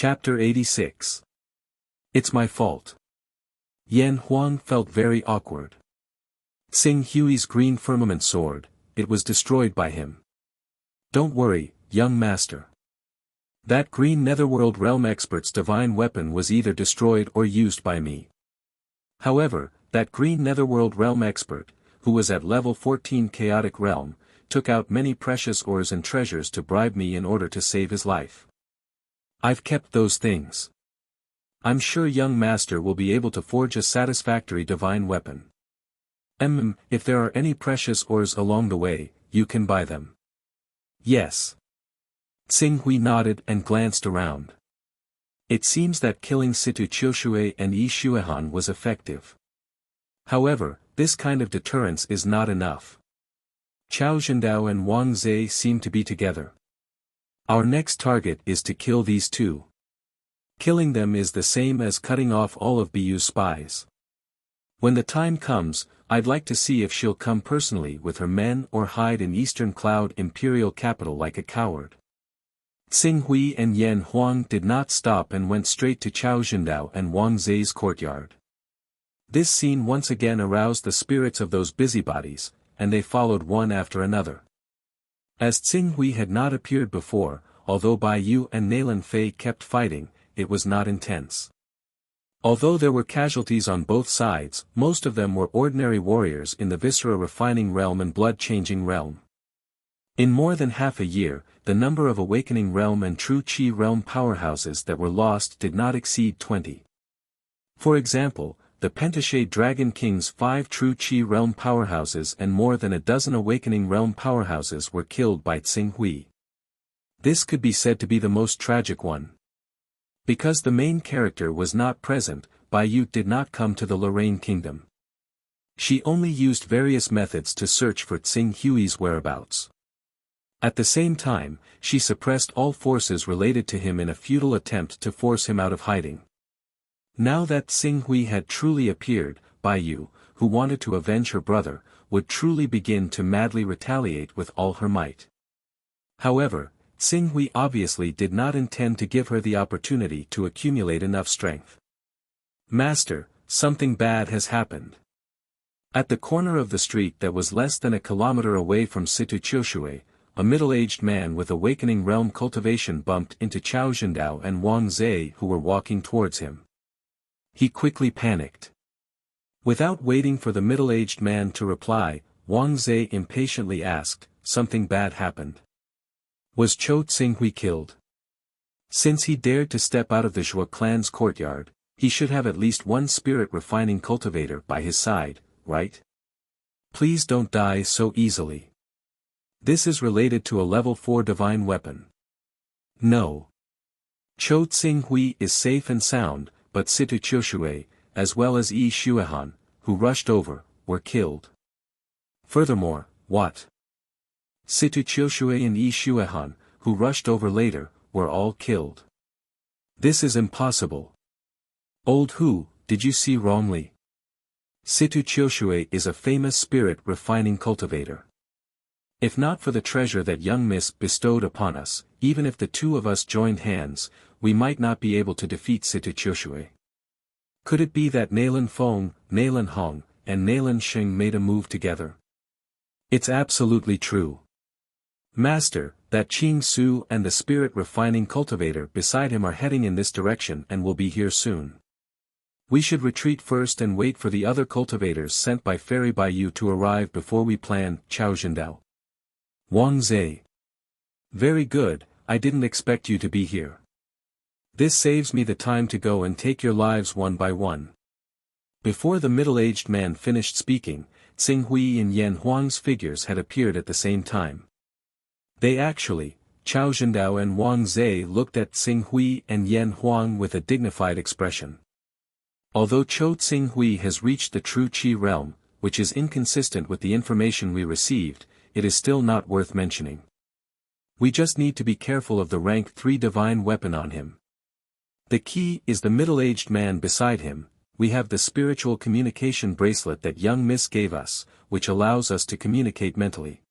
Chapter 86. It's my fault. Yan Huang felt very awkward. Xing Hui's green firmament sword, it was destroyed by him. Don't worry, young master. That green netherworld realm expert's divine weapon was either destroyed or used by me. However, that green netherworld realm expert, who was at level 14 chaotic realm, took out many precious ores and treasures to bribe me in order to save his life. I've kept those things. I'm sure young master will be able to forge a satisfactory divine weapon. If there are any precious ores along the way, you can buy them. Yes. Xing Hui nodded and glanced around. It seems that killing Situ Qiushui and Yi Xuehan was effective. However, this kind of deterrence is not enough. Chao Zhendao and Wang Zhe seem to be together. Our next target is to kill these two. Killing them is the same as cutting off all of Biyu's spies. When the time comes, I'd like to see if she'll come personally with her men or hide in Eastern Cloud Imperial capital like a coward. Xing Hui and Yan Huang did not stop and went straight to Chao Zhendao and Wang Zhe's courtyard. This scene once again aroused the spirits of those busybodies, and they followed one after another. As Xing Hui had not appeared before, although Bai Yu and Nailan Fei kept fighting, it was not intense. Although there were casualties on both sides, most of them were ordinary warriors in the Viscera refining realm and blood-changing realm. In more than half a year, the number of Awakening Realm and True Qi Realm powerhouses that were lost did not exceed 20. For example, the Pentashade Dragon King's 5 True Qi Realm powerhouses and more than a dozen Awakening Realm powerhouses were killed by Xing Hui. This could be said to be the most tragic one. Because the main character was not present, Bai Yu did not come to the Lorraine Kingdom. She only used various methods to search for Xing Hui's whereabouts. At the same time, she suppressed all forces related to him in a futile attempt to force him out of hiding. Now that Xing Hui had truly appeared, Bai Yu, who wanted to avenge her brother, would truly begin to madly retaliate with all her might. However, Xing Hui obviously did not intend to give her the opportunity to accumulate enough strength. Master, something bad has happened. At the corner of the street that was less than a kilometer away from Situ Qiushui, a middle-aged man with Awakening Realm cultivation bumped into Chao Zhendao and Wang Zhe who were walking towards him. He quickly panicked. Without waiting for the middle-aged man to reply, Wang Zhe impatiently asked, "Something bad happened. Was Chou Xing Hui killed?" Since he dared to step out of the Zhua clan's courtyard, he should have at least one spirit-refining cultivator by his side, right? Please don't die so easily. This is related to a level 4 divine weapon. No. Chou Xing Hui is safe and sound, but Situ Qiushui, as well as Yi Xuehan, who rushed over, were killed. Furthermore, what? Situ Qiushui and Yi Xuehan, who rushed over later, were all killed. This is impossible. Old Hu, did you see wrongly? Situ Qiushui is a famous spirit-refining cultivator. If not for the treasure that young miss bestowed upon us, even if the two of us joined hands, we might not be able to defeat Situ Qiushui. Could it be that Nailan Feng, Nailan Hong, and Nailan Sheng made a move together? It's absolutely true. Master, that Qing Su and the spirit-refining cultivator beside him are heading in this direction and will be here soon. We should retreat first and wait for the other cultivators sent by Fairy Bai Yu to arrive before we plan. Chao Zhendao. Wang Zhe. Very good, I didn't expect you to be here. This saves me the time to go and take your lives one by one. Before the middle-aged man finished speaking, Xing Hui and Yan Huang's figures had appeared at the same time. Chao Zhendao and Wang Zhe looked at Xing Hui and Yan Huang with a dignified expression. Although Chou Xing Hui has reached the True Qi realm, which is inconsistent with the information we received, it is still not worth mentioning. We just need to be careful of the rank 3 divine weapon on him. The key is the middle-aged man beside him. We have the spiritual communication bracelet that young miss gave us, which allows us to communicate mentally.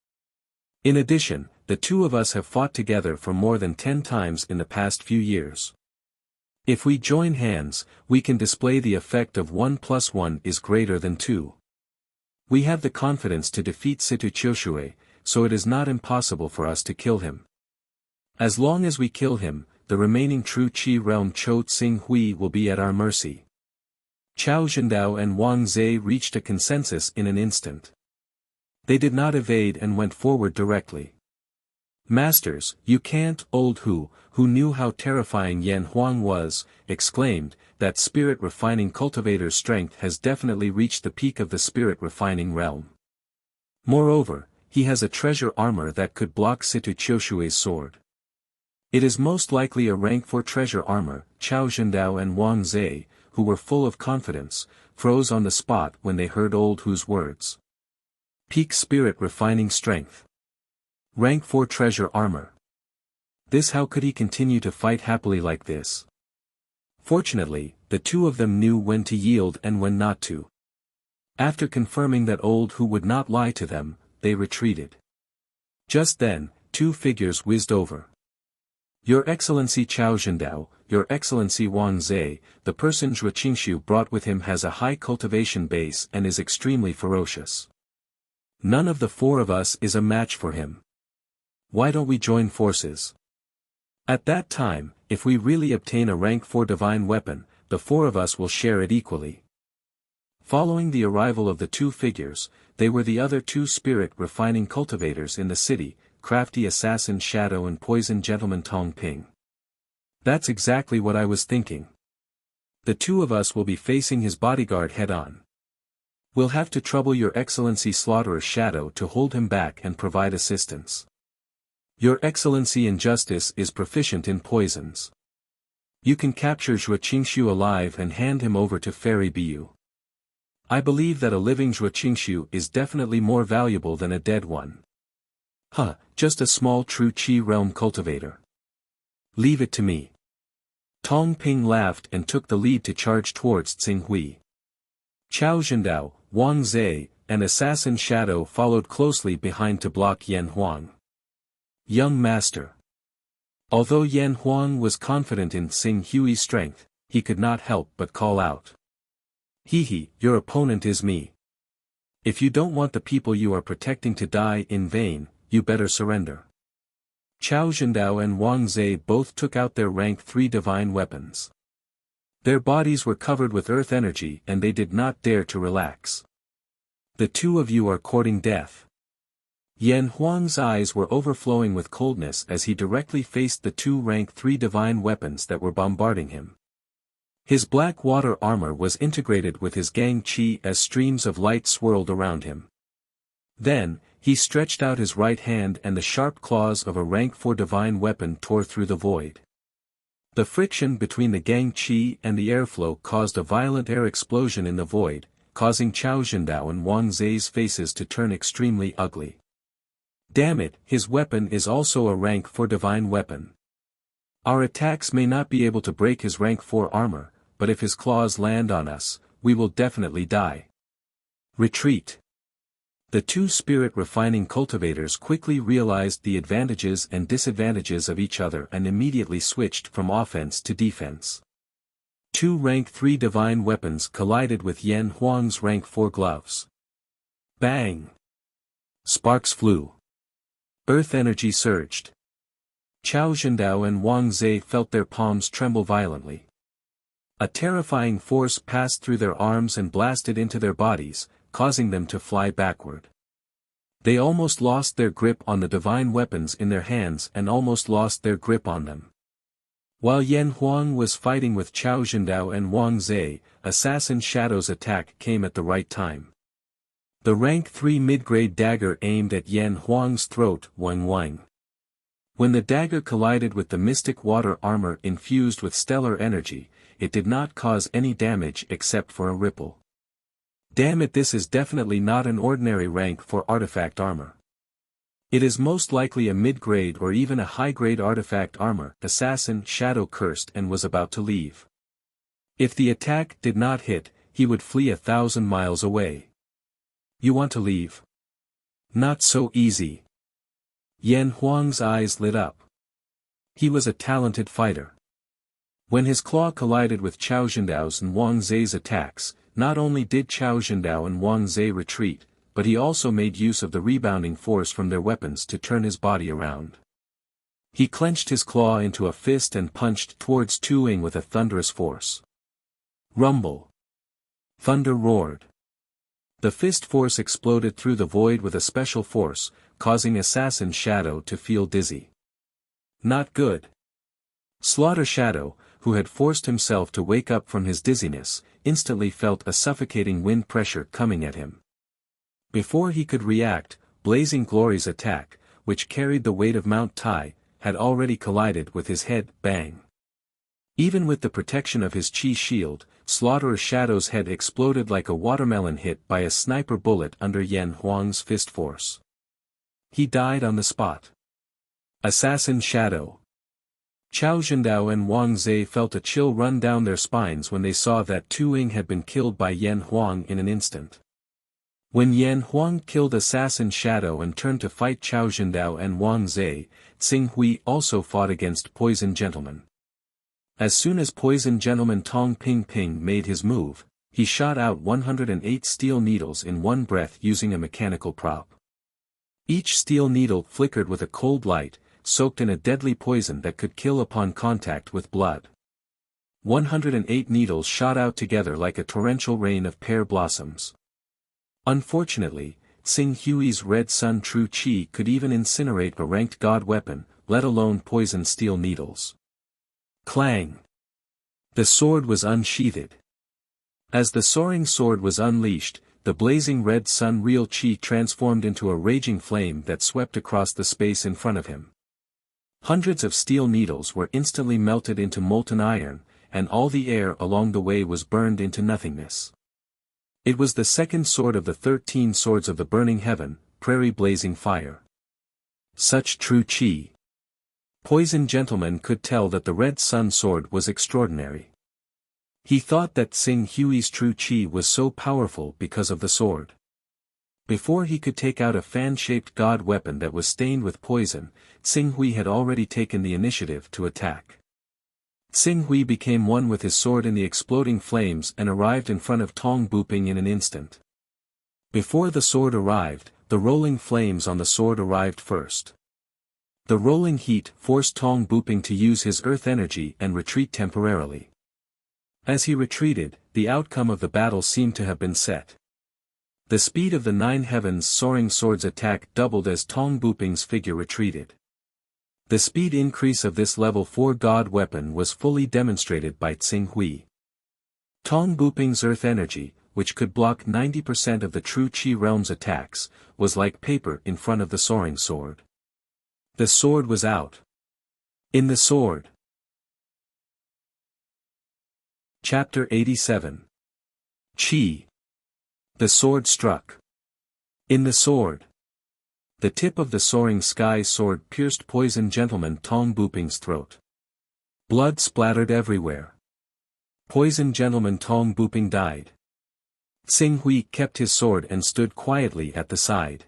In addition, the two of us have fought together for more than 10 times in the past few years. If we join hands, we can display the effect of 1 plus 1 is greater than 2. We have the confidence to defeat Situ Qiushui, so it is not impossible for us to kill him. As long as we kill him, the remaining true Qi realm Chou Tsing Hui will be at our mercy. Chao Zhendao and Wang Zhe reached a consensus in an instant. They did not evade and went forward directly. Masters, you can't. Old Hu knew how terrifying Yan Huang was, exclaimed, that spirit refining cultivator's strength has definitely reached the peak of the spirit refining realm. Moreover, he has a treasure armor that could block Situ Qiushui's sword. It is most likely a rank 4 treasure armor. Chao Zhendao and Wang Zhe, who were full of confidence, froze on the spot when they heard Old Hu's words. Peak spirit refining strength. Rank 4 treasure armor. How could he continue to fight happily like this? Fortunately, the two of them knew when to yield and when not to. After confirming that Old Hu would not lie to them, they retreated. Just then, 2 figures whizzed over. Your Excellency Chao Zhendao, Your Excellency Wang Zhe, the person Zhuo Qingshu brought with him has a high cultivation base and is extremely ferocious. None of the 4 of us is a match for him. Why don't we join forces? At that time, if we really obtain a rank 4 divine weapon, the 4 of us will share it equally. Following the arrival of the 2 figures, they were the other 2 spirit refining cultivators in the city, crafty assassin Shadow and poison gentleman Tong Ping. That's exactly what I was thinking. The 2 of us will be facing his bodyguard head-on. We'll have to trouble Your Excellency Slaughterer Shadow to hold him back and provide assistance. Your Excellency Injustice is proficient in poisons. You can capture Zhuo Qingshu alive and hand him over to Fairy Bu. I believe that a living Zhuo Qingshu is definitely more valuable than a dead one. Just a small true Qi realm cultivator. Leave it to me. Tong Ping laughed and took the lead to charge towards Tsing Hui. Chao Zhendao, Wang Zhe, and Assassin Shadow followed closely behind to block Yan Huang. Young Master. Although Yan Huang was confident in Tsing Hui's strength, he could not help but call out. Your opponent is me. If you don't want the people you are protecting to die in vain, you better surrender. Chao Zhendao and Wang Zhe both took out their rank 3 divine weapons. Their bodies were covered with earth energy and they did not dare to relax. The 2 of you are courting death. Yan Huang's eyes were overflowing with coldness as he directly faced the 2 rank 3 divine weapons that were bombarding him. His black water armor was integrated with his Gang Qi as streams of light swirled around him. Then, he stretched out his right hand and the sharp claws of a rank 4 divine weapon tore through the void. The friction between the Gang Qi and the airflow caused a violent air explosion in the void, causing Chao Zhendao and Wang Zhe's faces to turn extremely ugly. Damn it, his weapon is also a rank 4 divine weapon. Our attacks may not be able to break his rank 4 armor, but if his claws land on us, we will definitely die. Retreat. The 2 spirit refining cultivators quickly realized the advantages and disadvantages of each other and immediately switched from offense to defense. 2 rank 3 divine weapons collided with Yan Huang's rank 4 gloves. Bang! Sparks flew. Earth energy surged. Chao Zhendao and Wang Zhe felt their palms tremble violently. A terrifying force passed through their arms and blasted into their bodies, causing them to fly backward. They almost lost their grip on the divine weapons in their hands and almost lost their grip on them. While Yan Huang was fighting with Chao Zhendao and Wang Zhe, Assassin Shadow's attack came at the right time. The rank 3 mid-grade dagger aimed at Yan Huang's throat, Wang. When the dagger collided with the mystic water armor infused with stellar energy, it did not cause any damage except for a ripple. Damn it, this is definitely not an ordinary rank 4 artifact armor. It is most likely a mid-grade or even a high-grade artifact armor. Assassin Shadow cursed and was about to leave. If the attack did not hit, he would flee 1,000 miles away. You want to leave? Not so easy. Yan Huang's eyes lit up. He was a talented fighter. When his claw collided with Chao Zhendao's and Wang Zai's attacks, not only did Chao Zhendao and Wang Zai retreat, but he also made use of the rebounding force from their weapons to turn his body around. He clenched his claw into a fist and punched towards Tu Ying with a thunderous force. Rumble. Thunder roared. The fist force exploded through the void with a special force, causing Assassin Shadow to feel dizzy. Not good. Slaughter Shadow, who had forced himself to wake up from his dizziness, instantly felt a suffocating wind pressure coming at him. Before he could react, Blazing Glory's attack, which carried the weight of Mount Tai, had already collided with his head. Bang. Even with the protection of his chi shield, Slaughterer Shadow's head exploded like a watermelon hit by a sniper bullet under Yan Huang's fist force. He died on the spot. Assassin Shadow. Chao Zhendao and Wang Zai felt a chill run down their spines when they saw that Tu Ying had been killed by Yan Huang in an instant. When Yan Huang killed Assassin Shadow and turned to fight Chao Zhendao and Wang Zai, Xing Hui also fought against Poison Gentleman. As soon as Poison Gentleman Tong Ping Ping made his move, he shot out 108 steel needles in one breath using a mechanical prop. Each steel needle flickered with a cold light, soaked in a deadly poison that could kill upon contact with blood. 108 needles shot out together like a torrential rain of pear blossoms. Unfortunately, Xing Hui's Red Sun True Chi could even incinerate a ranked god weapon, let alone poison steel needles. Clang! The sword was unsheathed. As the soaring sword was unleashed, the blazing red sun real chi transformed into a raging flame that swept across the space in front of him. Hundreds of steel needles were instantly melted into molten iron, and all the air along the way was burned into nothingness. It was the second sword of the 13 swords of the burning heaven, prairie blazing fire. Such true chi. Poison Gentleman could tell that the red sun sword was extraordinary. He thought that Xing Hui's true chi was so powerful because of the sword. Before he could take out a fan-shaped god weapon that was stained with poison, Xing Hui had already taken the initiative to attack. Xing Hui became one with his sword in the exploding flames and arrived in front of Tong Buping in an instant. Before the sword arrived, the rolling flames on the sword arrived first. The rolling heat forced Tong Buping to use his earth energy and retreat temporarily. As he retreated, the outcome of the battle seemed to have been set. The speed of the 9 heavens soaring sword's attack doubled as Tong Buping's figure retreated. The speed increase of this level 4 god weapon was fully demonstrated by Xing Hui. Tong Buping's earth energy, which could block 90% of the true Qi realm's attacks, was like paper in front of the soaring sword. The sword was out. In the sword. Chapter 87. Qi. The sword struck. In the sword. The tip of the soaring sky sword pierced Poison Gentleman Tong Buping's throat. Blood splattered everywhere. Poison Gentleman Tong Buping died. Xing Hui kept his sword and stood quietly at the side.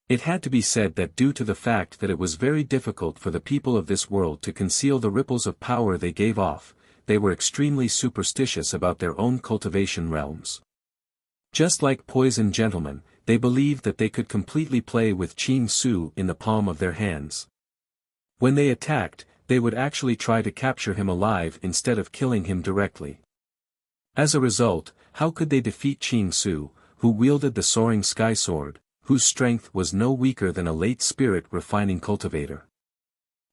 It had to be said that due to the fact that it was very difficult for the people of this world to conceal the ripples of power they gave off, they were extremely superstitious about their own cultivation realms. Just like Poison Gentleman, they believed that they could completely play with Qing Su in the palm of their hands. When they attacked, they would actually try to capture him alive instead of killing him directly. As a result, how could they defeat Qing Su, who wielded the soaring sky sword, whose strength was no weaker than a late spirit refining cultivator?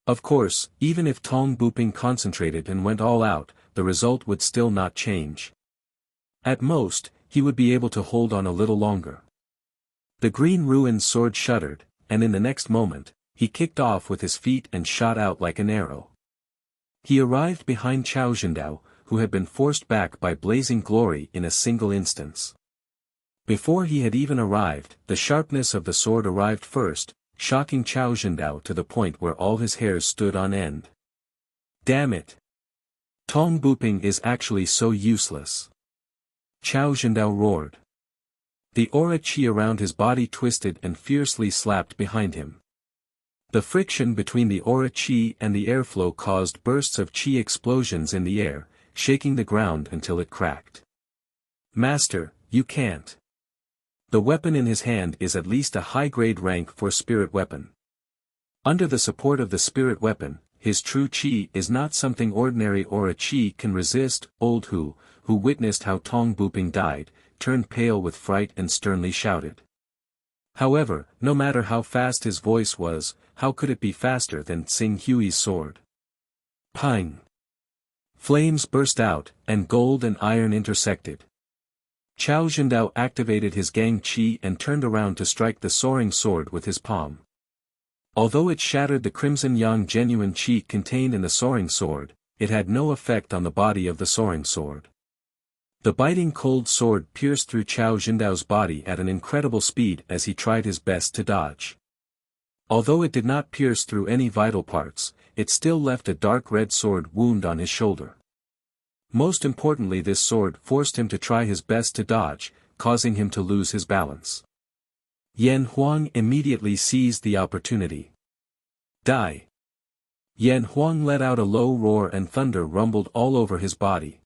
Of course, even if Tong Buping concentrated and went all out, the result would still not change. At most, he would be able to hold on a little longer. The green ruined sword shuddered, and in the next moment, he kicked off with his feet and shot out like an arrow. He arrived behind Chao Zhendao, who had been forced back by blazing glory in a single instance. Before he had even arrived, the sharpness of the sword arrived first, shocking Chao Zhendao to the point where all his hairs stood on end. Damn it! Tong Buping is actually so useless. Chao Zhendao roared. The aura chi around his body twisted and fiercely slapped behind him. The friction between the aura chi and the airflow caused bursts of chi explosions in the air, shaking the ground until it cracked. Master, you can't. The weapon in his hand is at least a high-grade rank for spirit weapon. Under the support of the spirit weapon, his true chi is not something ordinary aura chi can resist. Old Hu, who witnessed how Tong Buping died, turned pale with fright and sternly shouted. However, no matter how fast his voice was, how could it be faster than Xing Hui's sword? Pang! Flames burst out, and gold and iron intersected. Chao Zhendao activated his Gang Chi and turned around to strike the soaring sword with his palm. Although it shattered the crimson yang genuine chi contained in the soaring sword, it had no effect on the body of the soaring sword. The biting cold sword pierced through Chao Zhendao's body at an incredible speed as he tried his best to dodge. Although it did not pierce through any vital parts, it still left a dark red sword wound on his shoulder. Most importantly, this sword forced him to try his best to dodge, causing him to lose his balance. Yan Huang immediately seized the opportunity. Die! Yan Huang let out a low roar and thunder rumbled all over his body.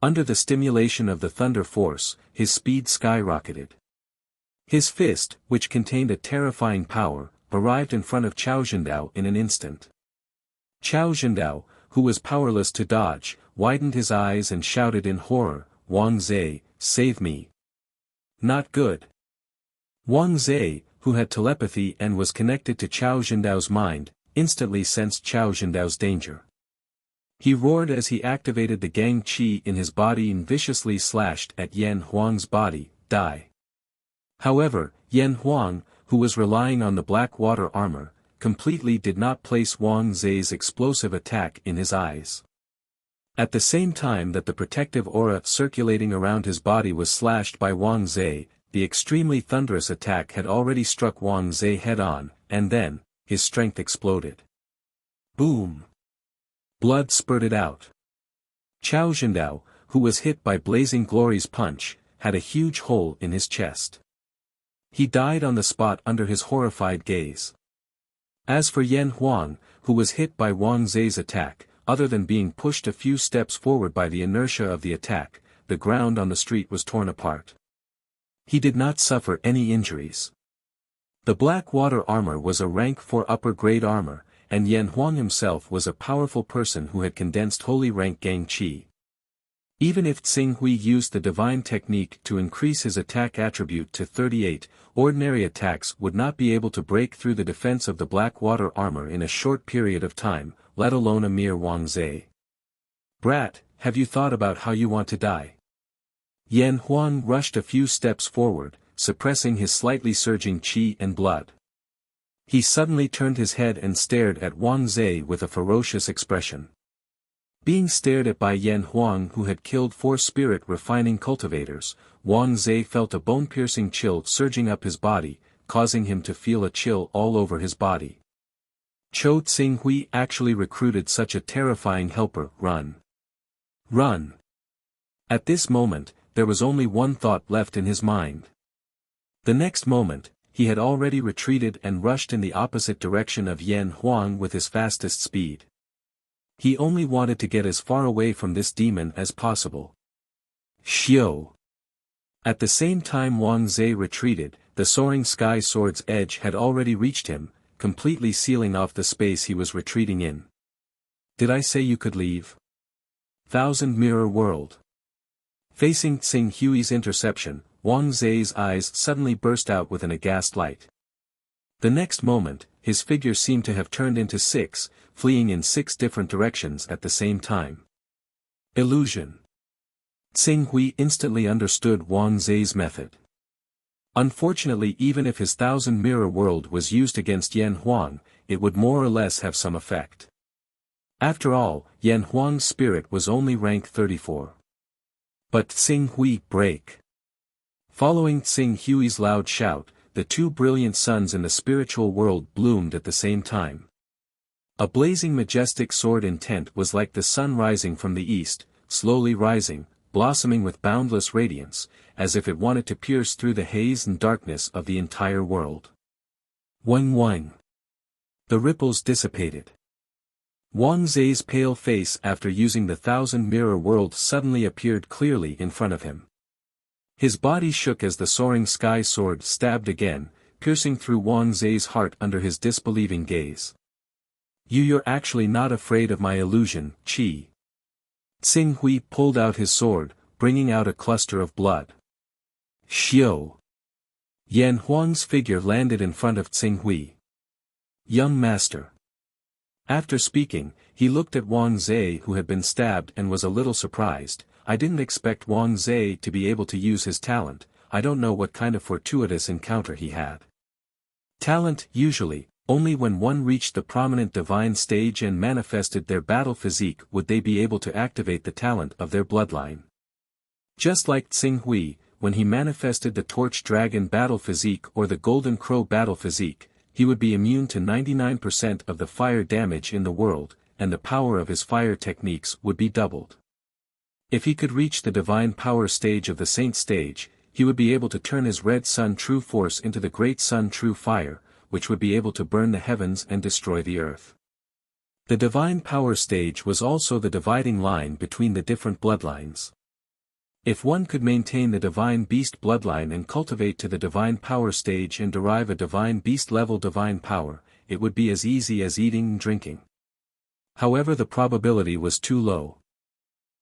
Under the stimulation of the thunder force, his speed skyrocketed. His fist, which contained a terrifying power, arrived in front of Chao Zhendao in an instant. Chao Zhendao, who was powerless to dodge, widened his eyes and shouted in horror, "Wang Zhe, save me!" Not good. Wang Zhe, who had telepathy and was connected to Chao Zhendao's mind, instantly sensed Chao Zhendao's danger. He roared as he activated the Gang Chi in his body and viciously slashed at Yan Huang's body. Die! However, Yan Huang, who was relying on the black water armor, completely did not place Wang Zhe's explosive attack in his eyes. At the same time that the protective aura circulating around his body was slashed by Wang Zhe, the extremely thunderous attack had already struck Wang Zhe head-on, and then, his strength exploded. Boom! Blood spurted out. Chao Zhendao, who was hit by Blazing Glory's punch, had a huge hole in his chest. He died on the spot under his horrified gaze. As for Yan Huang, who was hit by Wang Zhe's attack, other than being pushed a few steps forward by the inertia of the attack, the ground on the street was torn apart. He did not suffer any injuries. The black water armor was a rank 4 upper grade armor, and Yan Huang himself was a powerful person who had condensed holy rank Gang Chi. Even if Xing Hui used the divine technique to increase his attack attribute to 38, ordinary attacks would not be able to break through the defense of the black water armor in a short period of time, let alone a mere Wang Zhe. Brat, have you thought about how you want to die? Yan Huang rushed a few steps forward, suppressing his slightly surging chi and blood. He suddenly turned his head and stared at Wang Zhe with a ferocious expression. Being stared at by Yan Huang, who had killed 4 spirit refining cultivators, Wang Zhe felt a bone-piercing chill surging up his body, causing him to feel a chill all over his body. Chou Xing Hui actually recruited such a terrifying helper. Run! Run! At this moment, there was only one thought left in his mind. The next moment, he had already retreated and rushed in the opposite direction of Yan Huang with his fastest speed. He only wanted to get as far away from this demon as possible. Xiao! At the same time Wang Zhe retreated, the soaring sky sword's edge had already reached him, completely sealing off the space he was retreating in. Did I say you could leave? Thousand Mirror World. Facing Xing Hui's interception, Wang Zhe's eyes suddenly burst out with an aghast light. The next moment, his figure seemed to have turned into 6, fleeing in 6 different directions at the same time. Illusion. Xing Hui instantly understood Wang Zhe's method. Unfortunately, even if his Thousand Mirror World was used against Yan Huang, it would more or less have some effect. After all, Yan Huang's spirit was only rank 34. But Xing Hui break. Following Xing Hui's loud shout, the 2 brilliant suns in the spiritual world bloomed at the same time. A blazing majestic sword intent was like the sun rising from the east, slowly rising, blossoming with boundless radiance, as if it wanted to pierce through the haze and darkness of the entire world. Wang Wang. The ripples dissipated. Wang Zhe's pale face after using the thousand mirror world suddenly appeared clearly in front of him. His body shook as the soaring sky sword stabbed again, piercing through Wang Zhe's heart under his disbelieving gaze. You're actually not afraid of my illusion, Qi. Xing Hui pulled out his sword, bringing out a cluster of blood. Xiao. Yan Huang's figure landed in front of Xing Hui. Young master. After speaking, he looked at Wang Zhe who had been stabbed and was a little surprised. I didn't expect Wang Zhe to be able to use his talent. I don't know what kind of fortuitous encounter he had. Talent, usually, only when one reached the prominent divine stage and manifested their battle physique would they be able to activate the talent of their bloodline. Just like Xing Hui, when he manifested the Torch Dragon battle physique or the Golden Crow battle physique, he would be immune to 99% of the fire damage in the world, and the power of his fire techniques would be doubled. If he could reach the divine power stage of the Saint stage, he would be able to turn his Red Sun True Force into the Great Sun True Fire, which would be able to burn the heavens and destroy the earth. The divine power stage was also the dividing line between the different bloodlines. If one could maintain the divine beast bloodline and cultivate to the divine power stage and derive a divine beast level divine power, it would be as easy as eating and drinking. However, the probability was too low.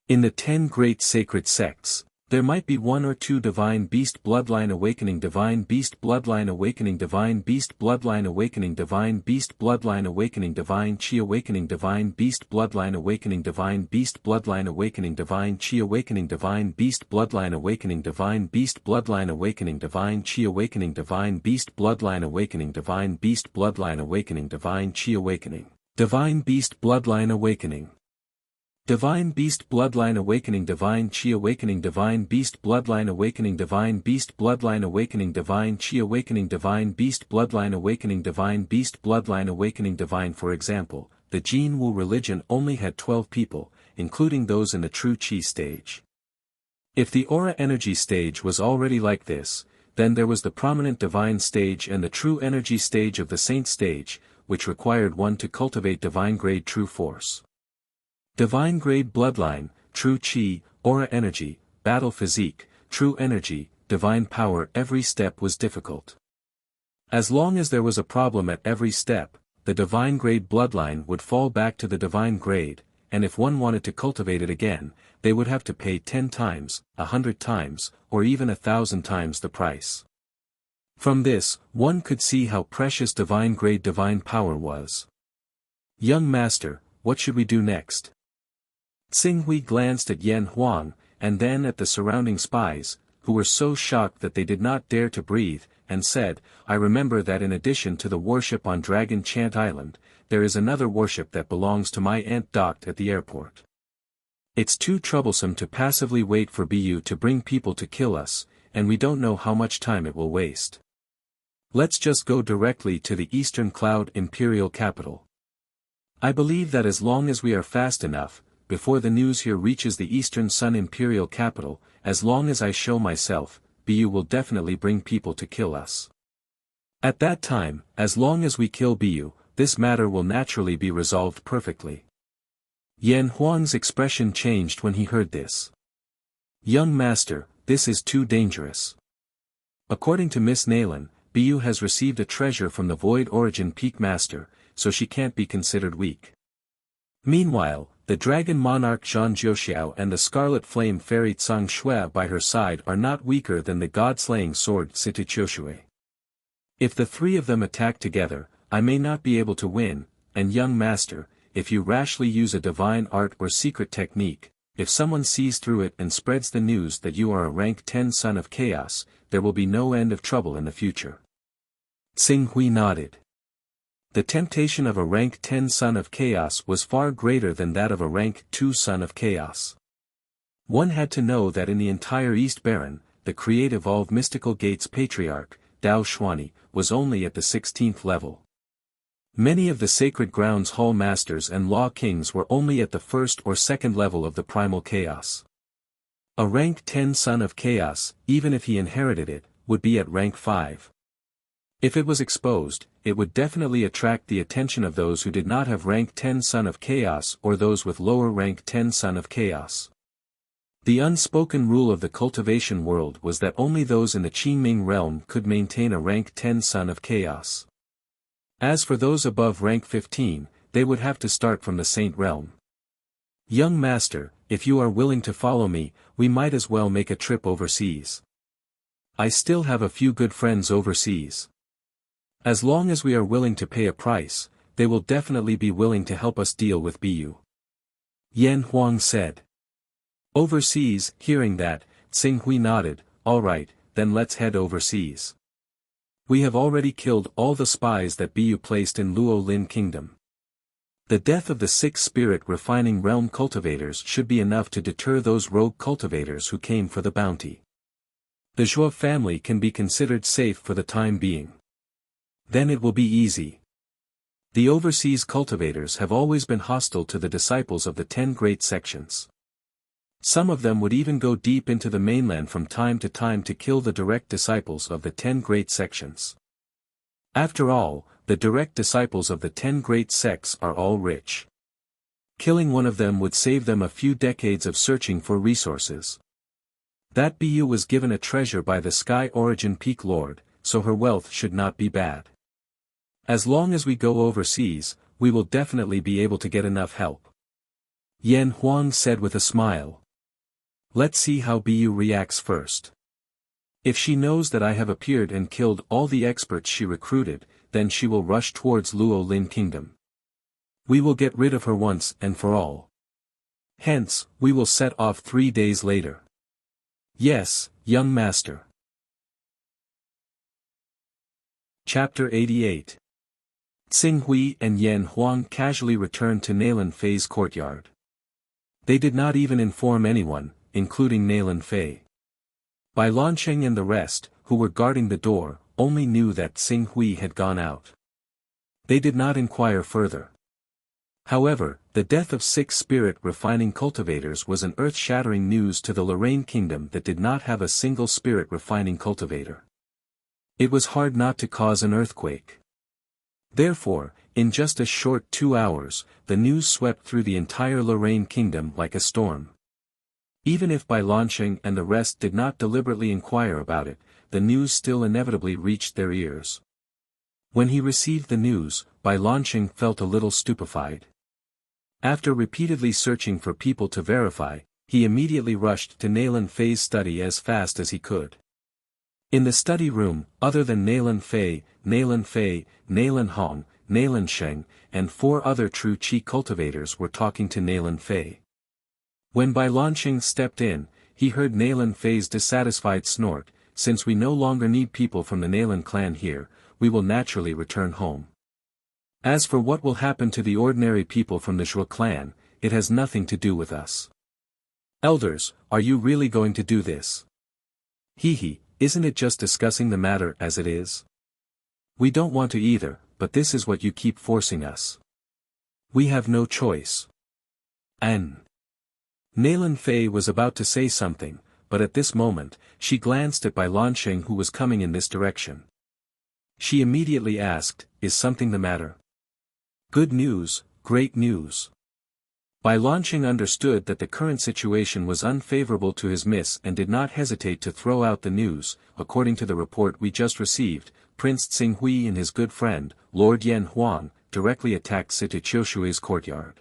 In the 10 great sacred sects, there might be 1 or 2 divine beast bloodline awakening, divine beast bloodline awakening, divine beast bloodline awakening, divine beast bloodline awakening, divine chi awakening, divine beast bloodline awakening, divine beast bloodline awakening, divine chi awakening, divine beast bloodline awakening, divine beast bloodline awakening, divine chi awakening, divine beast bloodline awakening, divine beast bloodline awakening, divine chi awakening, divine beast bloodline awakening. Divine Beast Bloodline Awakening, Divine Chi Awakening, Divine Beast Bloodline Awakening, Divine Beast Bloodline Awakening, Divine Chi Awakening, Divine Beast Bloodline Awakening, Divine Beast Bloodline Awakening, Divine. For example, the Jin Wu religion only had 12 people, including those in the true Chi stage. If the aura energy stage was already like this, then there was the prominent divine stage and the true energy stage of the saint stage, which required one to cultivate divine grade true force. Divine grade bloodline, true chi, aura energy, battle physique, true energy, divine power. Every step was difficult. As long as there was a problem at every step, the divine grade bloodline would fall back to the divine grade, and if one wanted to cultivate it again, they would have to pay 10 times, 100 times, or even 1,000 times the price. From this, one could see how precious divine grade divine power was. Young master, what should we do next? Xing Hui glanced at Yan Huang, and then at the surrounding spies, who were so shocked that they did not dare to breathe, and said, I remember that in addition to the worship on Dragon Chant Island, there is another worship that belongs to my aunt docked at the airport. It's too troublesome to passively wait for BU to bring people to kill us, and we don't know how much time it will waste. Let's just go directly to the Eastern Cloud Imperial capital. I believe that as long as we are fast enough, before the news here reaches the Eastern Sun Imperial capital, as long as I show myself, BU will definitely bring people to kill us. At that time, as long as we kill BU, this matter will naturally be resolved perfectly. Yan Huang's expression changed when he heard this. Young master, this is too dangerous. According to Miss Naylan, BU has received a treasure from the Void Origin Peak Master, so she can't be considered weak. Meanwhile, the Dragon Monarch Zhang Jiuxiao and the Scarlet Flame Fairy Tsang Shui by her side are not weaker than the God-slaying sword Situ Qiushui. If the three of them attack together, I may not be able to win, and young master, if you rashly use a divine art or secret technique, if someone sees through it and spreads the news that you are a rank 10 son of chaos, there will be no end of trouble in the future. Xing Hui nodded. The temptation of a rank 10 son of chaos was far greater than that of a rank 2 son of chaos. One had to know that in the entire East Baron, the Create-Evolve Mystical Gates Patriarch, Dao Xuani, was only at the 16th level. Many of the Sacred Grounds Hall Masters and Law Kings were only at the 1st or 2nd level of the Primal Chaos. A rank 10 son of chaos, even if he inherited it, would be at rank 5. If it was exposed, it would definitely attract the attention of those who did not have rank 10 Son of Chaos or those with lower rank 10 Son of Chaos. The unspoken rule of the cultivation world was that only those in the Qingming realm could maintain a rank 10 Son of Chaos. As for those above rank 15, they would have to start from the Saint realm. Young master, if you are willing to follow me, we might as well make a trip overseas. I still have a few good friends overseas. As long as we are willing to pay a price, they will definitely be willing to help us deal with Bu. Yan Huang said. Overseas, hearing that, Xing Hui nodded, all right, then let's head overseas. We have already killed all the spies that Bu placed in Luo Lin Kingdom. The death of the 6 spirit refining realm cultivators should be enough to deter those rogue cultivators who came for the bounty. The Zhuo family can be considered safe for the time being. Then it will be easy. The overseas cultivators have always been hostile to the disciples of the 10 great sections. Some of them would even go deep into the mainland from time to time to kill the direct disciples of the 10 great sections. After all, the direct disciples of the 10 great sects are all rich. Killing one of them would save them a few decades of searching for resources. That Bu was given a treasure by the Sky Origin Peak Lord, so her wealth should not be bad. As long as we go overseas, we will definitely be able to get enough help. Yan Huang said with a smile. Let's see how Bu reacts first. If she knows that I have appeared and killed all the experts she recruited, then she will rush towards Luo Lin Kingdom. We will get rid of her once and for all. Hence, we will set off 3 days later. Yes, young master. Chapter 88. Xing Hui and Yan Huang casually returned to Nalan Fei's courtyard. They did not even inform anyone, including Nalan Fei. Bai Lancheng and the rest, who were guarding the door, only knew that Xing Hui had gone out. They did not inquire further. However, the death of 6 spirit refining cultivators was an earth-shattering news to the Lorraine Kingdom that did not have a single spirit refining cultivator. It was hard not to cause an earthquake. Therefore, in just a short 2 hours, the news swept through the entire Lorraine Kingdom like a storm. Even if Bai Lancheng and the rest did not deliberately inquire about it, the news still inevitably reached their ears. When he received the news, Bai Lancheng felt a little stupefied. After repeatedly searching for people to verify, he immediately rushed to Nalan Fei's study as fast as he could. In the study room, other than Nalan Fei, Nalan Hong, Nalan Sheng, and 4 other true Qi cultivators were talking to Nalan Fei. When Bai Lancheng stepped in, he heard Nalan Fei's dissatisfied snort, since we no longer need people from the Nalan clan here, we will naturally return home. As for what will happen to the ordinary people from the Zhuo clan, it has nothing to do with us. Elders, are you really going to do this? Hee, isn't it just discussing the matter as it is? We don't want to either, but this is what you keep forcing us. We have no choice. Nalan Fei was about to say something, but at this moment, she glanced at Bai Lancheng who was coming in this direction. She immediately asked, is something the matter? Good news, great news. Bai Lancheng understood that the current situation was unfavorable to his miss and did not hesitate to throw out the news. According to the report we just received, Prince Xing Hui and his good friend, Lord Yan Huang, directly attacked Situ Qiushui's courtyard.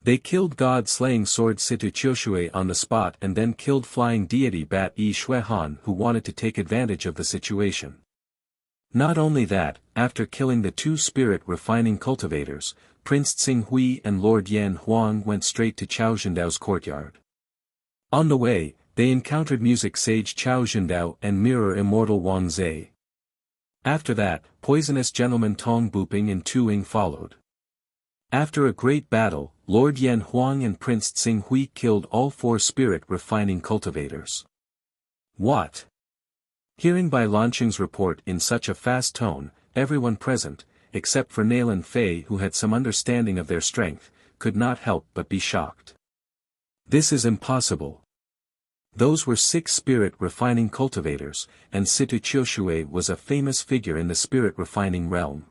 They killed God-slaying sword Situ Qiushui on the spot and then killed flying deity Bat Yi Xuehan who wanted to take advantage of the situation. Not only that, after killing the 2 spirit refining cultivators, Prince Xing Hui and Lord Yan Huang went straight to Chao Zhendao's courtyard. On the way, they encountered music sage Chao Zhendao and mirror immortal Wang Zhe. After that, poisonous gentleman Tong Buping and Tu Ying followed. After a great battle, Lord Yan Huang and Prince Xing Hui killed all 4 spirit refining cultivators. What? Hearing Bai Lancheng's report in such a fast tone, everyone present, except for Nalan Fei who had some understanding of their strength, could not help but be shocked. This is impossible. Those were 6 spirit refining cultivators, and Situ Qiushui was a famous figure in the spirit refining realm.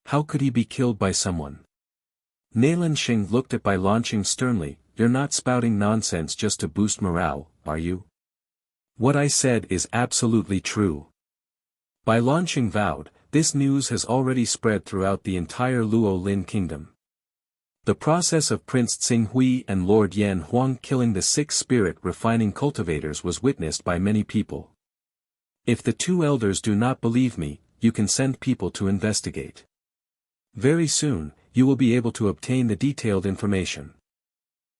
How could he be killed by someone? Nailan Shing looked at Bai Lanqing sternly. You're not spouting nonsense just to boost morale, are you? What I said is absolutely true. Bai Lanqing vowed, this news has already spread throughout the entire Luo Lin kingdom. The process of Prince Tsinghui and Lord Yan Huang killing the 6 spirit refining cultivators was witnessed by many people. If the 2 elders do not believe me, you can send people to investigate. Very soon, you will be able to obtain the detailed information.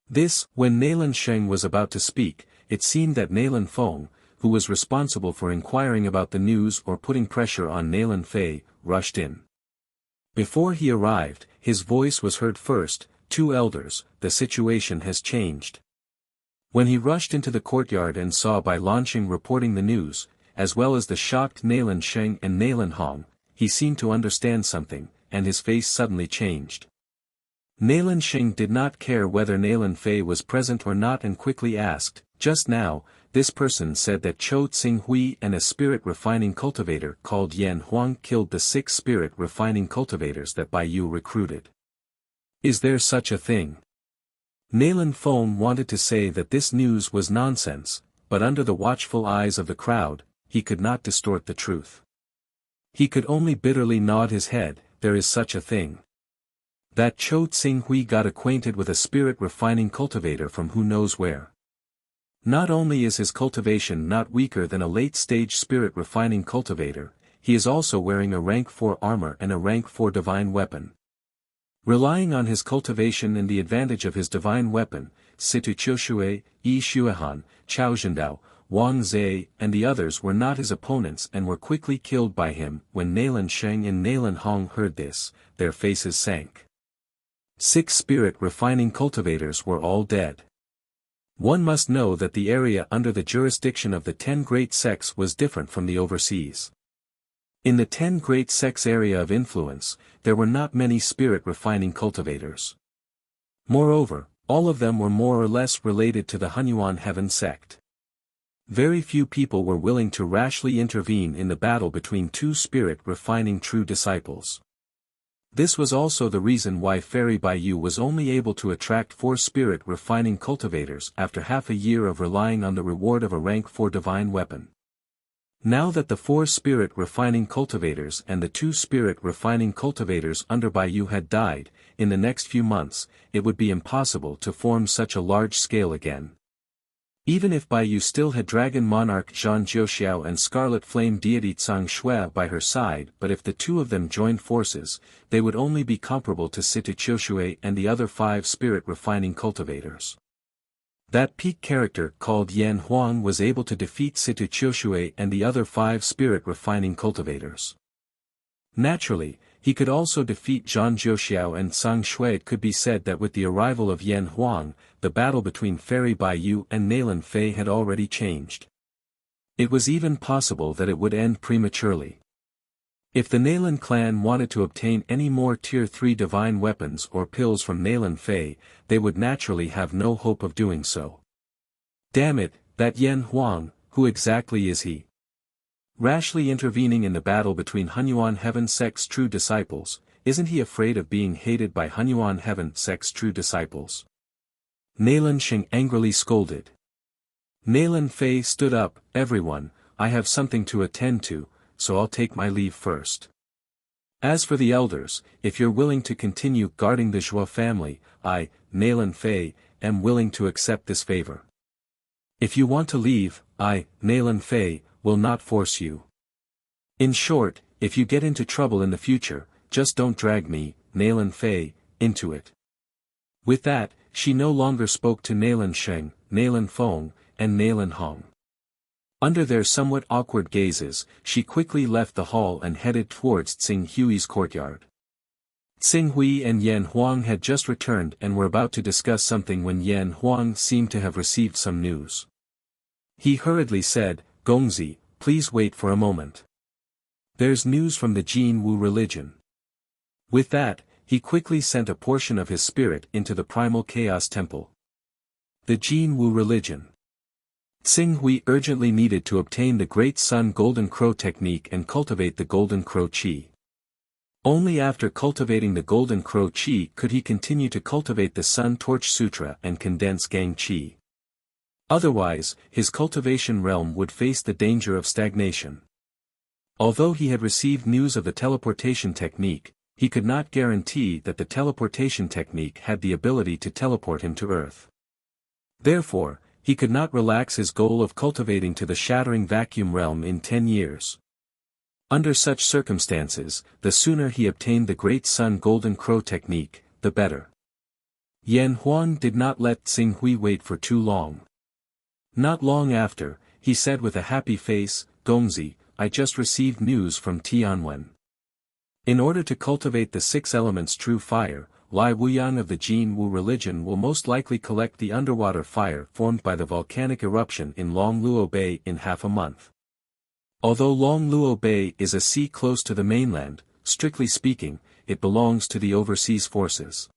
This, when Nailan Sheng was about to speak, it seemed that Nailan Feng, who was responsible for inquiring about the news or putting pressure on Nailan Fei, rushed in. Before he arrived, his voice was heard first, 2 elders, the situation has changed. When he rushed into the courtyard and saw Bai Lanqing reporting the news, as well as the shocked Nailan Sheng and Nailan Hong, he seemed to understand something, and his face suddenly changed. Nailan Sheng did not care whether Nailan Fei was present or not and quickly asked, just now, this person said that Chou Tsinghui and a spirit refining cultivator called Yan Huang killed the 6 spirit refining cultivators that Bai Yu recruited. Is there such a thing? Nailan Feng wanted to say that this news was nonsense, but under the watchful eyes of the crowd, he could not distort the truth. He could only bitterly nod his head, there is such a thing. That Chou Tsinghui got acquainted with a spirit refining cultivator from who knows where. Not only is his cultivation not weaker than a late-stage spirit refining cultivator, he is also wearing a rank 4 armor and a rank 4 divine weapon. Relying on his cultivation and the advantage of his divine weapon, Situ Qiushui, Yi Xuehan, Chao Zhendao, Wang Zhe and the others were not his opponents and were quickly killed by him. When Nailan Sheng and Nailan Hong heard this, their faces sank. 6 spirit refining cultivators were all dead. One must know that the area under the jurisdiction of the 10 great sects was different from the overseas. In the 10 great sects area of influence, there were not many spirit refining cultivators. Moreover, all of them were more or less related to the Hunyuan heaven sect. Very few people were willing to rashly intervene in the battle between 2 spirit refining true disciples. This was also the reason why Fairy Bai Yu was only able to attract 4 spirit refining cultivators after half a year of relying on the reward of a rank 4 divine weapon. Now that the 4 spirit refining cultivators and the 2 spirit refining cultivators under Bai Yu had died, in the next few months, it would be impossible to form such a large scale again. Even if Bai Yu still had Dragon Monarch Zhang Jiuxiao and Scarlet Flame Deity Tsang Shui by her side, but if the 2 of them joined forces, they would only be comparable to Situ Qiushui and the other 5 spirit refining cultivators. That peak character called Yan Huang was able to defeat Situ Qiushui and the other 5 spirit refining cultivators. Naturally, he could also defeat Zhang Jiuxiao and Tsang Shui. It could be said that with the arrival of Yan Huang, the battle between Fairy Bai Yu and Nailan Fei had already changed. It was even possible that it would end prematurely. If the Nailan clan wanted to obtain any more Tier 3 divine weapons or pills from Nailan Fei, they would naturally have no hope of doing so. Damn it, that Yan Huang, who exactly is he? Rashly intervening in the battle between Hunyuan Heaven Sect's true disciples, isn't he afraid of being hated by Hunyuan Heaven Sect's true disciples? Nailan Sheng angrily scolded. Nailan Fei stood up, everyone, I have something to attend to, so I'll take my leave first. As for the elders, if you're willing to continue guarding the Zhuo family, I, Nailan Fei, am willing to accept this favor. If you want to leave, I, Nailan Fei, will not force you. In short, if you get into trouble in the future, just don't drag me, Nailan Fei, into it. With that, she no longer spoke to Nailan Sheng, Nailan Feng, and Nailan Hong. Under their somewhat awkward gazes, she quickly left the hall and headed towards Tsinghui's courtyard. Tsinghui and Yan Huang had just returned and were about to discuss something when Yan Huang seemed to have received some news. He hurriedly said, Gongzi, please wait for a moment. There's news from the Jin Wu religion. With that, he quickly sent a portion of his spirit into the primal chaos temple. The Jin Wu religion. Xing Hui urgently needed to obtain the Great Sun Golden Crow technique and cultivate the Golden Crow Qi. Only after cultivating the Golden Crow Qi could he continue to cultivate the Sun Torch Sutra and condense Gang Qi. Otherwise, his cultivation realm would face the danger of stagnation. Although he had received news of the teleportation technique, he could not guarantee that the teleportation technique had the ability to teleport him to Earth. Therefore, he could not relax his goal of cultivating to the shattering vacuum realm in 10 years. Under such circumstances, the sooner he obtained the Great Sun Golden Crow technique, the better. Yan Huang did not let Xing Hui wait for too long. Not long after, he said with a happy face, "Gongzi, I just received news from Tianwen. In order to cultivate the 6 elements true fire, Lai Wuyang of the Jin Wu religion will most likely collect the underwater fire formed by the volcanic eruption in Long Luo Bay in half a month. Although Long Luo Bay is a sea close to the mainland, strictly speaking, it belongs to the overseas forces.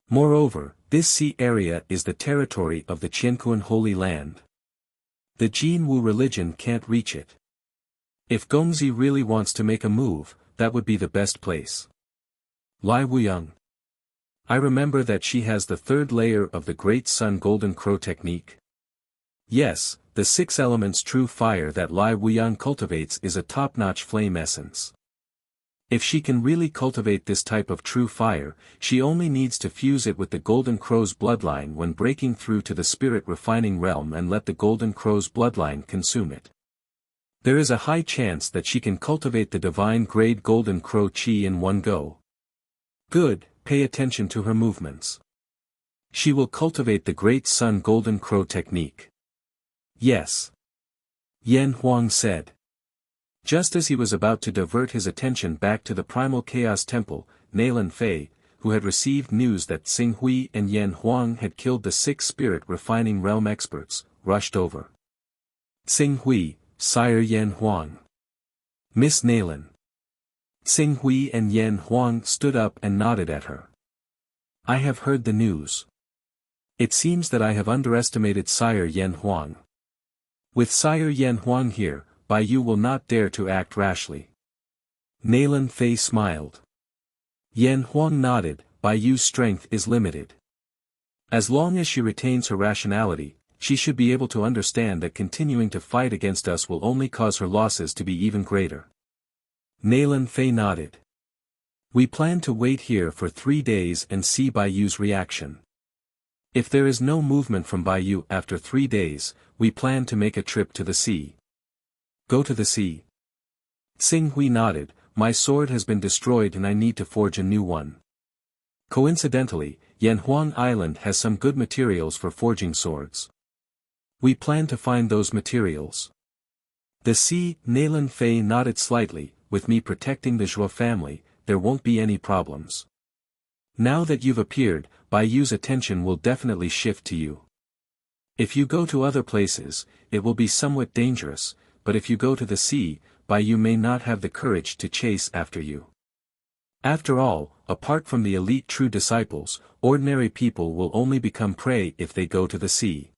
Moreover, this sea area is the territory of the Qianquan Holy Land. The Jin Wu religion can't reach it. If Gongzi really wants to make a move, that would be the best place. Lai Wuyang. I remember that she has the 3rd layer of the Great Sun Golden Crow technique. Yes, the 6 elements true fire that Lai Wuyang cultivates is a top-notch flame essence. If she can really cultivate this type of true fire, she only needs to fuse it with the Golden Crow's bloodline when breaking through to the spirit refining realm and let the Golden Crow's bloodline consume it. There is a high chance that she can cultivate the divine grade Golden Crow Qi in one go. Good, pay attention to her movements. She will cultivate the Great Sun Golden Crow technique. Yes. Yan Huang said. Just as he was about to divert his attention back to the Primal Chaos Temple, Nailan Fei, who had received news that Xing Hui and Yan Huang had killed the 6 spirit refining realm experts, rushed over. Xing Hui, Sire Yan Huang. Miss Nailan. Xing Hui and Yan Huang stood up and nodded at her. I have heard the news. It seems that I have underestimated Sire Yan Huang. With Sire Yan Huang here, Bai Yu will not dare to act rashly. Nailan Fei smiled. Yan Huang nodded, Bai Yu's strength is limited. As long as she retains her rationality, she should be able to understand that continuing to fight against us will only cause her losses to be even greater. Nailan Fei nodded. We plan to wait here for 3 days and see Bai Yu's reaction. If there is no movement from Bai Yu after 3 days, we plan to make a trip to the sea. Go to the sea. Xing Hui nodded, my sword has been destroyed and I need to forge a new one. Coincidentally, Yanhuang Island has some good materials for forging swords. We plan to find those materials. The sea, Nailan Fei nodded slightly, with me protecting the Zhuo family, there won't be any problems. Now that you've appeared, Bai Yu's attention will definitely shift to you. If you go to other places, it will be somewhat dangerous, but if you go to the sea, Bai Yu may not have the courage to chase after you. After all, apart from the elite true disciples, ordinary people will only become prey if they go to the sea.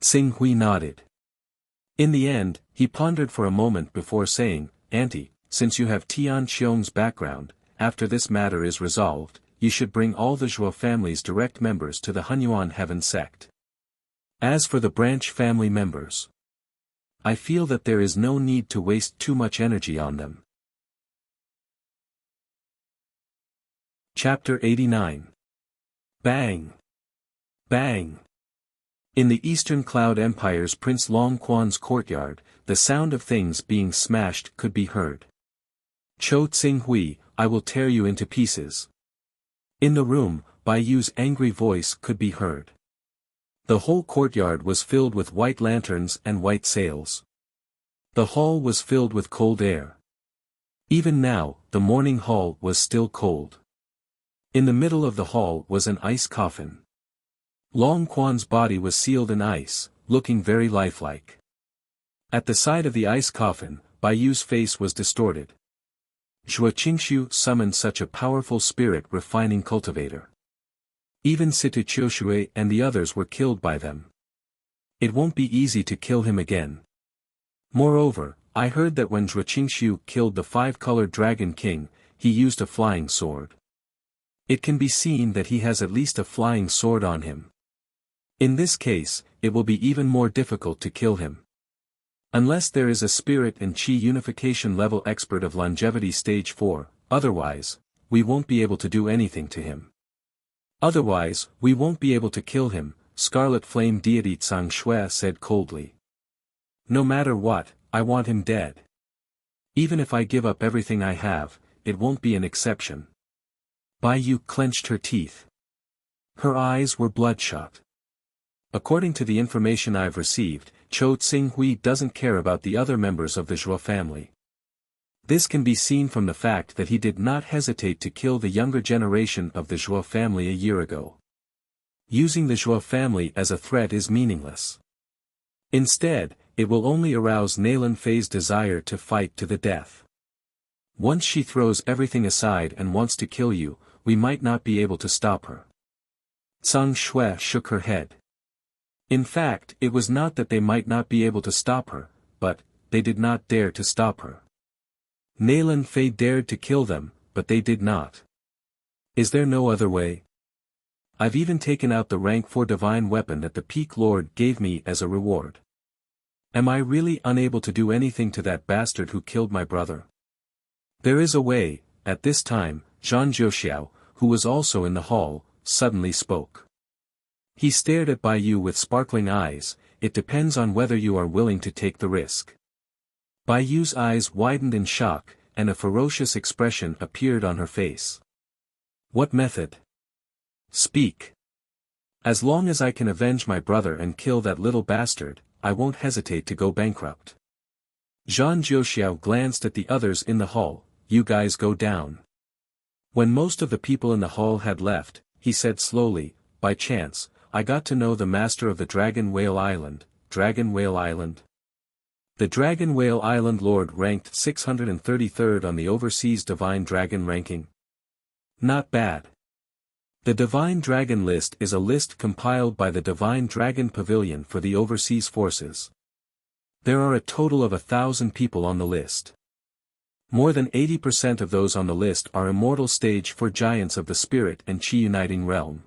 Xing Hui nodded. In the end, he pondered for a moment before saying, Auntie, since you have Tian Qiong's background, after this matter is resolved, you should bring all the Zhuo family's direct members to the Hunyuan Heaven sect. As for the branch family members, I feel that there is no need to waste too much energy on them. Chapter 89. Bang! Bang! In the Eastern Cloud Empire's Prince Long Quan's courtyard, the sound of things being smashed could be heard. Cho Tsing Hui, I will tear you into pieces. In the room, Bai Yu's angry voice could be heard. The whole courtyard was filled with white lanterns and white sails. The hall was filled with cold air. Even now, the morning hall was still cold. In the middle of the hall was an ice coffin. Long Quan's body was sealed in ice, looking very lifelike. At the side of the ice coffin, Bai Yu's face was distorted. Zhuo Qingshu summoned such a powerful spirit refining cultivator. Even Situ Qiushui and the others were killed by them. It won't be easy to kill him again. Moreover, I heard that when Zhuqingshu killed the five-colored Dragon King, he used a flying sword. It can be seen that he has at least a flying sword on him. In this case, it will be even more difficult to kill him. Unless there is a spirit and chi unification level expert of longevity stage 4, otherwise, we won't be able to do anything to him. Otherwise, we won't be able to kill him, Scarlet Flame Deity Tsang Shui said coldly. No matter what, I want him dead. Even if I give up everything I have, it won't be an exception. Bai Yu clenched her teeth. Her eyes were bloodshot. According to the information I've received, Cho Tsinghui doesn't care about the other members of the Zhuo family. This can be seen from the fact that he did not hesitate to kill the younger generation of the Zhuo family a year ago. Using the Zhuo family as a threat is meaningless. Instead, it will only arouse Nailan Fei's desire to fight to the death. Once she throws everything aside and wants to kill you, we might not be able to stop her. Tsang Shui shook her head. In fact, it was not that they might not be able to stop her, but, they did not dare to stop her. Nailan Fei dared to kill them, but they did not. Is there no other way? I've even taken out the rank 4 divine weapon that the Peak Lord gave me as a reward. Am I really unable to do anything to that bastard who killed my brother? There is a way. At this time, Zhang Jiuxiao, who was also in the hall, suddenly spoke. He stared at Bai Yu with sparkling eyes. It depends on whether you are willing to take the risk. Bai Yu's eyes widened in shock, and a ferocious expression appeared on her face. What method? Speak. As long as I can avenge my brother and kill that little bastard, I won't hesitate to go bankrupt. Zhang Jiuxiao glanced at the others in the hall. You guys go down. When most of the people in the hall had left, he said slowly, by chance, I got to know the master of the Dragon Whale Island. Dragon Whale Island? The Dragon Whale Island Lord ranked 633rd on the Overseas Divine Dragon ranking. Not bad. The Divine Dragon list is a list compiled by the Divine Dragon Pavilion for the overseas forces. There are a total of 1,000 people on the list. More than 80% of those on the list are immortal stage 4 giants of the spirit and chi uniting realm.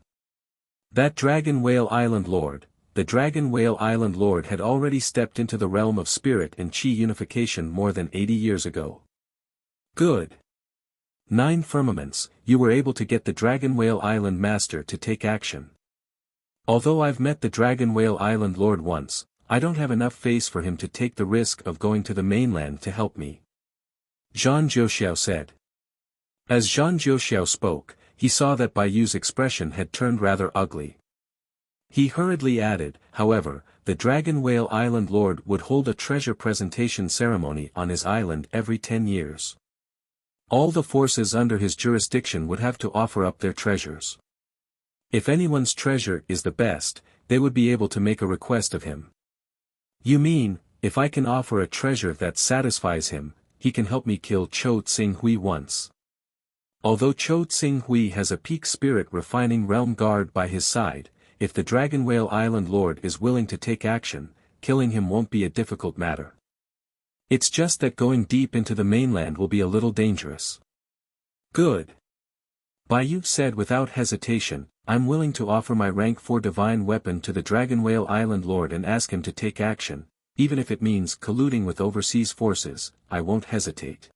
That Dragon Whale Island Lord, the Dragon Whale Island Lord had already stepped into the realm of spirit and chi unification more than 80 years ago. Good. 9 firmaments, you were able to get the Dragon Whale Island Master to take action. Although I've met the Dragon Whale Island Lord once, I don't have enough face for him to take the risk of going to the mainland to help me. Zhang Jiuxiao said. As Zhang Jiuxiao spoke, he saw that Bai Yu's expression had turned rather ugly. He hurriedly added, however, the Dragon Whale Island Lord would hold a treasure presentation ceremony on his island every 10 years. All the forces under his jurisdiction would have to offer up their treasures. If anyone's treasure is the best, they would be able to make a request of him. You mean, if I can offer a treasure that satisfies him, he can help me kill Cho Tsinghui once. Although Cho Tsinghui has a peak spirit refining realm guard by his side, if the Dragon Whale Island Lord is willing to take action, killing him won't be a difficult matter. It's just that going deep into the mainland will be a little dangerous. Good. Bai Yu said without hesitation, I'm willing to offer my rank 4 divine weapon to the Dragon Whale Island Lord and ask him to take action, even if it means colluding with overseas forces, I won't hesitate.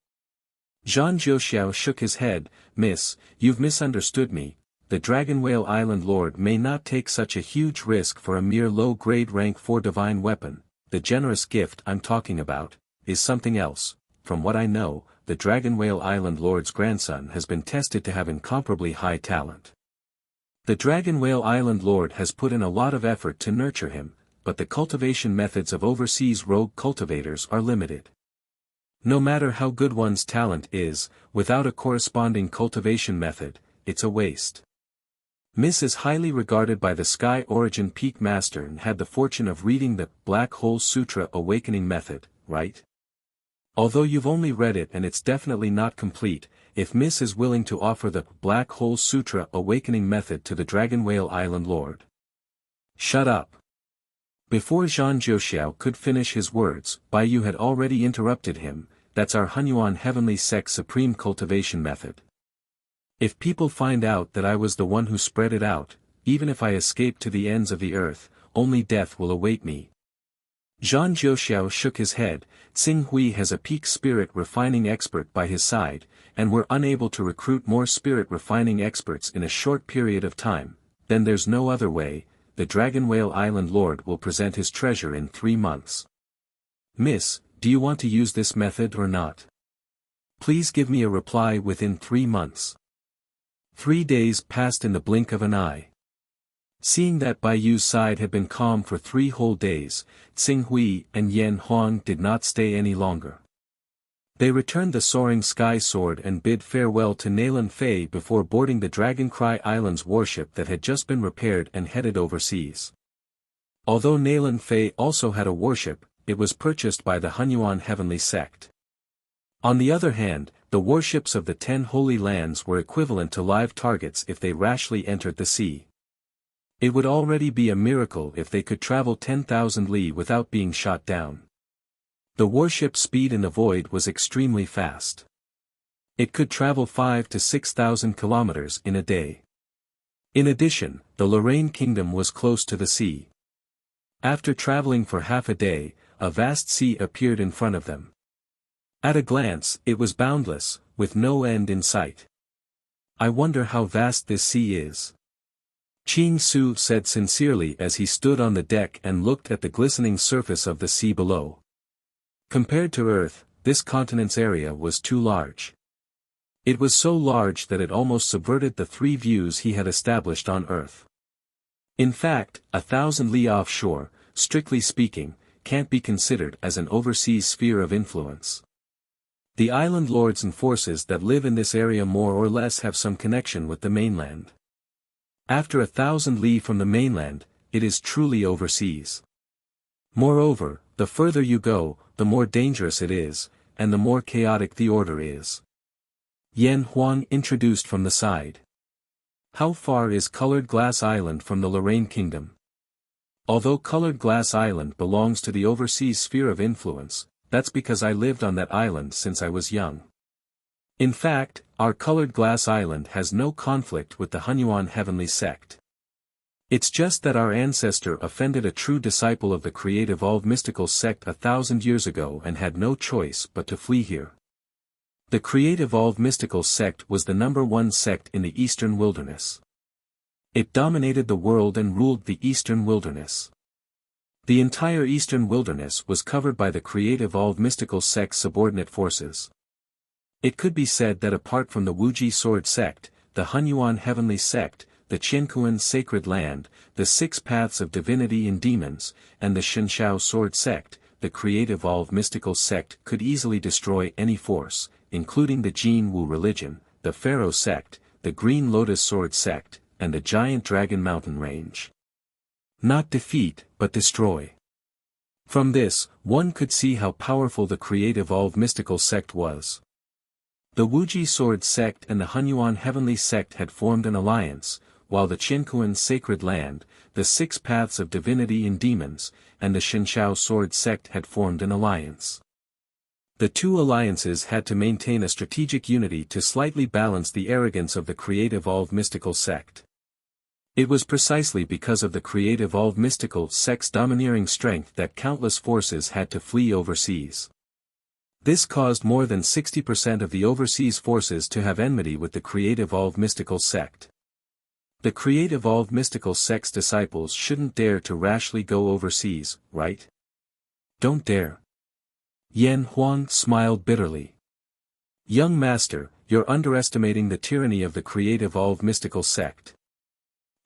Zhang Jiuxiao shook his head, Miss, you've misunderstood me. The Dragon Whale Island Lord may not take such a huge risk for a mere low-grade rank 4 divine weapon. The generous gift I'm talking about is something else. From what I know, the Dragon Whale Island Lord's grandson has been tested to have incomparably high talent. The Dragon Whale Island Lord has put in a lot of effort to nurture him, but the cultivation methods of overseas rogue cultivators are limited. No matter how good one's talent is, without a corresponding cultivation method, it's a waste. Miss is highly regarded by the Sky Origin Peak Master and had the fortune of reading the Black Hole Sutra Awakening Method, right? Although you've only read it and it's definitely not complete, if Miss is willing to offer the Black Hole Sutra Awakening Method to the Dragon Whale Island Lord. Shut up. Before Zhang Jiuxiao could finish his words, Bai Yu had already interrupted him. That's our Hunyuan heavenly sect supreme cultivation method. If people find out that I was the one who spread it out, even if I escape to the ends of the earth, only death will await me. Zhang Jiuxiao shook his head. Xing Hui has a peak spirit refining expert by his side, and we're unable to recruit more spirit refining experts in a short period of time. Then there's no other way. The Dragon Whale Island Lord will present his treasure in 3 months. Miss, do you want to use this method or not? Please give me a reply within 3 months. 3 days passed in the blink of an eye. Seeing that Bai Yu's side had been calm for 3 whole days, Xing Hui and Yan Huang did not stay any longer. They returned the soaring sky sword and bid farewell to Nalan Fei before boarding the Dragon Cry Islands warship that had just been repaired and headed overseas. Although Nalan Fei also had a warship, it was purchased by the Hunyuan heavenly sect. On the other hand, the warships of the 10 Holy Lands were equivalent to live targets if they rashly entered the sea. It would already be a miracle if they could travel 10,000 li without being shot down. The warship's speed in the void was extremely fast. It could travel 5,000 to 6,000 kilometers in a day. In addition, the Lorraine Kingdom was close to the sea. After traveling for half a day, a vast sea appeared in front of them. At a glance, it was boundless, with no end in sight. I wonder how vast this sea is. Qing Su said sincerely as he stood on the deck and looked at the glistening surface of the sea below. Compared to Earth, this continent's area was too large. It was so large that it almost subverted the 3 views he had established on Earth. In fact, 1,000 li offshore, strictly speaking, can't be considered as an overseas sphere of influence. The island lords and forces that live in this area more or less have some connection with the mainland. After 1,000 li from the mainland, it is truly overseas. Moreover, the further you go, the more dangerous it is, and the more chaotic the order is. Yan Huang introduced from the side. How far is Colored Glass Island from the Lorraine Kingdom? Although Colored Glass Island belongs to the overseas sphere of influence, that's because I lived on that island since I was young. In fact, our Colored Glass Island has no conflict with the Hunyuan heavenly sect. It's just that our ancestor offended a true disciple of the Create-Evolve mystical sect 1,000 years ago and had no choice but to flee here. The Create-Evolve mystical sect was the #1 sect in the Eastern Wilderness. It dominated the world and ruled the Eastern Wilderness. The entire Eastern Wilderness was covered by the Create-Evolve mystical sect's subordinate forces. It could be said that apart from the Wuxia sword sect, the Hunyuan heavenly sect, the Qiankuan sacred land, the 6 paths of divinity and demons, and the Shenshao sword sect, the Create-Evolve mystical sect could easily destroy any force, including the Jin Wu religion, the Pharaoh sect, the Green Lotus sword sect, and the giant Dragon Mountain range. Not defeat, but destroy. From this, one could see how powerful the Create-Evolve mystical sect was. The Wuxia sword sect and the Hunyuan heavenly sect had formed an alliance, while the Qiankuan sacred land, the 6 paths of divinity and demons, and the Shenshao sword sect had formed an alliance. The 2 alliances had to maintain a strategic unity to slightly balance the arrogance of the Create-Evolve mystical sect. It was precisely because of the Create-Evolve mystical sect's domineering strength that countless forces had to flee overseas. This caused more than 60% of the overseas forces to have enmity with the Create-Evolve mystical sect. The Create-Evolve mystical sect's disciples shouldn't dare to rashly go overseas, right? Don't dare. Yan Huang smiled bitterly. Young master, you're underestimating the tyranny of the Create-Evolve mystical sect.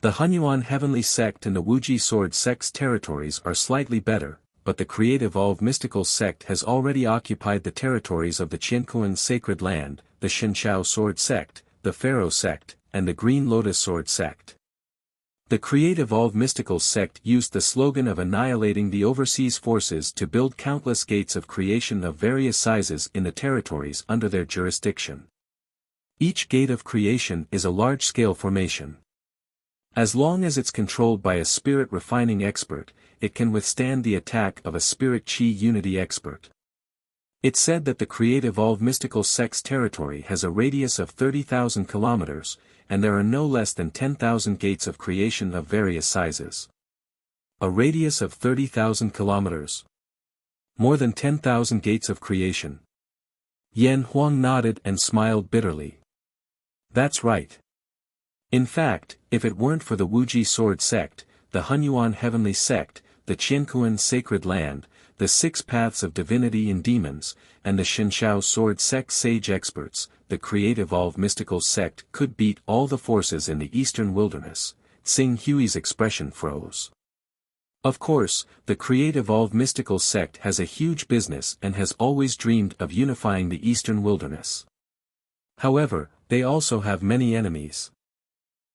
The Hunyuan heavenly sect and the Wuxia sword sect's territories are slightly better, but the Create-Evolve mystical sect has already occupied the territories of the Qiankuan sacred land, the Shenshao sword sect, the Pharaoh sect, and the Green Lotus sword sect. The Create-Evolve mystical sect used the slogan of annihilating the overseas forces to build countless gates of creation of various sizes in the territories under their jurisdiction. Each gate of creation is a large-scale formation. As long as it's controlled by a spirit refining expert, it can withstand the attack of a spirit chi unity expert. It's said that the Create-Evolve mystical sect's territory has a radius of 30,000 kilometers, and there are no less than 10,000 gates of creation of various sizes. A radius of 30,000 kilometers. More than 10,000 gates of creation. Yan Huang nodded and smiled bitterly. That's right. In fact, if it weren't for the Wuji Sword Sect, the Hunyuan Heavenly Sect, the Qiankuan Sacred Land, the Six Paths of Divinity and Demons, and the Shenshao Sword Sect Sage Experts, the Create-Evolve Mystical Sect could beat all the forces in the Eastern Wilderness. Xing Hui's expression froze. Of course, the Create-Evolve Mystical Sect has a huge business and has always dreamed of unifying the Eastern Wilderness. However, they also have many enemies.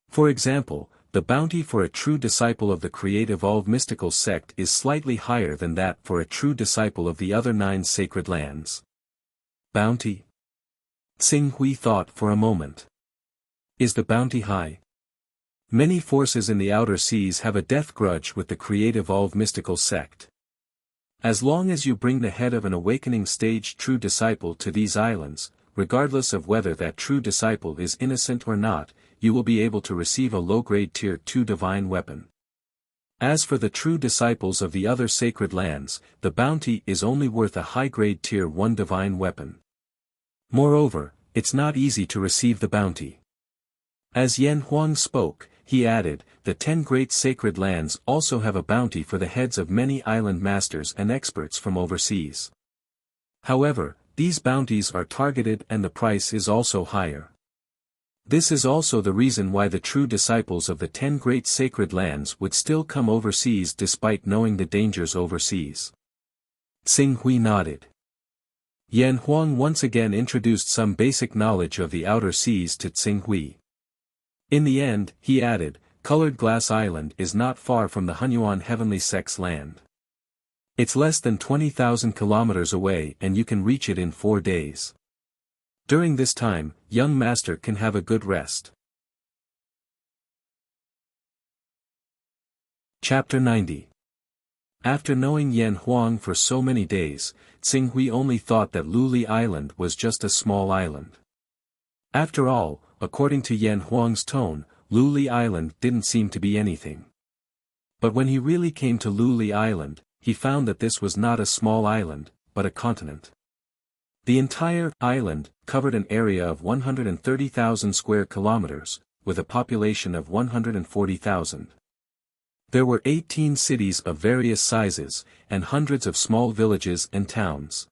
For example, the bounty for a true disciple of the Create-Evolve Mystical Sect is slightly higher than that for a true disciple of the other 9 sacred lands. Bounty? Xing Hui thought for a moment. Is the bounty high? Many forces in the outer seas have a death grudge with the Create-Evolve Mystical Sect. As long as you bring the head of an awakening stage true disciple to these islands, regardless of whether that true disciple is innocent or not, you will be able to receive a low-grade Tier 2 divine weapon. As for the true disciples of the other sacred lands, the bounty is only worth a high-grade Tier 1 divine weapon. Moreover, it's not easy to receive the bounty. As Yan Huang spoke, he added, the 10 great sacred lands also have a bounty for the heads of many island masters and experts from overseas. However, these bounties are targeted and the price is also higher. This is also the reason why the true disciples of the 10 great sacred lands would still come overseas despite knowing the dangers overseas. Xing Hui nodded. Yan Huang once again introduced some basic knowledge of the outer seas to Xing Hui. In the end, he added, Colored Glass Island is not far from the Hunyuan Heavenly Sect's land. It's less than 20,000 kilometers away and you can reach it in 4 days. During this time, young master can have a good rest. Chapter 90. After knowing Yan Huang for so many days, Xing Hui only thought that Luli Island was just a small island. After all, according to Yan Huang's tone, Luli Island didn't seem to be anything. But when he really came to Luli Island, he found that this was not a small island, but a continent. The entire island covered an area of 130,000 square kilometers, with a population of 140,000. There were 18 cities of various sizes, and hundreds of small villages and towns.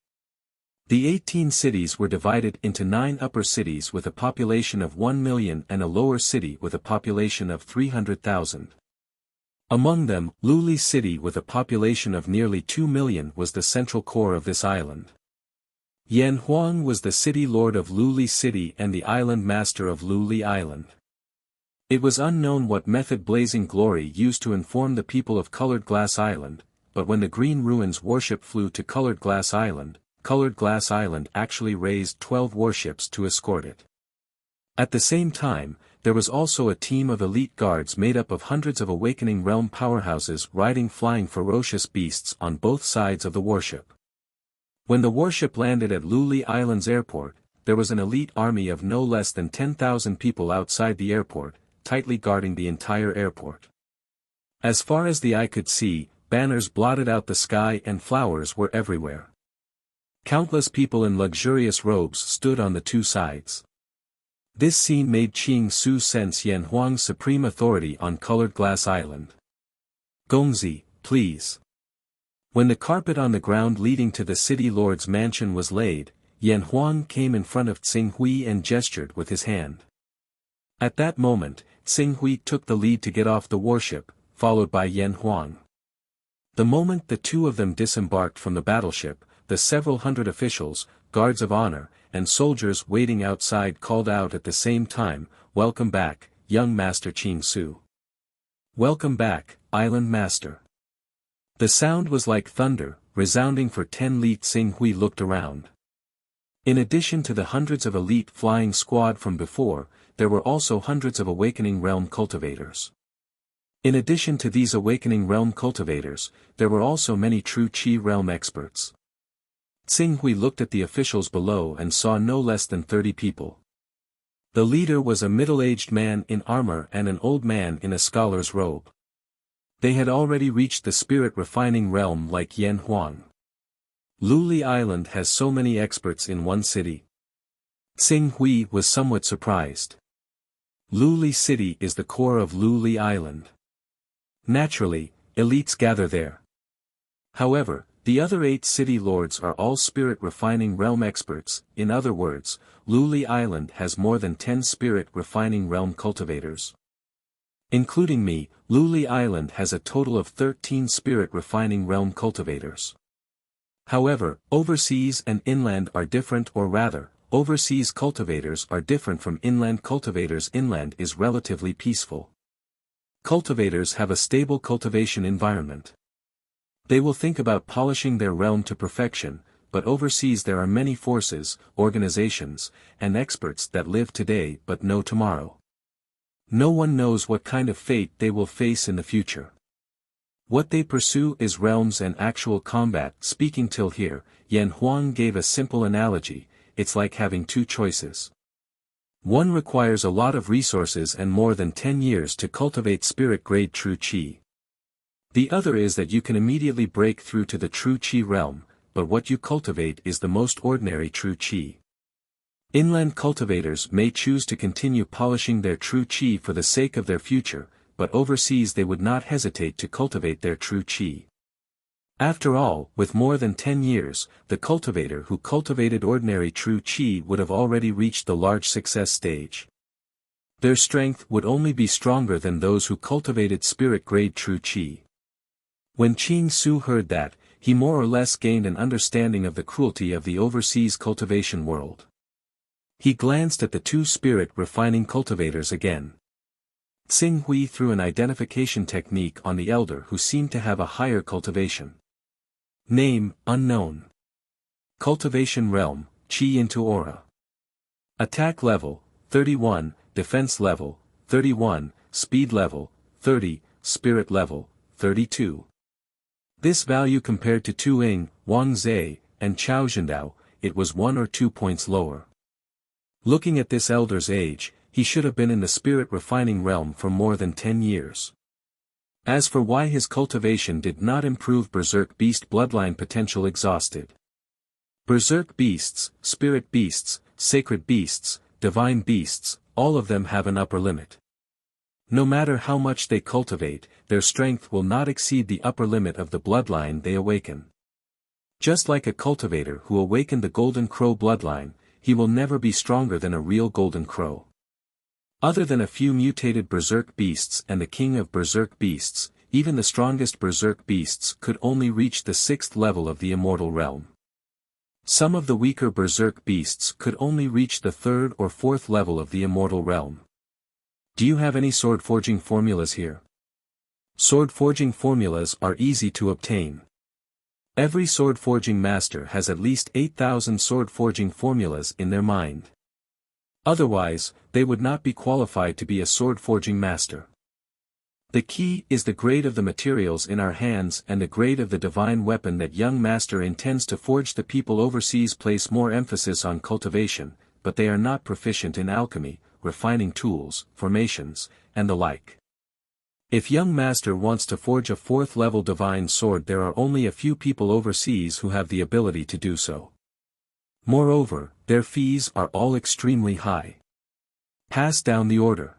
The 18 cities were divided into 9 upper cities with a population of 1 million and a lower city with a population of 300,000. Among them, Luli City with a population of nearly 2 million was the central core of this island. Yan Huang was the city lord of Luli City and the island master of Luli Island. It was unknown what method Blazing Glory used to inform the people of Colored Glass Island, but when the Green Ruins warship flew to Colored Glass Island actually raised 12 warships to escort it. At the same time, there was also a team of elite guards made up of hundreds of Awakening Realm powerhouses riding flying ferocious beasts on both sides of the warship. When the warship landed at Luli Island's airport, there was an elite army of no less than 10,000 people outside the airport, tightly guarding the entire airport. As far as the eye could see, banners blotted out the sky and flowers were everywhere. Countless people in luxurious robes stood on the 2 sides. This scene made Qing Su sense Yan Huang's supreme authority on Colored Glass Island. Gongzi, please. When the carpet on the ground leading to the city lord's mansion was laid, Yan Huang came in front of Xing Hui and gestured with his hand. At that moment, Xing Hui took the lead to get off the warship, followed by Yan Huang. The moment the two of them disembarked from the battleship, the several hundred officials, guards of honor, and soldiers waiting outside called out at the same time, "Welcome back, young Master Qing Su. Welcome back, Island Master." The sound was like thunder, resounding for 10 li. Xing Hui looked around. In addition to the hundreds of elite flying squad from before, there were also hundreds of Awakening Realm cultivators. In addition to these awakening realm cultivators, there were also many true Qi realm experts. Xing looked at the officials below and saw no less than 30 people. The leader was a middle-aged man in armor and an old man in a scholar's robe. They had already reached the spirit-refining realm like Yan Huang. Luli Island has so many experts in one city. Xing was somewhat surprised. Luli City is the core of Luli Island. Naturally, elites gather there. However, the other 8 city lords are all spirit-refining realm experts. In other words, Luli Island has more than 10 spirit-refining realm cultivators. Including me, Luli Island has a total of 13 spirit-refining realm cultivators. However, overseas and inland are different, or rather, overseas cultivators are different from inland cultivators. Inland is relatively peaceful. Cultivators have a stable cultivation environment. They will think about polishing their realm to perfection, but overseas there are many forces, organizations, and experts that live today but know tomorrow. No one knows what kind of fate they will face in the future. What they pursue is realms and actual combat. Speaking till here, Yan Huang gave a simple analogy: it's like having 2 choices. One requires a lot of resources and more than 10 years to cultivate spirit-grade true Qi. The other is that you can immediately break through to the true Qi realm, but what you cultivate is the most ordinary true Qi. Inland cultivators may choose to continue polishing their true Qi for the sake of their future, but overseas they would not hesitate to cultivate their true Qi. After all, with more than 10 years, the cultivator who cultivated ordinary true Qi would have already reached the large success stage. Their strength would only be stronger than those who cultivated spirit-grade true Qi. When Qing Su heard that, he more or less gained an understanding of the cruelty of the overseas cultivation world. He glanced at the 2 spirit-refining cultivators again. Xing threw an identification technique on the elder who seemed to have a higher cultivation. Name, unknown. Cultivation realm, Qi into aura. Attack level, 31, defense level, 31, speed level, 30, spirit level, 32. This value compared to Tu Ying, Wang Zhe, and Chao Zhendao, it was 1 or 2 points lower. Looking at this elder's age, he should have been in the spirit-refining realm for more than 10 years. As for why his cultivation did not improve, Berserk Beast bloodline potential exhausted. Berserk Beasts, Spirit Beasts, Sacred Beasts, Divine Beasts, all of them have an upper limit. No matter how much they cultivate, their strength will not exceed the upper limit of the bloodline they awaken. Just like a cultivator who awakened the Golden Crow bloodline, he will never be stronger than a real Golden Crow. Other than a few mutated Berserk Beasts and the King of Berserk Beasts, even the strongest Berserk Beasts could only reach the 6th level of the Immortal Realm. Some of the weaker Berserk Beasts could only reach the 3rd or 4th level of the Immortal Realm. Do you have any sword forging formulas here? Sword forging formulas are easy to obtain. Every sword forging master has at least 8,000 sword forging formulas in their mind. Otherwise, they would not be qualified to be a sword forging master. The key is the grade of the materials in our hands and the grade of the divine weapon that young master intends to forge. The people overseas place more emphasis on cultivation, but they are not proficient in alchemy, refining tools, formations, and the like. If young master wants to forge a 4th level divine sword, there are only a few people overseas who have the ability to do so. Moreover, their fees are all extremely high. Pass down the order.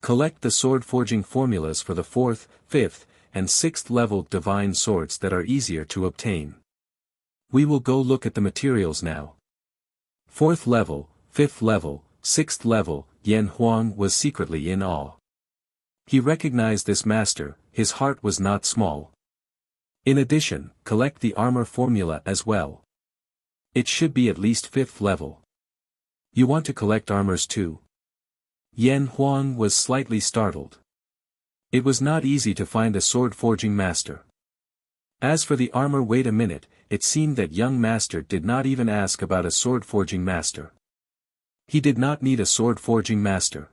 Collect the sword forging formulas for the 4th, 5th, and 6th level divine swords that are easier to obtain. We will go look at the materials now. 4th level, 5th level, 6th level, Yan Huang was secretly in awe. He recognized this master, his heart was not small. In addition, collect the armor formula as well. It should be at least 5th level. You want to collect armors too? Yan Huang was slightly startled. It was not easy to find a sword forging master. As for the armor, wait a minute, it seemed that young master did not even ask about a sword forging master. He did not need a sword forging master.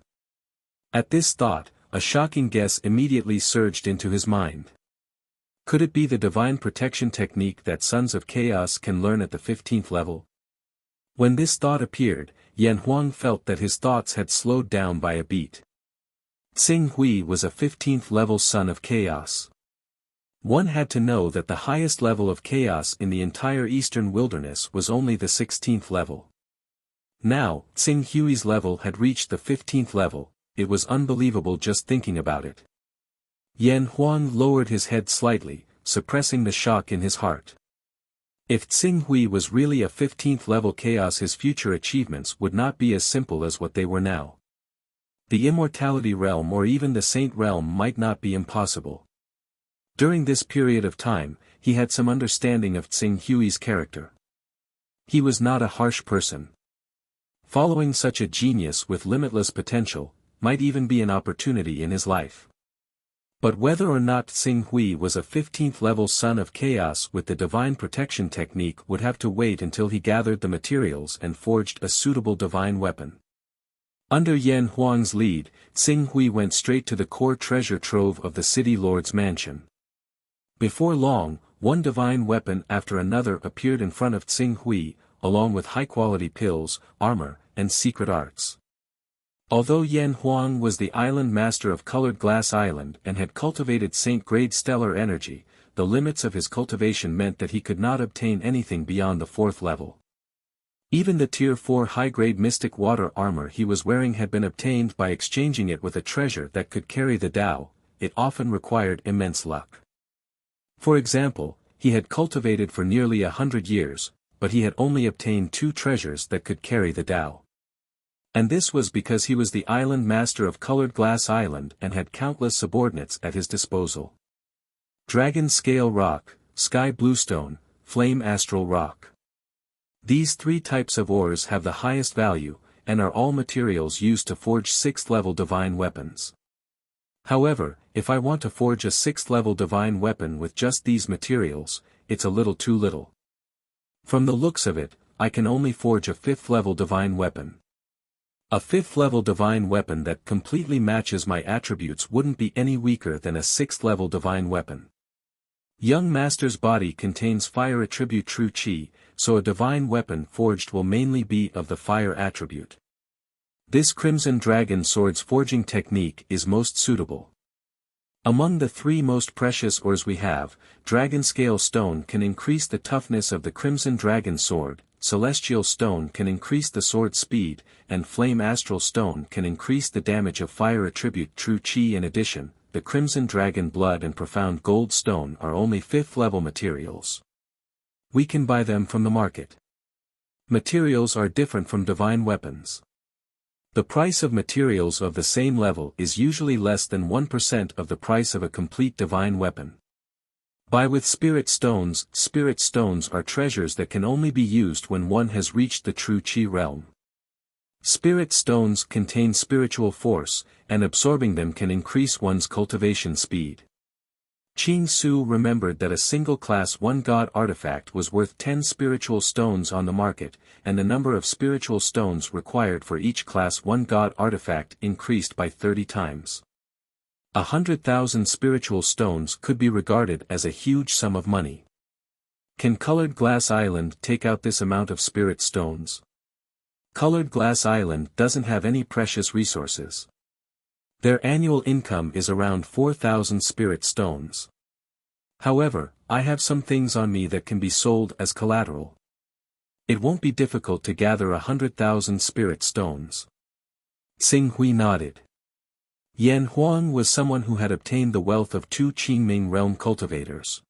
At this thought, a shocking guess immediately surged into his mind. Could it be the divine protection technique that Sons of Chaos can learn at the 15th level? When this thought appeared, Yan Huang felt that his thoughts had slowed down by a beat. Xing Hui was a 15th level Son of Chaos. One had to know that the highest level of chaos in the entire eastern wilderness was only the 16th level. Now, Xing Hui's level had reached the 15th level. It was unbelievable just thinking about it. Yan Huang lowered his head slightly, suppressing the shock in his heart. If Xing Hui was really a 15th level chaos, his future achievements would not be as simple as what they were now. The immortality realm or even the saint realm might not be impossible. During this period of time, he had some understanding of Xing Hui's character. He was not a harsh person. Following such a genius with limitless potential, might even be an opportunity in his life. But whether or not Xing Hui was a 15th level Son of Chaos with the divine protection technique would have to wait until he gathered the materials and forged a suitable divine weapon. Under Yan Huang's lead, Xing Hui went straight to the core treasure trove of the city lord's mansion. Before long, one divine weapon after another appeared in front of Xing Hui, along with high-quality pills, armor, and secret arts. Although Yan Huang was the island master of Colored Glass Island and had cultivated saint-grade stellar energy, the limits of his cultivation meant that he could not obtain anything beyond the 4th level. Even the Tier 4 high-grade mystic water armor he was wearing had been obtained by exchanging it with a treasure that could carry the Tao. It often required immense luck. For example, he had cultivated for nearly 100 years, but he had only obtained 2 treasures that could carry the Tao. And this was because he was the island master of Colored Glass Island and had countless subordinates at his disposal. Dragon Scale Rock, Sky Bluestone, Flame Astral Rock. These 3 types of ores have the highest value, and are all materials used to forge 6th level divine weapons. However, if I want to forge a 6th level divine weapon with just these materials, it's a little too little. From the looks of it, I can only forge a 5th level divine weapon. A 5th level divine weapon that completely matches my attributes wouldn't be any weaker than a 6th level divine weapon. Young Master's body contains fire attribute true chi, so a divine weapon forged will mainly be of the fire attribute. This Crimson Dragon Sword's forging technique is most suitable. Among the 3 most precious ores we have, Dragon Scale Stone can increase the toughness of the Crimson Dragon Sword, Celestial Stone can increase the sword's speed, and Flame Astral Stone can increase the damage of fire attribute true chi. In addition, the Crimson Dragon Blood and Profound Gold Stone are only 5th level materials. We can buy them from the market. Materials are different from divine weapons. The price of materials of the same level is usually less than 1% of the price of a complete divine weapon. Buy with Spirit Stones. Spirit Stones are treasures that can only be used when one has reached the true Chi realm. Spirit Stones contain spiritual force, and absorbing them can increase one's cultivation speed. Qing Su remembered that a single Class 1 God artifact was worth 10 spiritual stones on the market, and the number of spiritual stones required for each Class 1 God artifact increased by 30 times. 100,000 spiritual stones could be regarded as a huge sum of money. Can Colored Glass Island take out this amount of spirit stones? Colored Glass Island doesn't have any precious resources. Their annual income is around 4,000 spirit stones. However, I have some things on me that can be sold as collateral. It won't be difficult to gather 100,000 spirit stones. Xing Hui nodded. Yan Huang was someone who had obtained the wealth of 2 Qingming realm cultivators.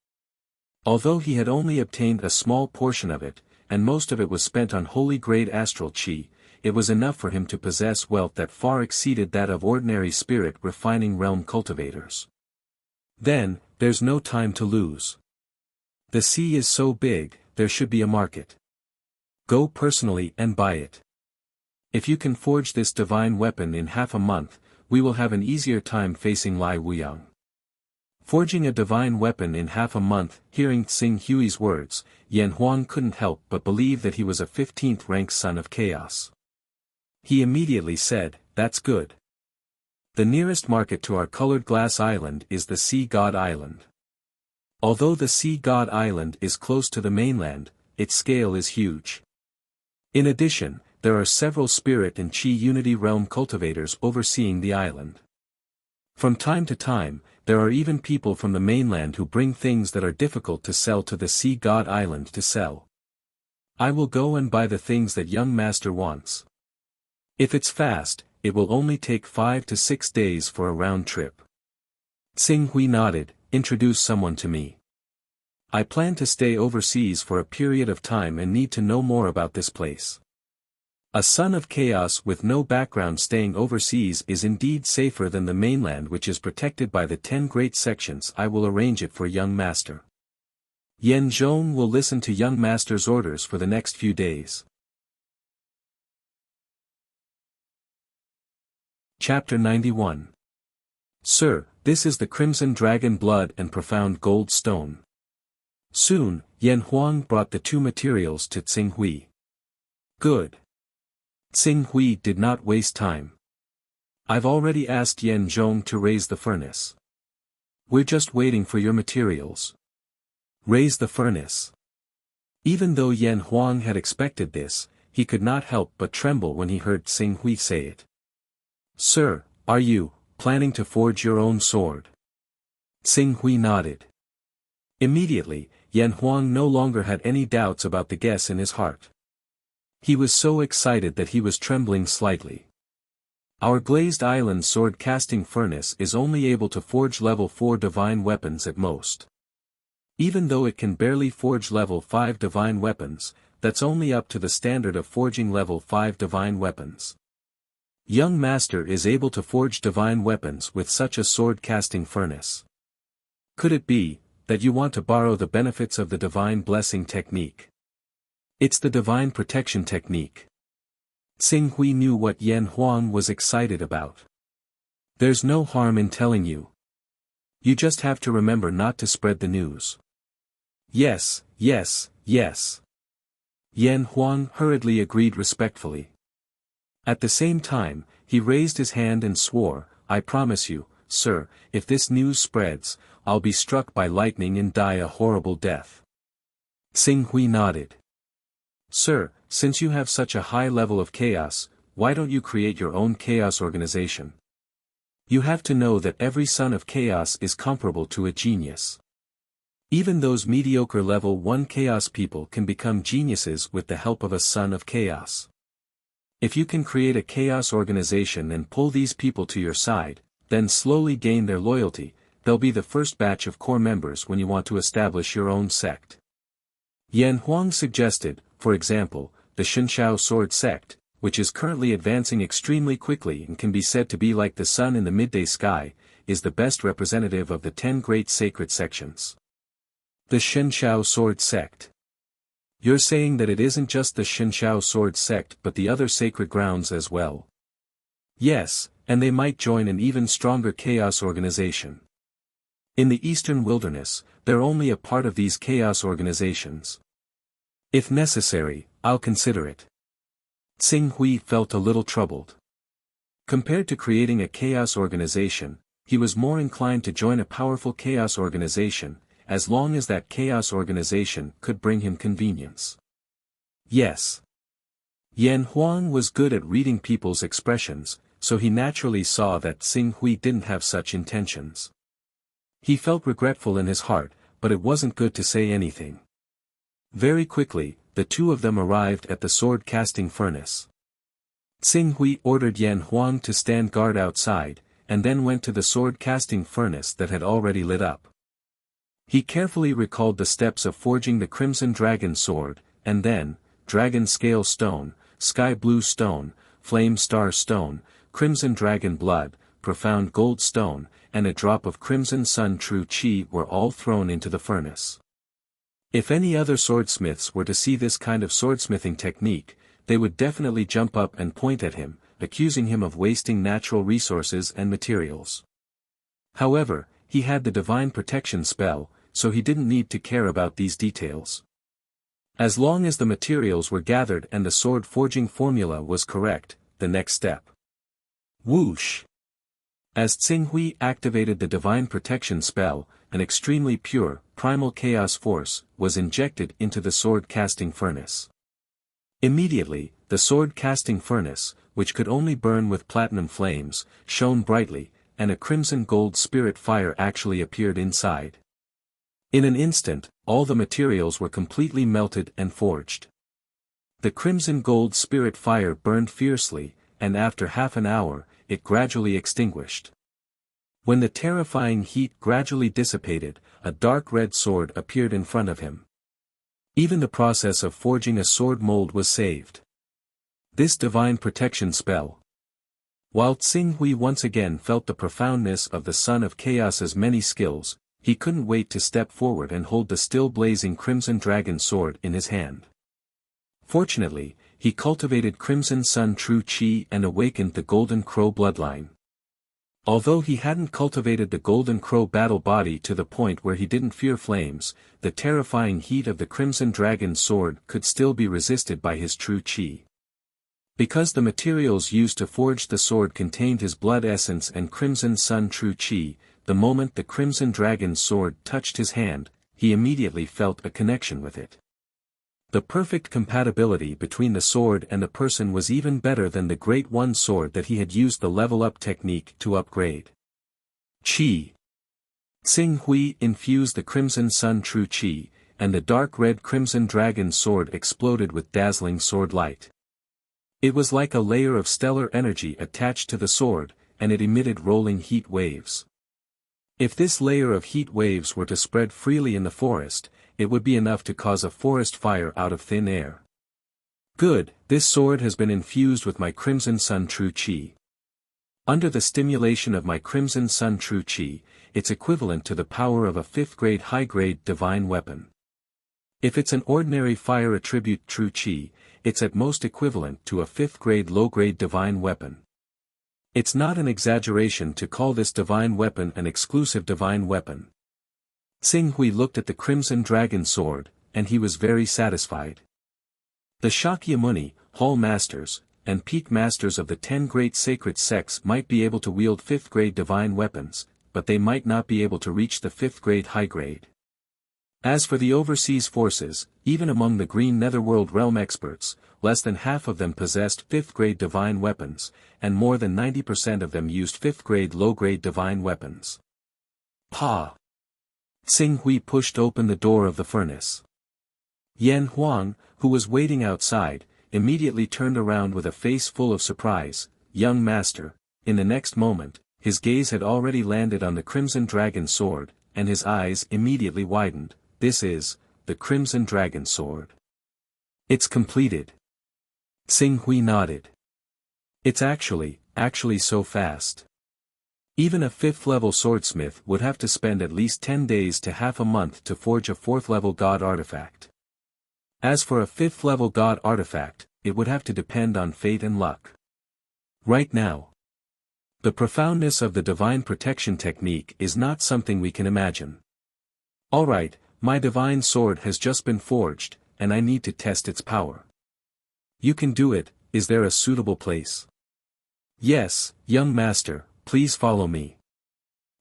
Although he had only obtained a small portion of it, and most of it was spent on holy grade astral chi, it was enough for him to possess wealth that far exceeded that of ordinary spirit refining realm cultivators. Then, there's no time to lose. The sea is so big, there should be a market. Go personally and buy it. If you can forge this divine weapon in half a month, we will have an easier time facing Lai Wuyang. Forging a divine weapon in half a month. Hearing Xing Hui's words, Yan Huang couldn't help but believe that he was a 15th rank Son of Chaos. He immediately said, "That's good. The nearest market to our colored glass island is the Sea God Island. Although the Sea God Island is close to the mainland, its scale is huge. In addition, there are several spirit and chi unity realm cultivators overseeing the island. From time to time, there are even people from the mainland who bring things that are difficult to sell to the Sea God Island to sell. I will go and buy the things that young master wants. If it's fast, it will only take 5 to 6 days for a round trip. Tsing Hui nodded. Introduce someone to me. I plan to stay overseas for a period of time and need to know more about this place. A son of chaos with no background staying overseas is indeed safer than the mainland, which is protected by the 10 great sections. I will arrange it for young master. Yan Zhong will listen to young master's orders for the next few days. Chapter 91. Sir, this is the crimson dragon blood and profound gold stone. Soon, Yan Huang brought the 2 materials to Tsing Hui. Good. Tsing Hui did not waste time. I've already asked Yan Zhong to raise the furnace. We're just waiting for your materials. Raise the furnace. Even though Yan Huang had expected this, he could not help but tremble when he heard Tsing Hui say it. Sir, are you planning to forge your own sword? Tsing Hui nodded. Immediately, Yan Huang no longer had any doubts about the guess in his heart. He was so excited that he was trembling slightly. Our glazed island sword casting furnace is only able to forge level 4 divine weapons at most. Even though it can barely forge level 5 divine weapons, that's only up to the standard of forging level 5 divine weapons. Young master is able to forge divine weapons with such a sword casting furnace. Could it be that you want to borrow the benefits of the divine blessing technique? It's the divine protection technique. Tsing Hui knew what Yan Huang was excited about. There's no harm in telling you. You just have to remember not to spread the news. Yes, yes, yes. Yan Huang hurriedly agreed respectfully. At the same time, he raised his hand and swore, I promise you, sir, if this news spreads, I'll be struck by lightning and die a horrible death. Tsing Hui nodded. Sir, since you have such a high level of chaos, why don't you create your own chaos organization? You have to know that every son of chaos is comparable to a genius. Even those mediocre level 1 chaos people can become geniuses with the help of a son of chaos. If you can create a chaos organization and pull these people to your side, then slowly gain their loyalty, they'll be the first batch of core members when you want to establish your own sect. Yan Huang suggested, for example, the Shenshao Sword Sect, which is currently advancing extremely quickly and can be said to be like the sun in the midday sky, is the best representative of the 10 great sacred sections. The Shenshao Sword Sect. You're saying that it isn't just the Shenshao Sword Sect but the other sacred grounds as well? Yes, and they might join an even stronger chaos organization. In the Eastern Wilderness, they're only a part of these chaos organizations. If necessary, I'll consider it. Tsing Hui felt a little troubled. Compared to creating a chaos organization, he was more inclined to join a powerful chaos organization, as long as that chaos organization could bring him convenience. Yes. Yan Huang was good at reading people's expressions, so he naturally saw that Tsing Hui didn't have such intentions. He felt regretful in his heart, but it wasn't good to say anything. Very quickly, the 2 of them arrived at the sword-casting furnace. Tsing Hui ordered Yan Huang to stand guard outside, and then went to the sword-casting furnace that had already lit up. He carefully recalled the steps of forging the Crimson Dragon Sword, and then, Dragon Scale Stone, Sky Blue Stone, Flame Star Stone, Crimson Dragon Blood, Profound Gold Stone, and a drop of Crimson Sun True Chi were all thrown into the furnace. If any other swordsmiths were to see this kind of swordsmithing technique, they would definitely jump up and point at him, accusing him of wasting natural resources and materials. However, he had the divine protection spell, so he didn't need to care about these details. As long as the materials were gathered and the sword forging formula was correct, the next step. Whoosh! As Tsing Hui activated the divine protection spell, an extremely pure, primal chaos force was injected into the sword-casting furnace. Immediately, the sword-casting furnace, which could only burn with platinum flames, shone brightly, and a crimson gold spirit fire actually appeared inside. In an instant, all the materials were completely melted and forged. The crimson gold spirit fire burned fiercely, and after half an hour, it gradually extinguished. When the terrifying heat gradually dissipated, a dark red sword appeared in front of him. Even the process of forging a sword mold was saved. This divine protection spell. While Tsing Hui once again felt the profoundness of the Son of Chaos's many skills, he couldn't wait to step forward and hold the still blazing Crimson Dragon sword in his hand. Fortunately, he cultivated Crimson Sun True Qi and awakened the Golden Crow bloodline. Although he hadn't cultivated the Golden Crow battle body to the point where he didn't fear flames, the terrifying heat of the Crimson Dragon's sword could still be resisted by his True Qi. Because the materials used to forge the sword contained his blood essence and Crimson Sun True Qi, the moment the Crimson Dragon's sword touched his hand, he immediately felt a connection with it. The perfect compatibility between the sword and the person was even better than the Great One sword that he had used the level-up technique to upgrade. Qi. Tsing Hui infused the Crimson Sun True Qi, and the dark red Crimson Dragon's sword exploded with dazzling sword light. It was like a layer of stellar energy attached to the sword, and it emitted rolling heat waves. If this layer of heat waves were to spread freely in the forest, it would be enough to cause a forest fire out of thin air. Good, this sword has been infused with my Crimson Sun True Qi. Under the stimulation of my Crimson Sun True Qi, it's equivalent to the power of a 5th grade high-grade divine weapon. If it's an ordinary fire attribute True Qi, it's at most equivalent to a 5th grade low-grade divine weapon. It's not an exaggeration to call this divine weapon an exclusive divine weapon. Tsing Hui looked at the Crimson Dragon sword, and he was very satisfied. The Shakyamuni, Hall Masters, and Peak Masters of the 10 great sacred sects might be able to wield 5th grade divine weapons, but they might not be able to reach the 5th grade high grade. As for the overseas forces, even among the Green Netherworld realm experts, less than half of them possessed 5th grade divine weapons, and more than 90% of them used 5th grade low-grade divine weapons. Pa! Tsing Hui pushed open the door of the furnace. Yan Huang, who was waiting outside, immediately turned around with a face full of surprise. Young master, in the next moment, his gaze had already landed on the Crimson Dragon sword, and his eyes immediately widened. This is, the Crimson Dragon sword. It's completed. Tsing Hui nodded. It's actually so fast. Even a 5th-level swordsmith would have to spend at least 10 days to half a month to forge a 4th-level god artifact. As for a 5th-level god artifact, it would have to depend on fate and luck. Right now, the profoundness of the divine protection technique is not something we can imagine. Alright, my divine sword has just been forged, and I need to test its power. You can do it. Is there a suitable place? Yes, young master. Please follow me.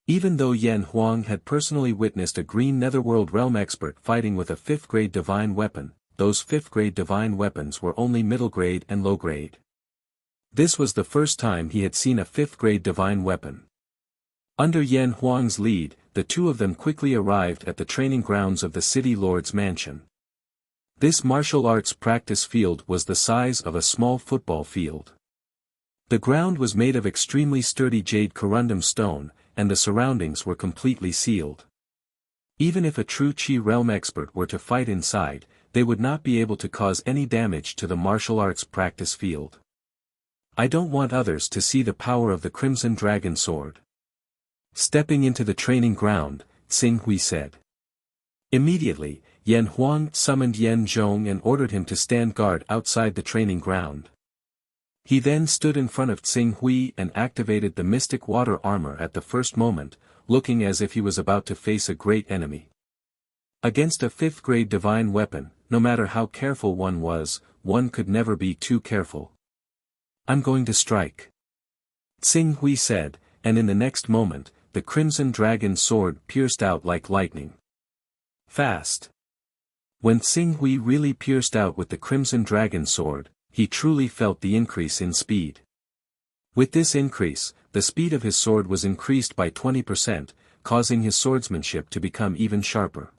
Even though Yan Huang had personally witnessed a Green Netherworld realm expert fighting with a 5th grade divine weapon, those 5th grade divine weapons were only middle grade and low grade. This was the first time he had seen a 5th grade divine weapon. Under Yan Huang's lead, the two of them quickly arrived at the training grounds of the city lord's mansion. This martial arts practice field was the size of a small football field. The ground was made of extremely sturdy jade corundum stone, and the surroundings were completely sealed. Even if a true Qi realm expert were to fight inside, they would not be able to cause any damage to the martial arts practice field. I don't want others to see the power of the Crimson Dragon sword. Stepping into the training ground, Tsing Hui said. Immediately, Yan Huang summoned Yan Zhong and ordered him to stand guard outside the training ground. He then stood in front of Tsing Hui and activated the mystic water armor at the first moment, looking as if he was about to face a great enemy. Against a 5th grade divine weapon, no matter how careful one was, one could never be too careful. I'm going to strike. Tsing Hui said, and in the next moment, the crimson dragon's sword pierced out like lightning. Fast. When Xing Hui really pierced out with the crimson dragon's sword, he truly felt the increase in speed. With this increase, the speed of his sword was increased by 20%, causing his swordsmanship to become even sharper.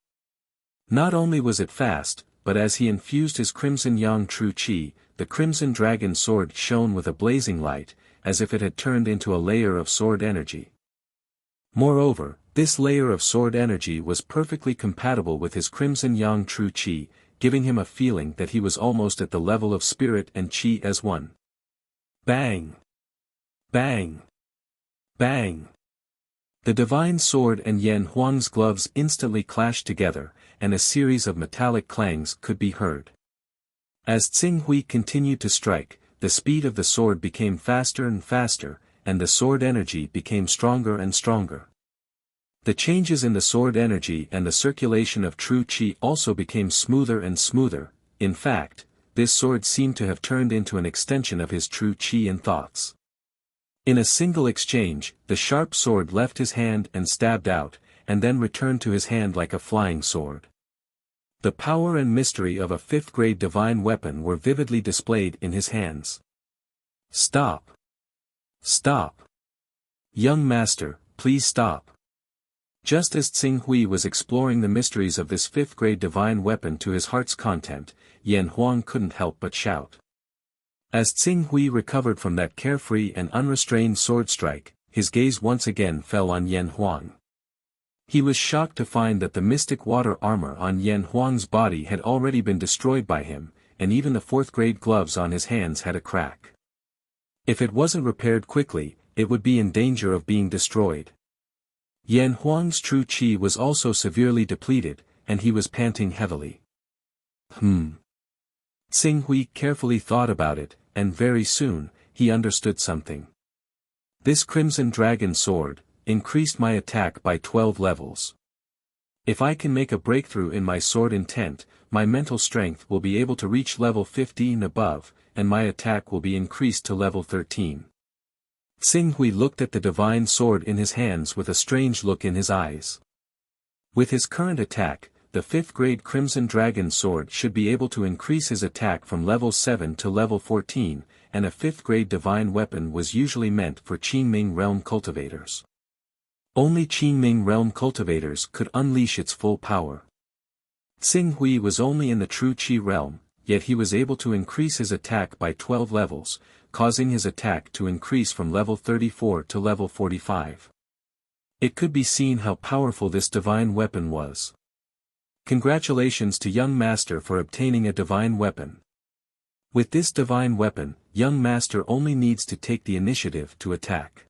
Not only was it fast, but as he infused his crimson yang true qi, the crimson dragon's sword shone with a blazing light, as if it had turned into a layer of sword energy. Moreover, this layer of sword energy was perfectly compatible with his crimson yang true qi, giving him a feeling that he was almost at the level of spirit and qi as one. Bang! Bang! Bang! The divine sword and Yan Huang's gloves instantly clashed together, and a series of metallic clangs could be heard. As Xing Hui continued to strike, the speed of the sword became faster and faster, and the sword energy became stronger and stronger. The changes in the sword energy and the circulation of true qi also became smoother and smoother. In fact, this sword seemed to have turned into an extension of his true qi and thoughts. In a single exchange, the sharp sword left his hand and stabbed out, and then returned to his hand like a flying sword. The power and mystery of a fifth-grade divine weapon were vividly displayed in his hands. Stop! Stop! Young master, please stop! Just as Xing Hui was exploring the mysteries of this fifth-grade divine weapon to his heart's content, Yan Huang couldn't help but shout. As Xing Hui recovered from that carefree and unrestrained sword strike, his gaze once again fell on Yan Huang. He was shocked to find that the mystic water armor on Yan Huang's body had already been destroyed by him, and even the fourth-grade gloves on his hands had a crack. If it wasn't repaired quickly, it would be in danger of being destroyed. Yan Huang's true qi was also severely depleted, and he was panting heavily. Xing Hui carefully thought about it, and very soon, he understood something. This crimson dragon sword increased my attack by 12 levels. If I can make a breakthrough in my sword intent, my mental strength will be able to reach level 15 above, and my attack will be increased to level 13. Xing Hui looked at the divine sword in his hands with a strange look in his eyes. With his current attack, the 5th-grade Crimson Dragon Sword should be able to increase his attack from level 7 to level 14, and a 5th-grade divine weapon was usually meant for Qingming realm cultivators. Only Qingming realm cultivators could unleash its full power. Xing Hui was only in the true Qi realm, yet he was able to increase his attack by 12 levels, causing his attack to increase from level 34 to level 45. It could be seen how powerful this divine weapon was. Congratulations to young master for obtaining a divine weapon. With this divine weapon, young master only needs to take the initiative to attack.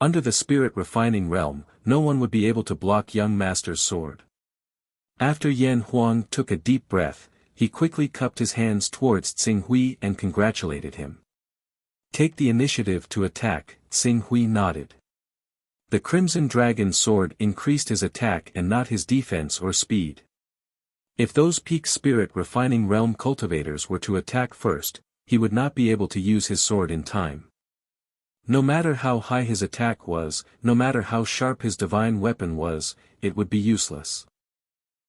Under the spirit refining realm, no one would be able to block young master's sword. After Yan Huang took a deep breath, he quickly cupped his hands towards Xing Hui and congratulated him. Take the initiative to attack, Xing Hui nodded. The Crimson Dragon Sword increased his attack and not his defense or speed. If those peak spirit refining realm cultivators were to attack first, he would not be able to use his sword in time. No matter how high his attack was, no matter how sharp his divine weapon was, it would be useless.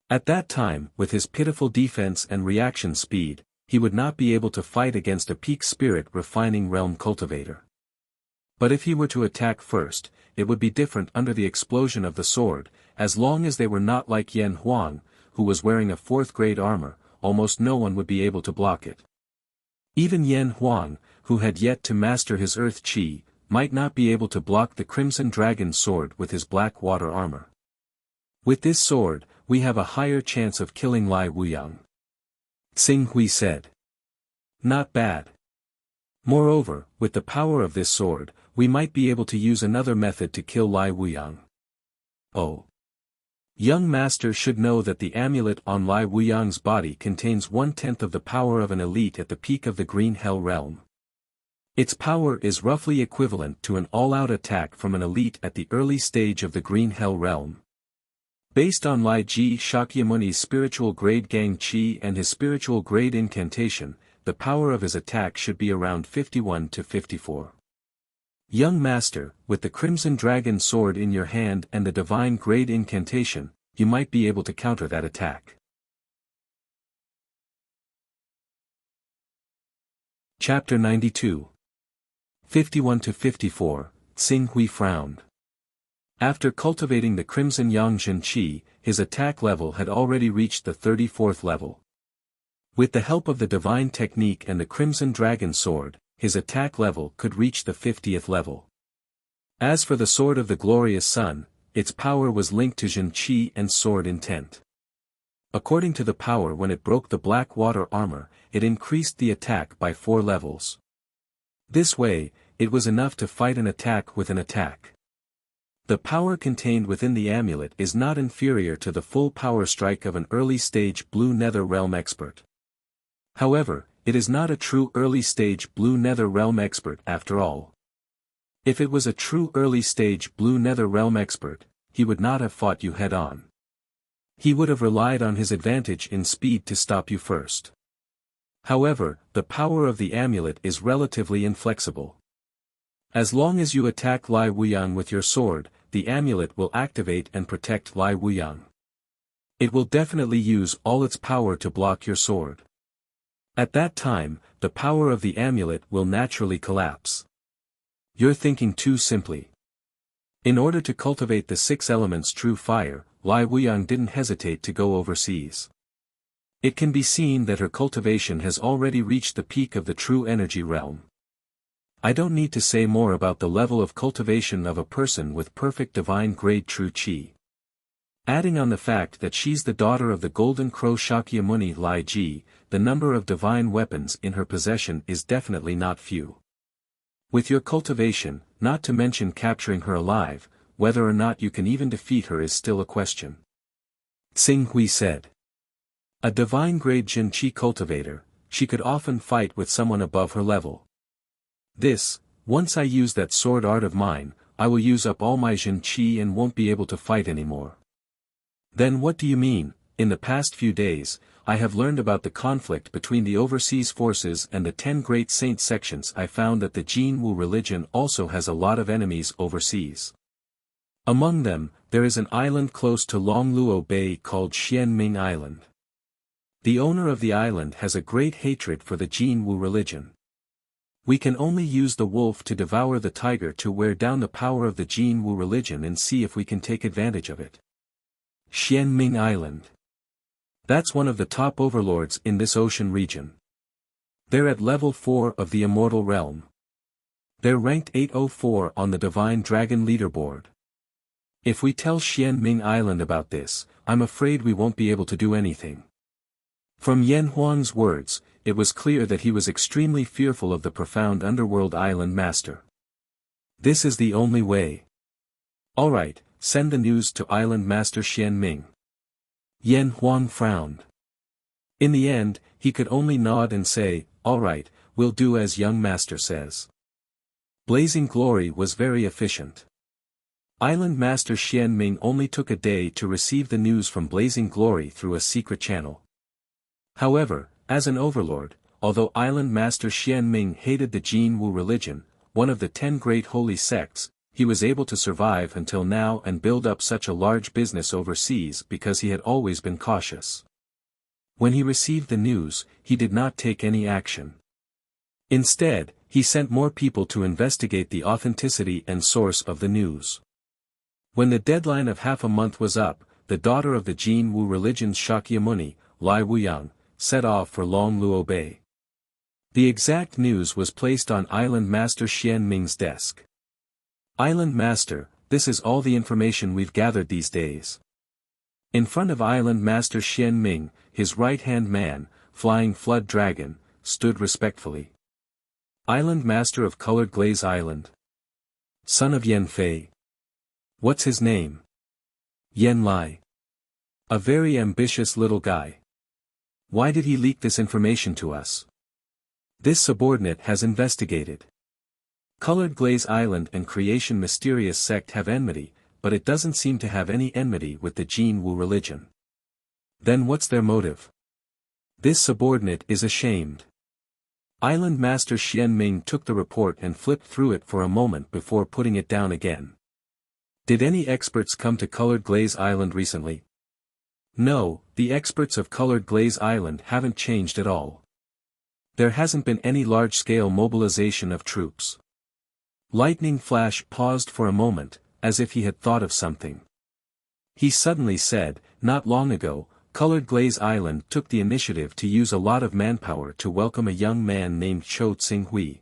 At that time, with his pitiful defense and reaction speed, he would not be able to fight against a peak spirit refining realm cultivator. But if he were to attack first, it would be different under the explosion of the sword, as long as they were not like Yan Huang, who was wearing a 4th-grade armor, almost no one would be able to block it. Even Yan Huang, who had yet to master his earth qi, might not be able to block the Crimson Dragon Sword with his black water armor. With this sword, we have a higher chance of killing Lai Wuyang. Xing Hui said. Not bad. Moreover, with the power of this sword, we might be able to use another method to kill Lai Wuyang. Oh. Young master should know that the amulet on Lai Wuyang's body contains 1/10 of the power of an elite at the peak of the Green Hell realm. Its power is roughly equivalent to an all-out attack from an elite at the early stage of the Green Hell realm. Based on Lai Ji Shakyamuni's spiritual grade Gang Qi and his spiritual grade incantation, the power of his attack should be around 51 to 54. Young master, with the Crimson Dragon sword in your hand and the divine grade incantation, you might be able to counter that attack. Chapter 92. 51-54, Xing Hui frowned. After cultivating the Crimson Yangzhen Qi, his attack level had already reached the 34th level. With the help of the divine technique and the Crimson Dragon sword, his attack level could reach the 50th level. As for the Sword of the Glorious Sun, its power was linked to Zhen Qi and sword intent. According to the power when it broke the black water armor, it increased the attack by 4 levels. This way, it was enough to fight an attack with an attack. The power contained within the amulet is not inferior to the full power strike of an early-stage Blue Nether Realm expert. However, it is not a true early-stage Blue Nether Realm expert after all. If it was a true early-stage Blue Nether Realm expert, he would not have fought you head-on. He would have relied on his advantage in speed to stop you first. However, the power of the amulet is relatively inflexible. As long as you attack Lai Wuyang with your sword, the amulet will activate and protect Lai Wuyang. It will definitely use all its power to block your sword. At that time, the power of the amulet will naturally collapse. You're thinking too simply. In order to cultivate the 6 elements true fire, Lai Wuyang didn't hesitate to go overseas. It can be seen that her cultivation has already reached the peak of the true energy realm. I don't need to say more about the level of cultivation of a person with perfect divine grade true Qi. Adding on the fact that she's the daughter of the Golden Crow Shakyamuni Lai Ji, the number of divine weapons in her possession is definitely not few. With your cultivation, not to mention capturing her alive, whether or not you can even defeat her is still a question. Xing Hui said. A divine grade Jin Qi cultivator, she could often fight with someone above her level. Once I use that sword art of mine, I will use up all my Jin Qi and won't be able to fight anymore. Then what do you mean? In the past few days, I have learned about the conflict between the overseas forces and the 10 great saint sections. I found that the Jin Wu religion also has a lot of enemies overseas. Among them, there is an island close to Longluo Bay called Xianming Island. The owner of the island has a great hatred for the Jin Wu religion. We can only use the wolf to devour the tiger to wear down the power of the Jin Wu religion and see if we can take advantage of it. Xianming Island. That's one of the top overlords in this ocean region. They're at level 4 of the immortal realm. They're ranked 804 on the Divine Dragon leaderboard. If we tell Xianming Island about this, I'm afraid we won't be able to do anything. From Yan Huang's words, it was clear that he was extremely fearful of the profound underworld island master. This is the only way. Alright, send the news to Island Master Xianming. Yan Huang frowned. In the end, he could only nod and say, alright, we'll do as young master says. Blazing Glory was very efficient. Island Master Xianming only took a day to receive the news from Blazing Glory through a secret channel. However, as an overlord, although Island Master Xianming hated the Jin Wu religion, one of the 10 great holy sects, he was able to survive until now and build up such a large business overseas because he had always been cautious. When he received the news, he did not take any action. Instead, he sent more people to investigate the authenticity and source of the news. When the deadline of half a month was up, the daughter of the Jin Wu religion's Shakyamuni, Lai Wuyang, set off for Longluo Bay. The exact news was placed on Island Master Xianming's desk. Island Master, this is all the information we've gathered these days. In front of Island Master Xianming, his right-hand man, Flying Flood Dragon, stood respectfully. Island Master of Colored Glaze Island. Son of Yan Fei. What's his name? Yan Lai. A very ambitious little guy. Why did he leak this information to us? This subordinate has investigated. Colored Glaze Island and Creation Mysterious Sect have enmity, but it doesn't seem to have any enmity with the Jin Wu religion. Then what's their motive? This subordinate is ashamed. Island Master Xianming took the report and flipped through it for a moment before putting it down again. Did any experts come to Colored Glaze Island recently? No, the experts of Colored Glaze Island haven't changed at all. There hasn't been any large-scale mobilization of troops. Lightning Flash paused for a moment, as if he had thought of something. He suddenly said, not long ago, Colored Glaze Island took the initiative to use a lot of manpower to welcome a young man named Chou Tsinghui.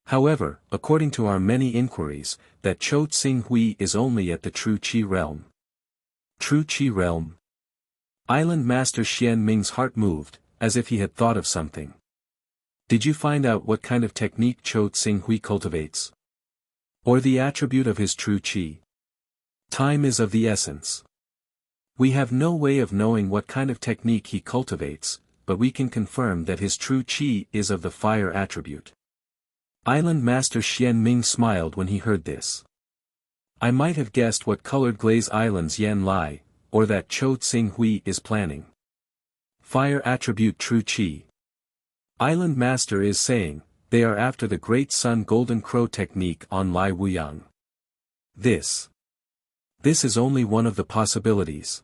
However, according to our many inquiries, that Chou Tsinghui is only at the True Qi realm. True Qi realm? Island Master Xianming's heart moved, as if he had thought of something. Did you find out what kind of technique Chou Tsinghui cultivates? Or the attribute of his True Qi? Time is of the essence. We have no way of knowing what kind of technique he cultivates, but we can confirm that his True Qi is of the fire attribute. Island Master Xianming smiled when he heard this. I might have guessed what Colored Glaze Island's Yan Lai, or that Chou Tsinghui is planning. Fire attribute True Qi. Island Master is saying, they are after the Great Sun Golden Crow technique on Lai Wuyang. This is only one of the possibilities.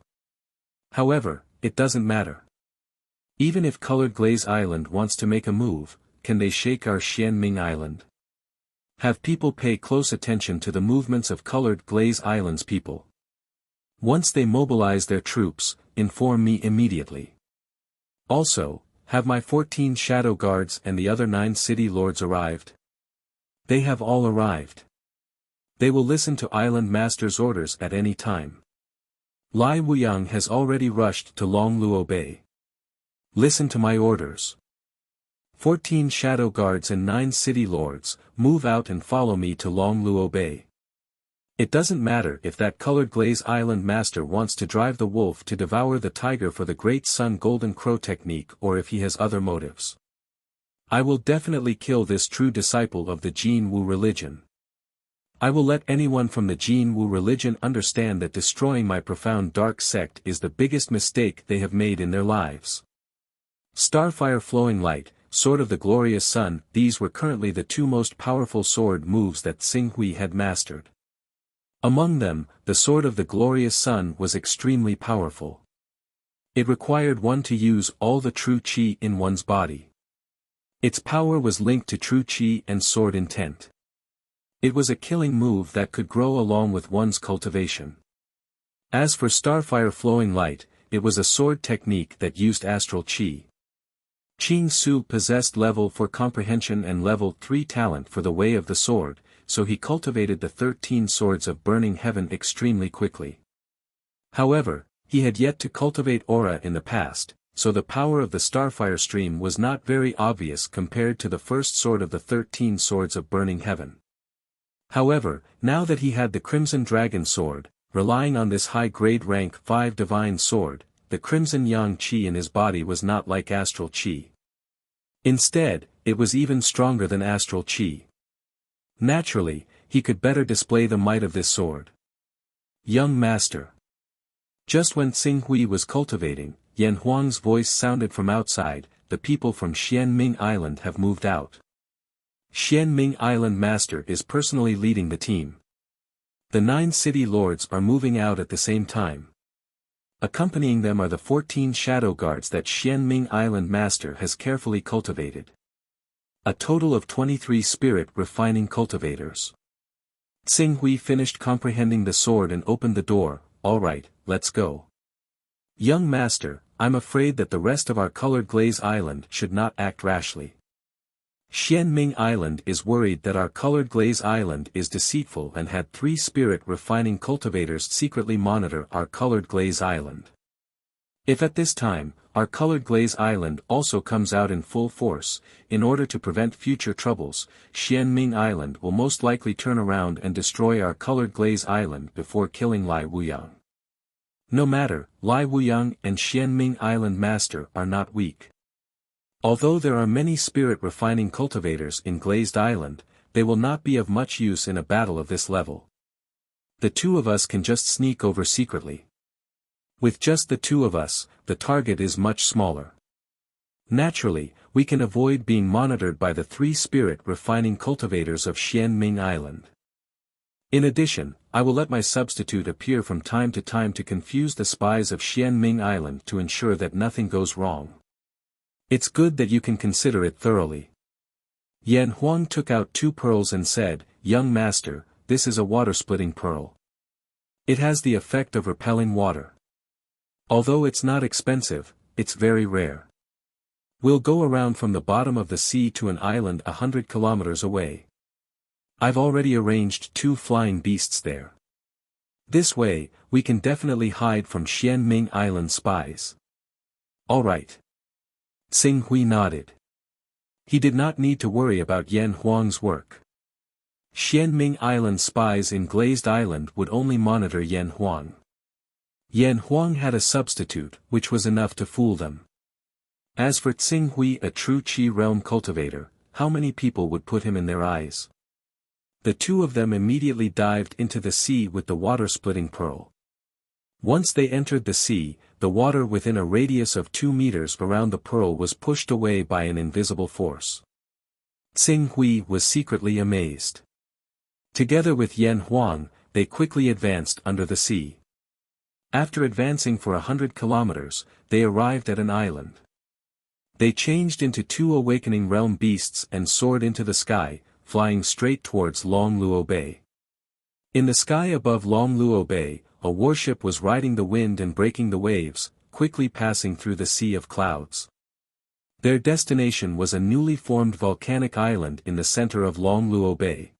However, it doesn't matter. Even if Colored Glaze Island wants to make a move, can they shake our Xianming Island? Have people pay close attention to the movements of Colored Glaze Island's people. Once they mobilize their troops, inform me immediately. Also, have my 14 shadow guards and the other 9 city lords arrived? They have all arrived. They will listen to Island Master's orders at any time. Lai Wuyang has already rushed to Longluo Bay. Listen to my orders. 14 shadow guards and 9 city lords, move out and follow me to Longluo Bay. It doesn't matter if that Colored Glaze Island Master wants to drive the wolf to devour the tiger for the Great Sun Golden Crow technique or if he has other motives. I will definitely kill this true disciple of the Jin Wu religion. I will let anyone from the Jin Wu religion understand that destroying my profound dark sect is the biggest mistake they have made in their lives. Starfire Flowing Light, Sword of the Glorious Sun, these were currently the 2 most powerful sword moves that Tsinghui had mastered. Among them, the Sword of the Glorious Sun was extremely powerful. It required one to use all the True Qi in one's body. Its power was linked to True Qi and sword intent. It was a killing move that could grow along with one's cultivation. As for Starfire Flowing Light, it was a sword technique that used astral qi. Qing Su possessed level 4 comprehension and level 3 talent for the way of the sword, so he cultivated the 13 swords of burning heaven extremely quickly. However, he had yet to cultivate aura in the past, so the power of the Starfire stream was not very obvious compared to the first sword of the 13 swords of burning heaven. However, now that he had the Crimson Dragon Sword, relying on this high-grade rank 5 divine sword, the Crimson Yang Qi in his body was not like astral Qi. Instead, it was even stronger than astral Qi. Naturally, he could better display the might of this sword. Young Master. Just when Tsinghui was cultivating, Yan Huang's voice sounded from outside, the people from Xianming Island have moved out. Xianming Island Master is personally leading the team. The 9 city lords are moving out at the same time. Accompanying them are the 14 shadow guards that Xianming Island Master has carefully cultivated. A total of 23 spirit refining cultivators. Tsinghui finished comprehending the sword and opened the door. Alright, let's go. Young Master, I'm afraid that the rest of our Colored Glaze Island should not act rashly. Xianming Island is worried that our Colored Glaze Island is deceitful and had 3 spirit refining cultivators secretly monitor our Colored Glaze Island. If at this time, our Colored Glaze Island also comes out in full force, in order to prevent future troubles, Xianming Island will most likely turn around and destroy our Colored Glaze Island before killing Lai Wuyang. No matter, Lai Wuyang and Xianming Island Master are not weak. Although there are many spirit refining cultivators in Glazed Island, they will not be of much use in a battle of this level. The 2 of us can just sneak over secretly. With just the 2 of us, the target is much smaller. Naturally, we can avoid being monitored by the 3 spirit refining cultivators of Xianming Island. In addition, I will let my substitute appear from time to time to confuse the spies of Xianming Island to ensure that nothing goes wrong. It's good that you can consider it thoroughly. Yan Huang took out 2 pearls and said, "Young master, this is a water-splitting pearl. It has the effect of repelling water. Although it's not expensive, it's very rare. We'll go around from the bottom of the sea to an island 100 kilometers away. I've already arranged 2 flying beasts there. This way, we can definitely hide from Xianming Island spies." "All right." Xing Hui nodded. He did not need to worry about Yan Huang's work. Xianming Island spies in Glazed Island would only monitor Yan Huang. Yan Huang had a substitute, which was enough to fool them. As for Xing Hui, a true Qi realm cultivator, how many people would put him in their eyes? The 2 of them immediately dived into the sea with the water-splitting pearl. Once they entered the sea, the water within a radius of 2 meters around the pearl was pushed away by an invisible force. Xing Hui was secretly amazed. Together with Yan Huang, they quickly advanced under the sea. After advancing for 100 kilometers, they arrived at an island. They changed into 2 awakening realm beasts and soared into the sky, flying straight towards Longluo Bay. In the sky above Longluo Bay, a warship was riding the wind and breaking the waves, quickly passing through the sea of clouds. Their destination was a newly formed volcanic island in the center of Longluo Bay.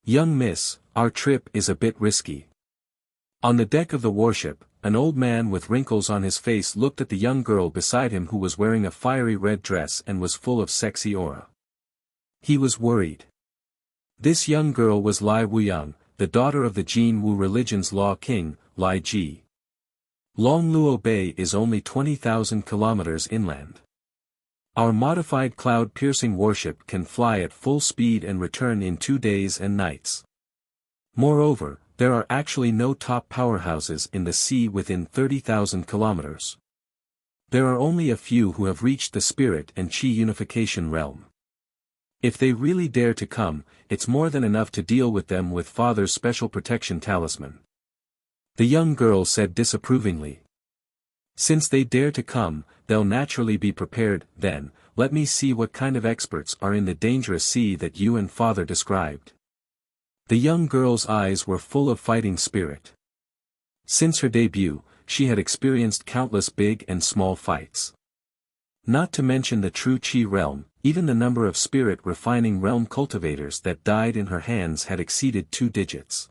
"Young miss, our trip is a bit risky." On the deck of the warship, an old man with wrinkles on his face looked at the young girl beside him who was wearing a fiery red dress and was full of sexy aura. He was worried. This young girl was Lai Wuyang, the daughter of the Jin Wu religion's law king, Lai Ji. Longluo Bay is only 20,000 kilometers inland. Our modified cloud-piercing warship can fly at full speed and return in 2 days and nights. Moreover, there are actually no top powerhouses in the sea within 30,000 kilometers. There are only a few who have reached the spirit and Qi unification realm. If they really dare to come, it's more than enough to deal with them with Father's special protection talisman. The young girl said disapprovingly. Since they dare to come, they'll naturally be prepared. Then, let me see what kind of experts are in the dangerous sea that you and Father described. The young girl's eyes were full of fighting spirit. Since her debut, she had experienced countless big and small fights. Not to mention the true Qi realm, even the number of spirit refining realm cultivators that died in her hands had exceeded 2 digits.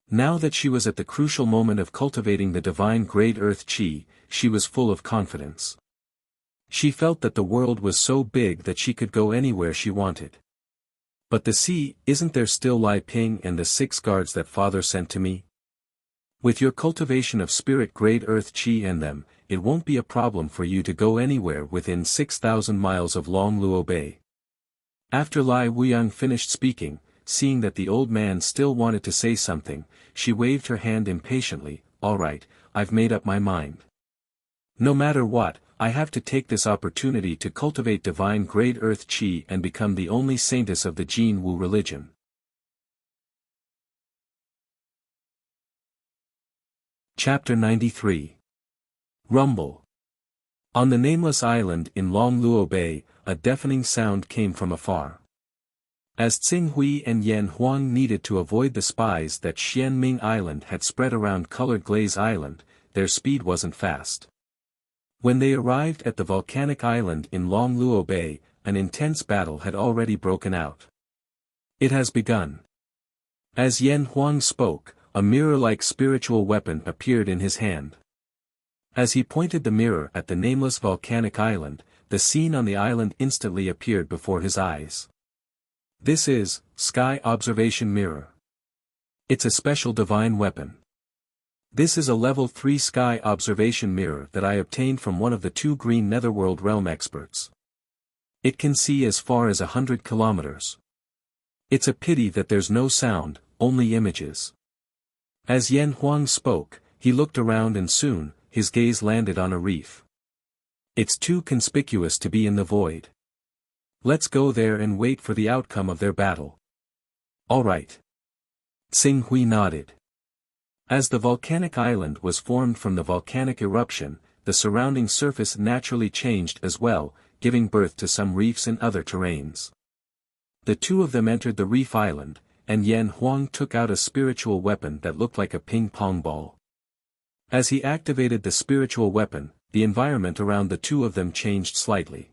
Now that she was at the crucial moment of cultivating the divine grade earth Qi, she was full of confidence. She felt that the world was so big that she could go anywhere she wanted. But the sea, isn't there still Lai Ping and the 6 guards that Father sent to me? With your cultivation of spirit grade earth Qi and them, it won't be a problem for you to go anywhere within 6,000 miles of Longluo Bay. After Lai Wuyang finished speaking, seeing that the old man still wanted to say something, she waved her hand impatiently. "All right, I've made up my mind. No matter what, I have to take this opportunity to cultivate divine grade earth Qi and become the only saintess of the Jin Wu religion." Chapter 93. Rumble. On the nameless island in Longluo Bay, a deafening sound came from afar. As Xing Hui and Yan Huang needed to avoid the spies that Xianming Island had spread around Colored Glaze Island, their speed wasn't fast. When they arrived at the volcanic island in Longluo Bay, an intense battle had already broken out. "It has begun." As Yan Huang spoke, a mirror-like spiritual weapon appeared in his hand. As he pointed the mirror at the nameless volcanic island, the scene on the island instantly appeared before his eyes. This is Sky Observation Mirror. It's a special divine weapon. This is a level 3 Sky Observation Mirror that I obtained from one of the 2 green Netherworld realm experts. It can see as far as 100 kilometers. It's a pity that there's no sound, only images. As Yan Huang spoke, he looked around and soon, his gaze landed on a reef. It's too conspicuous to be in the void. Let's go there and wait for the outcome of their battle. All right. Xing Hui nodded. As the volcanic island was formed from the volcanic eruption, the surrounding surface naturally changed as well, giving birth to some reefs and other terrains. The two of them entered the reef island, and Yan Huang took out a spiritual weapon that looked like a ping-pong ball. As he activated the spiritual weapon, the environment around the two of them changed slightly.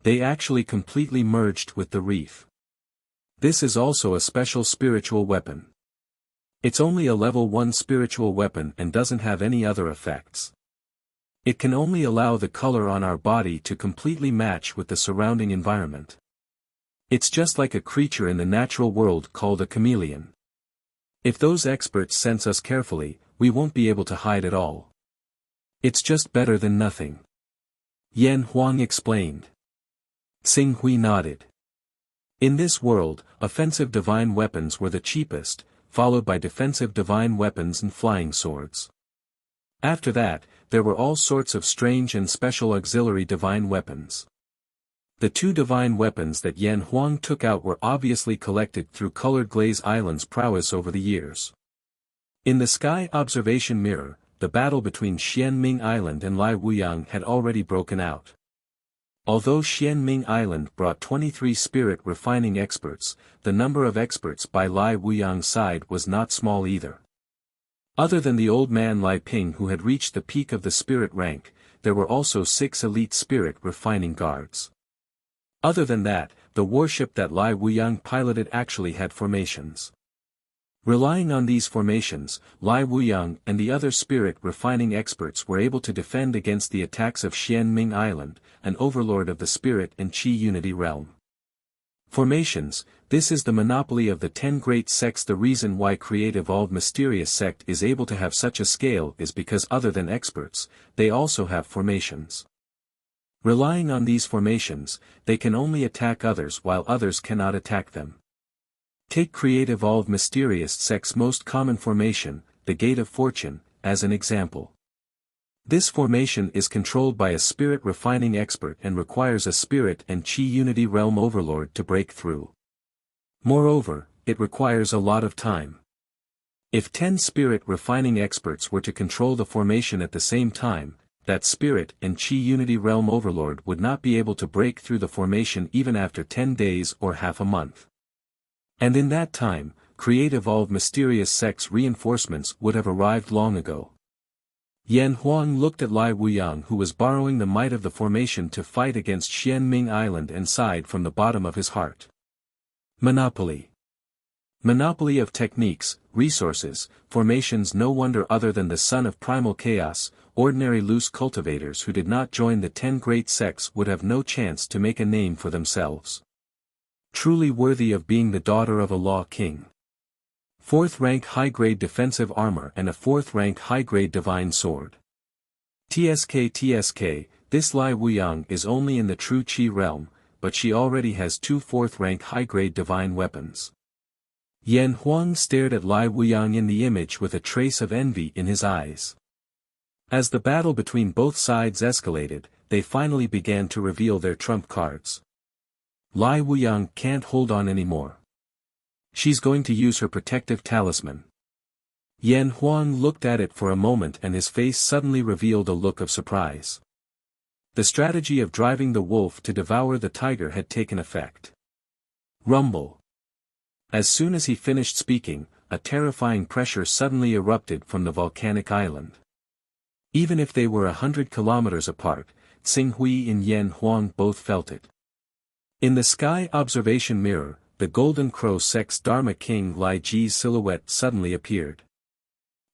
They actually completely merged with the reef. This is also a special spiritual weapon. It's only a level 1 spiritual weapon and doesn't have any other effects. It can only allow the color on our body to completely match with the surrounding environment. It's just like a creature in the natural world called a chameleon. If those experts sense us carefully, we won't be able to hide at all. It's just better than nothing. Yan Huang explained. Xing Hui nodded. In this world, offensive divine weapons were the cheapest, followed by defensive divine weapons and flying swords. After that, there were all sorts of strange and special auxiliary divine weapons. The two divine weapons that Yan Huang took out were obviously collected through Colored Glaze Island's prowess over the years. In the sky observation mirror, the battle between Xianming Island and Lai Wuyang had already broken out. Although Xianming Island brought 23 spirit refining experts, the number of experts by Lai Wuyang's side was not small either. Other than the old man Lai Ping who had reached the peak of the spirit rank, there were also 6 elite spirit refining guards. Other than that, the warship that Lai Wuyang piloted actually had formations. Relying on these formations, Lai Wuyang and the other spirit refining experts were able to defend against the attacks of Xianming Island, an overlord of the spirit and Qi unity realm. Formations, this is the monopoly of the 10 great sects. The reason why Create Evolved Mysterious Sect is able to have such a scale is because other than experts, they also have formations. Relying on these formations, they can only attack others while others cannot attack them. Take Create Evolved Mysterious Sect's most common formation, the Gate of Fortune, as an example. This formation is controlled by a spirit refining expert and requires a spirit and Qi unity realm overlord to break through. Moreover, it requires a lot of time. If 10 spirit refining experts were to control the formation at the same time, that spirit and Qi unity realm overlord would not be able to break through the formation even after 10 days or half a month. And in that time, Create Evolved Mysterious Sect's reinforcements would have arrived long ago. Yan Huang looked at Lai Wuyang who was borrowing the might of the formation to fight against Xianming Island and sighed from the bottom of his heart. Monopoly. Monopoly of techniques, resources, formations. No wonder other than the son of primal chaos, ordinary loose cultivators who did not join the 10 great sects would have no chance to make a name for themselves. Truly worthy of being the daughter of a law king. 4th rank high-grade defensive armor and a 4th rank high-grade divine sword. TSK, this Lai Wuyang is only in the true Qi realm, but she already has 2 4th rank high-grade divine weapons. Yan Huang stared at Lai Wuyang in the image with a trace of envy in his eyes. As the battle between both sides escalated, they finally began to reveal their trump cards. Lai Wuyang can't hold on anymore. She's going to use her protective talisman. Yan Huang looked at it for a moment and his face suddenly revealed a look of surprise. The strategy of driving the wolf to devour the tiger had taken effect. Rumble. As soon as he finished speaking, a terrifying pressure suddenly erupted from the volcanic island. Even if they were 100 kilometers apart, Xing Hui and Yan Huang both felt it. In the sky observation mirror, the Golden Crow Sect's Dharma King Lai Ji's silhouette suddenly appeared.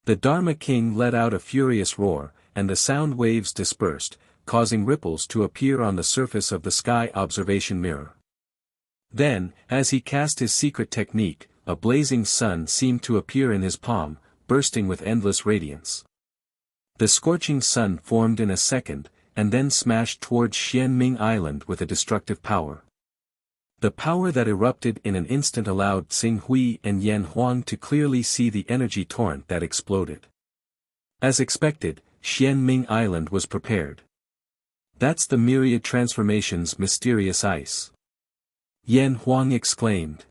The Dharma King let out a furious roar, and the sound waves dispersed, causing ripples to appear on the surface of the sky observation mirror. Then, as he cast his secret technique, a blazing sun seemed to appear in his palm, bursting with endless radiance. The scorching sun formed in a second, and then smashed towards Xianming Island with a destructive power. The power that erupted in an instant allowed Xing Hui and Yan Huang to clearly see the energy torrent that exploded. As expected, Xianming Island was prepared. That's the myriad transformations mysterious ice. Yan Huang exclaimed.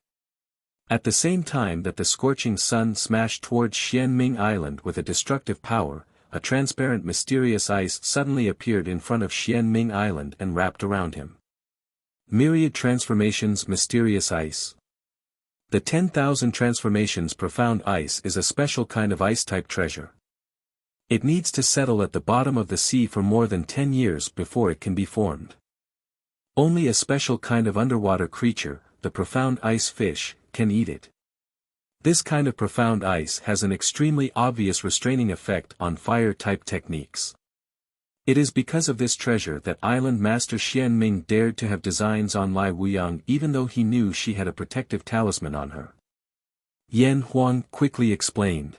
At the same time that the scorching sun smashed towards Xianming Island with a destructive power, a transparent mysterious ice suddenly appeared in front of Xianming Island and wrapped around him. Myriad transformations mysterious ice. The 10,000 transformations profound ice is a special kind of ice-type treasure. It needs to settle at the bottom of the sea for more than 10 years before it can be formed. Only a special kind of underwater creature, the profound ice fish, can eat it. This kind of profound ice has an extremely obvious restraining effect on fire-type techniques. It is because of this treasure that Island Master Xianming dared to have designs on Lai Wuyang even though he knew she had a protective talisman on her. Yan Huang quickly explained.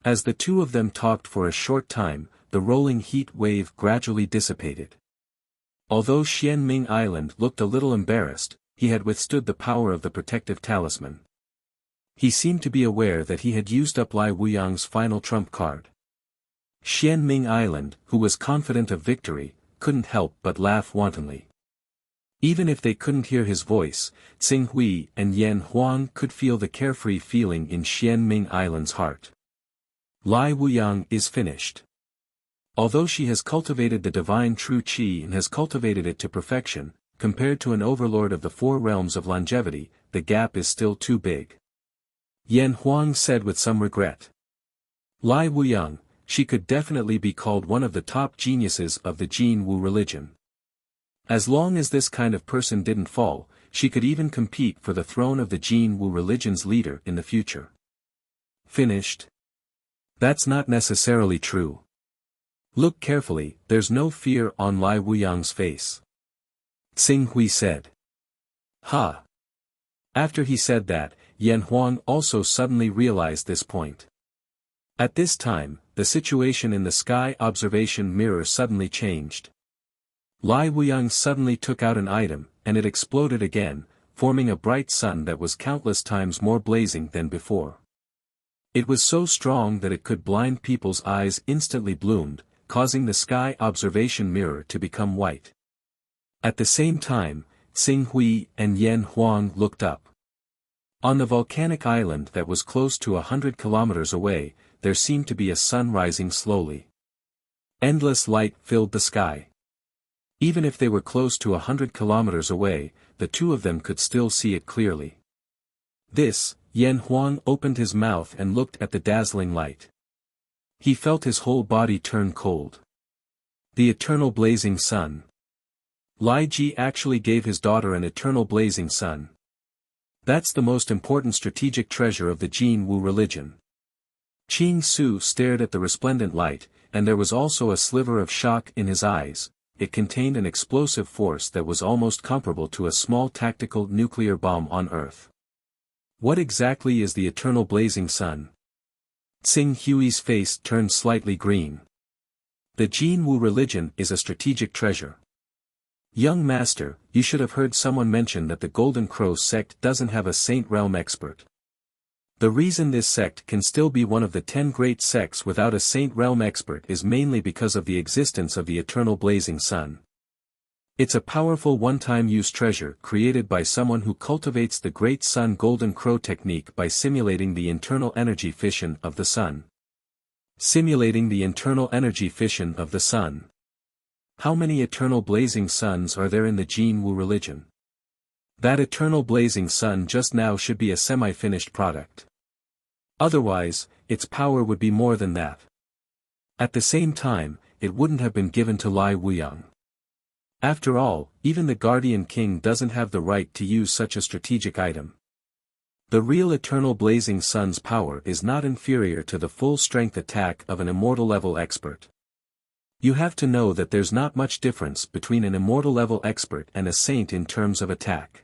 As the two of them talked for a short time, the rolling heat wave gradually dissipated. Although Xianming Island looked a little embarrassed, he had withstood the power of the protective talisman. He seemed to be aware that he had used up Lai Wuyang's final trump card. Xianming Island, who was confident of victory, couldn't help but laugh wantonly. Even if they couldn't hear his voice, Tsinghui and Yan Huang could feel the carefree feeling in Xianming Island's heart. Lai Wuyang is finished. Although she has cultivated the divine true qi and has cultivated it to perfection, compared to an overlord of the four realms of longevity, the gap is still too big. Yan Huang said with some regret. Lai Wuyang, she could definitely be called one of the top geniuses of the Jin Wu religion. As long as this kind of person didn't fall, she could even compete for the throne of the Jin Wu religion's leader in the future. Finished? That's not necessarily true. Look carefully, there's no fear on Lai Wuyang's face. Tsinghui said. Ha! After he said that, Yan Huang also suddenly realized this point. At this time, the situation in the sky observation mirror suddenly changed. Lai Wuyang suddenly took out an item, and it exploded again, forming a bright sun that was countless times more blazing than before. It was so strong that it could blind people's eyes instantly bloomed, causing the sky observation mirror to become white. At the same time, Tsinghui and Yan Huang looked up. On the volcanic island that was close to 100 kilometers away, there seemed to be a sun rising slowly. Endless light filled the sky. Even if they were close to 100 kilometers away, the two of them could still see it clearly. This, Yan Huang opened his mouth and looked at the dazzling light. He felt his whole body turn cold. The eternal blazing sun. Lai Ji actually gave his daughter an eternal blazing sun. That's the most important strategic treasure of the Jin Wu religion. Qing Su stared at the resplendent light, and there was also a sliver of shock in his eyes. It contained an explosive force that was almost comparable to a small tactical nuclear bomb on Earth. What exactly is the eternal blazing sun? Tsinghui's face turned slightly green. The Jin Wu religion is a strategic treasure. Young master, you should have heard someone mention that the Golden Crow sect doesn't have a Saint Realm expert. The reason this sect can still be one of the 10 great sects without a Saint Realm expert is mainly because of the existence of the eternal blazing sun. It's a powerful one-time use treasure created by someone who cultivates the Great Sun Golden Crow technique by simulating the internal energy fission of the sun. Simulating the internal energy fission of the sun. How many eternal blazing suns are there in the Jin Wu religion? That eternal blazing sun just now should be a semi-finished product. Otherwise, its power would be more than that. At the same time, it wouldn't have been given to Lai Wuyang. After all, even the Guardian King doesn't have the right to use such a strategic item. The real eternal blazing sun's power is not inferior to the full-strength attack of an immortal-level expert. You have to know that there's not much difference between an immortal-level expert and a saint in terms of attack.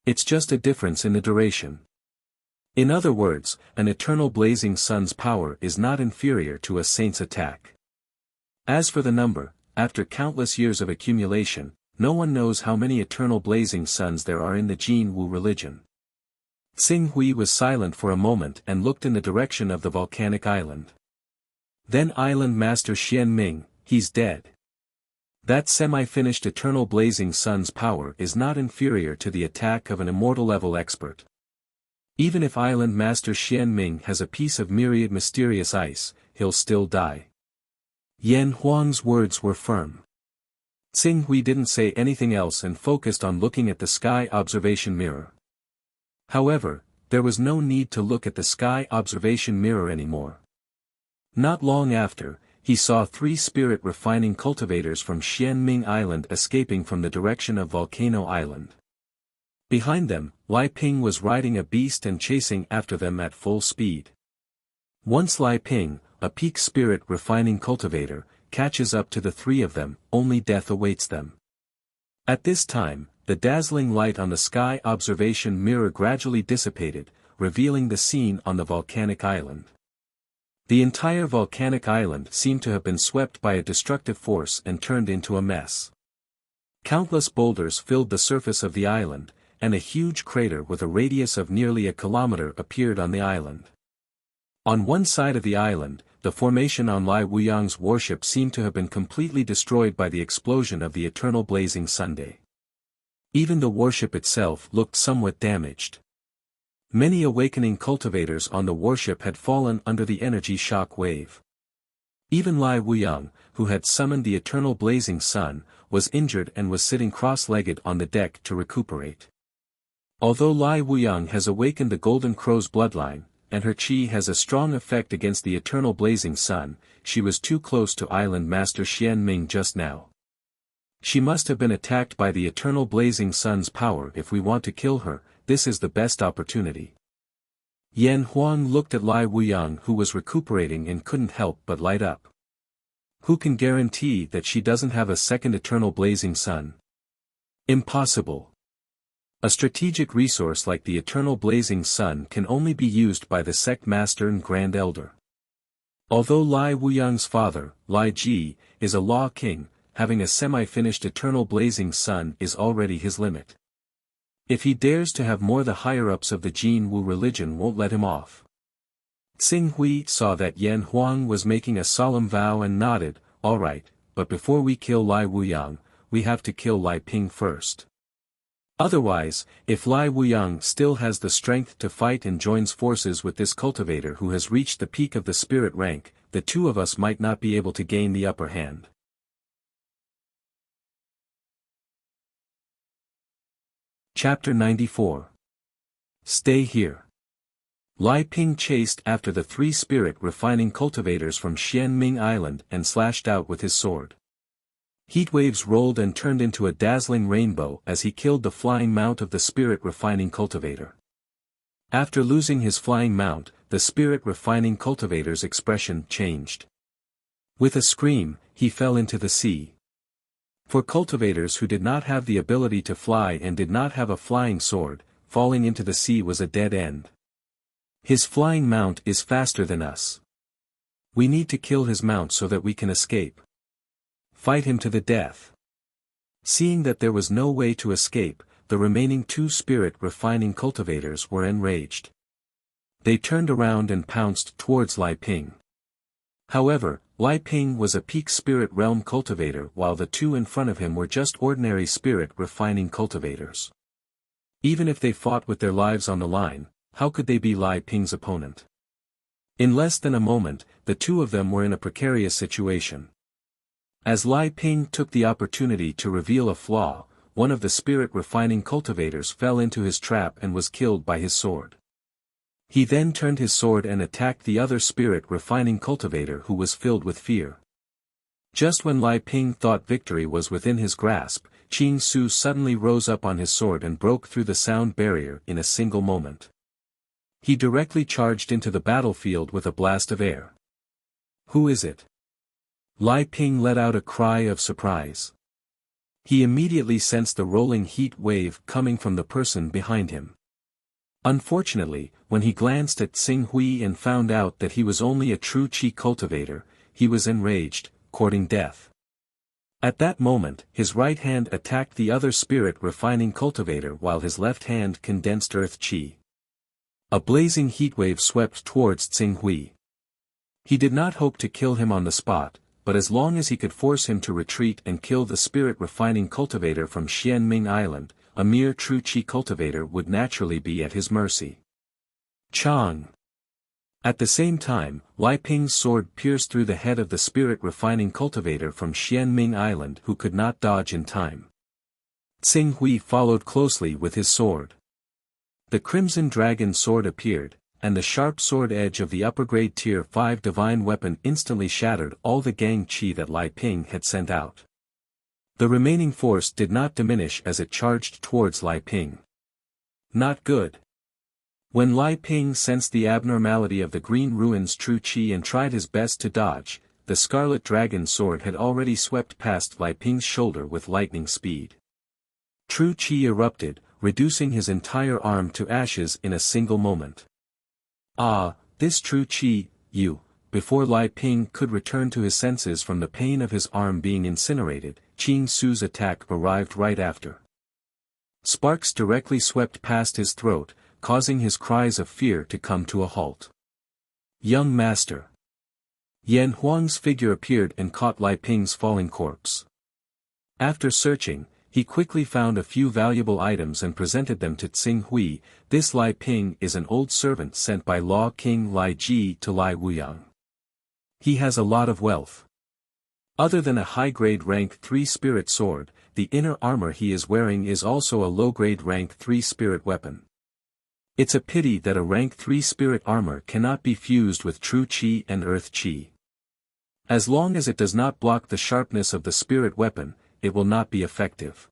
It's just a difference in the duration. In other words, an eternal blazing sun's power is not inferior to a saint's attack. As for the number, after countless years of accumulation, no one knows how many eternal blazing suns there are in the Jin Wu religion. Tsinghui was silent for a moment and looked in the direction of the volcanic island. Then Island Master Xianming, he's dead. That semi-finished eternal blazing sun's power is not inferior to the attack of an immortal-level expert. Even if Island Master Xianming has a piece of myriad mysterious ice, he'll still die. Yan Huang's words were firm. Xing Hui didn't say anything else and focused on looking at the sky observation mirror. However, there was no need to look at the sky observation mirror anymore. Not long after, he saw 3 spirit refining cultivators from Xianming Island escaping from the direction of Volcano Island. Behind them, Lai Ping was riding a beast and chasing after them at full speed. Once Lai Ping, a peak spirit refining cultivator, catches up to the 3 of them, only death awaits them. At this time, the dazzling light on the sky observation mirror gradually dissipated, revealing the scene on the volcanic island. The entire volcanic island seemed to have been swept by a destructive force and turned into a mess. Countless boulders filled the surface of the island, and a huge crater with a radius of nearly a kilometer appeared on the island. On one side of the island, the formation on Lai Wuyang's warship seemed to have been completely destroyed by the explosion of the eternal blazing Sunday. Even the warship itself looked somewhat damaged. Many awakening cultivators on the warship had fallen under the energy shock wave. Even Lai Wuyang, who had summoned the eternal blazing sun, was injured and was sitting cross-legged on the deck to recuperate. Although Lai Wuyang has awakened the Golden Crow's bloodline, and her chi has a strong effect against the eternal blazing sun, she was too close to Island Master Xianming just now. She must have been attacked by the eternal blazing sun's power. If we want to kill her, this is the best opportunity. Yan Huang looked at Lai Wuyang, who was recuperating, and couldn't help but light up. Who can guarantee that she doesn't have a second eternal blazing sun? Impossible. A strategic resource like the eternal blazing sun can only be used by the sect master and grand elder. Although Lai Wuyang's father, Lai Ji, is a law king, having a semi-finished eternal blazing sun is already his limit. If he dares to have more, the higher-ups of the Jin Wu religion won't let him off. Xing Hui saw that Yan Huang was making a solemn vow and nodded, "All right, but before we kill Lai Wuyang, we have to kill Lai Ping first. Otherwise, if Lai Wuyang still has the strength to fight and joins forces with this cultivator who has reached the peak of the spirit rank, the 2 of us might not be able to gain the upper hand." Chapter 94. Stay here. Lai Ping chased after the 3 spirit refining cultivators from Xianming Island and slashed out with his sword. Heat waves rolled and turned into a dazzling rainbow as he killed the flying mount of the spirit refining cultivator. After losing his flying mount, the spirit refining cultivator's expression changed. With a scream, he fell into the sea. For cultivators who did not have the ability to fly and did not have a flying sword, falling into the sea was a dead end. His flying mount is faster than us. We need to kill his mount so that we can escape. Fight him to the death. Seeing that there was no way to escape, the remaining 2 spirit refining cultivators were enraged. They turned around and pounced towards Lai Ping. However, Lai Ping was a peak spirit realm cultivator while the 2 in front of him were just ordinary spirit refining cultivators. Even if they fought with their lives on the line, how could they be Lai Ping's opponent? In less than a moment, the 2 of them were in a precarious situation. As Lai Ping took the opportunity to reveal a flaw, one of the spirit refining cultivators fell into his trap and was killed by his sword. He then turned his sword and attacked the other spirit refining cultivator who was filled with fear. Just when Lai Ping thought victory was within his grasp, Qing Su suddenly rose up on his sword and broke through the sound barrier in a single moment. He directly charged into the battlefield with a blast of air. "Who is it?" Lai Ping let out a cry of surprise. He immediately sensed the rolling heat wave coming from the person behind him. Unfortunately, when he glanced at Xing Hui and found out that he was only a true qi cultivator, he was enraged, courting death. At that moment, his right hand attacked the other spirit refining cultivator while his left hand condensed earth qi. A blazing heatwave swept towards Xing Hui. He did not hope to kill him on the spot, but as long as he could force him to retreat and kill the spirit refining cultivator from Xianming Island, a mere true qi cultivator would naturally be at his mercy. Chang. At the same time, Lai Ping's sword pierced through the head of the spirit refining cultivator from Xianming Island who could not dodge in time. Tsing Hui followed closely with his sword. The Crimson Dragon sword appeared, and the sharp sword edge of the upper-grade Tier 5 divine weapon instantly shattered all the gang qi that Lai Ping had sent out. The remaining force did not diminish as it charged towards Lai Ping. Not good. When Lai Ping sensed the abnormality of the Green Ruin's true qi and tried his best to dodge, the Scarlet Dragon sword had already swept past Lai Ping's shoulder with lightning speed. True qi erupted, reducing his entire arm to ashes in a single moment. Ah, this true qi, you. Before Lai Ping could return to his senses from the pain of his arm being incinerated, Qing Su's attack arrived right after. Sparks directly swept past his throat, causing his cries of fear to come to a halt. Young Master. Yan Huang's figure appeared and caught Lai Ping's falling corpse. After searching, he quickly found a few valuable items and presented them to Tsing Hui. This Lai Ping is an old servant sent by Law King Lai Ji to Lai Wuyang. He has a lot of wealth. Other than a high-grade rank 3 spirit sword, the inner armor he is wearing is also a low-grade rank 3 spirit weapon. It's a pity that a rank 3 spirit armor cannot be fused with true qi and earth qi. As long as it does not block the sharpness of the spirit weapon, it will not be effective.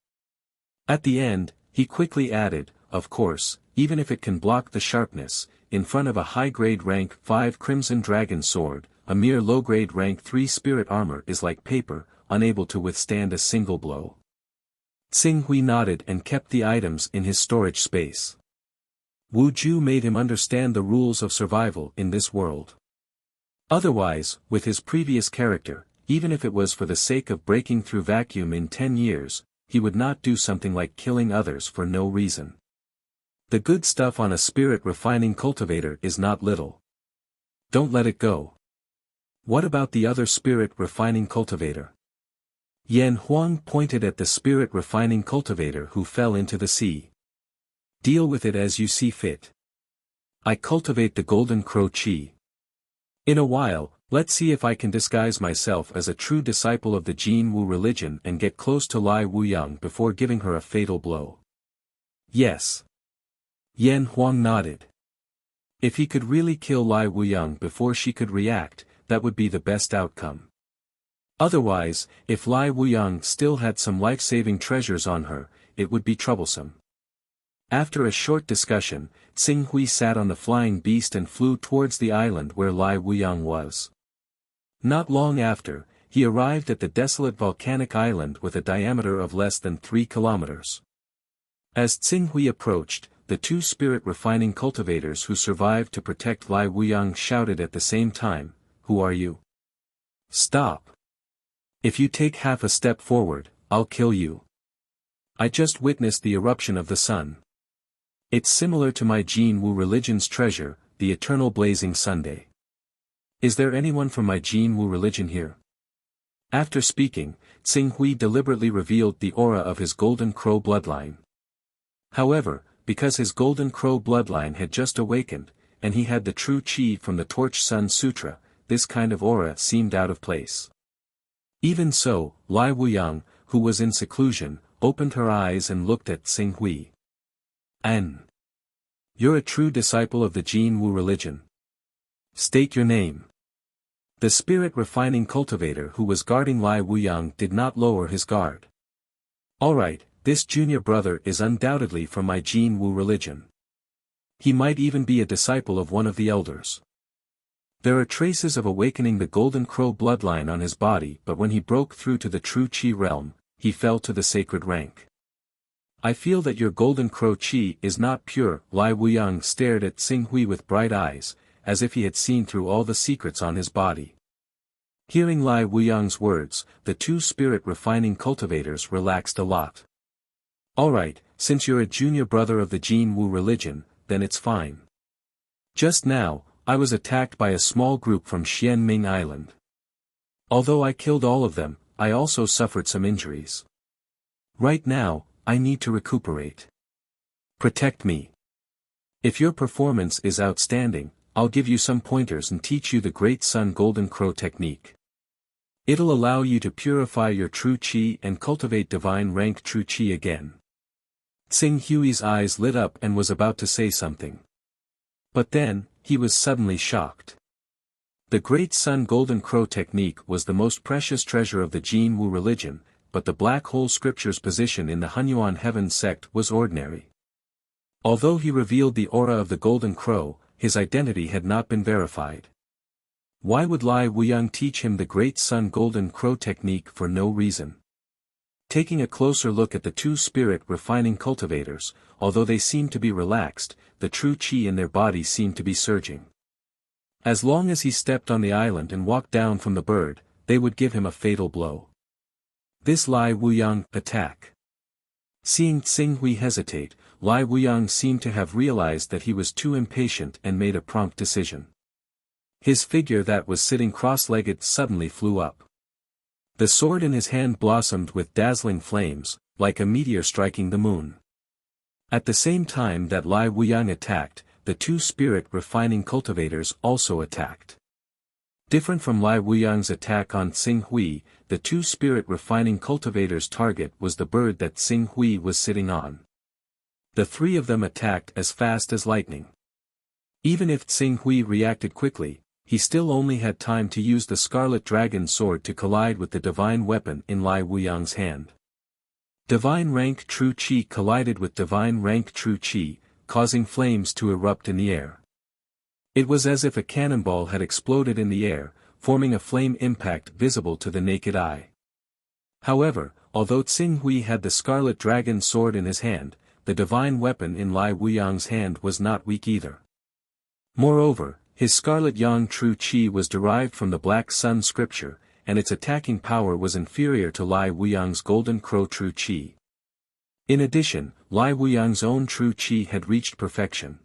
At the end, he quickly added, of course, even if it can block the sharpness, in front of a high-grade rank 5 Crimson Dragon sword, a mere low-grade rank 3 spirit armor is like paper, unable to withstand a single blow. Tsing Hui nodded and kept the items in his storage space. Wu Ju made him understand the rules of survival in this world. Otherwise, with his previous character, even if it was for the sake of breaking through vacuum in 10 years, he would not do something like killing others for no reason. The good stuff on a spirit refining cultivator is not little. Don't let it go. What about the other spirit refining cultivator? Yan Huang pointed at the spirit refining cultivator who fell into the sea. Deal with it as you see fit. I cultivate the golden crow qi. In a while, let's see if I can disguise myself as a true disciple of the Jin Wu religion and get close to Lai Wuyang before giving her a fatal blow. Yes. Yan Huang nodded. If he could really kill Lai Wuyang before she could react, that would be the best outcome. Otherwise, if Lai Wuyang still had some life-saving treasures on her, it would be troublesome. After a short discussion, Tsing Hui sat on the flying beast and flew towards the island where Lai Wuyang was. Not long after, he arrived at the desolate volcanic island with a diameter of less than 3 kilometers. As Tsing Hui approached, the 2 spirit refining cultivators who survived to protect Lai Wuyang shouted at the same time, "Who are you? Stop! If you take half a step forward, I'll kill you. I just witnessed the eruption of the sun. It's similar to my Jin Wu religion's treasure, the eternal blazing Sunday. Is there anyone from my Jin Wu religion here?" After speaking, Tsing Hui deliberately revealed the aura of his Golden Crow bloodline. However, because his Golden Crow bloodline had just awakened, and he had the true qi from the Torch Sun Sutra, this kind of aura seemed out of place. Even so, Lai Wuyang, who was in seclusion, opened her eyes and looked at Tsing Hui. You're a true disciple of the Jin Wu religion. State your name." The spirit refining cultivator who was guarding Lai Wuyang did not lower his guard. "Alright, this junior brother is undoubtedly from my Jin Wu religion. He might even be a disciple of one of the elders. There are traces of awakening the Golden Crow bloodline on his body, but when he broke through to the true qi realm, he fell to the sacred rank. I feel that your Golden Crow qi is not pure." Lai Wuyang stared at Tsing Hui with bright eyes, as if he had seen through all the secrets on his body. Hearing Lai Wuyang's words, the 2 spirit refining cultivators relaxed a lot. "Alright, since you're a junior brother of the Jin Wu religion, then it's fine. Just now, I was attacked by a small group from Xianming Island. Although I killed all of them, I also suffered some injuries. Right now, I need to recuperate. Protect me. If your performance is outstanding, I'll give you some pointers and teach you the Great Sun Golden Crow technique. It'll allow you to purify your true qi and cultivate divine rank true qi again. Tsing Hui's eyes lit up and was about to say something. But then, he was suddenly shocked. The Great Sun Golden Crow technique was the most precious treasure of the Jin Wu religion, but the Black Hole Scripture's position in the Hunyuan Heaven sect was ordinary. Although he revealed the aura of the Golden Crow, his identity had not been verified. Why would Lai Wuyang teach him the Great Sun Golden Crow technique for no reason? Taking a closer look at the two spirit refining cultivators, although they seemed to be relaxed, the true qi in their body seemed to be surging. As long as he stepped on the island and walked down from the bird, they would give him a fatal blow. This Lai Wuyang attack. Seeing Tsing Hui hesitate, Lai Wuyang seemed to have realized that he was too impatient and made a prompt decision. His figure that was sitting cross-legged suddenly flew up. The sword in his hand blossomed with dazzling flames, like a meteor striking the moon. At the same time that Lai Wuyang attacked, the two spirit refining cultivators also attacked. Different from Lai Wuyang's attack on Tsing Hui, the two spirit refining cultivators' target was the bird that Tsing Hui was sitting on. The three of them attacked as fast as lightning. Even if Tsing Hui reacted quickly, he still only had time to use the Scarlet Dragon sword to collide with the divine weapon in Lai Wuyang's hand. Divine rank true qi collided with divine rank true qi, causing flames to erupt in the air. It was as if a cannonball had exploded in the air, forming a flame impact visible to the naked eye. However, although Tsing Hui had the Scarlet Dragon sword in his hand, the divine weapon in Lai Wuyang's hand was not weak either. Moreover, his Scarlet Yang true qi was derived from the Black Sun scripture, and its attacking power was inferior to Lai Wuyang's Golden Crow true qi. In addition, Lai Wuyang's own true qi had reached perfection.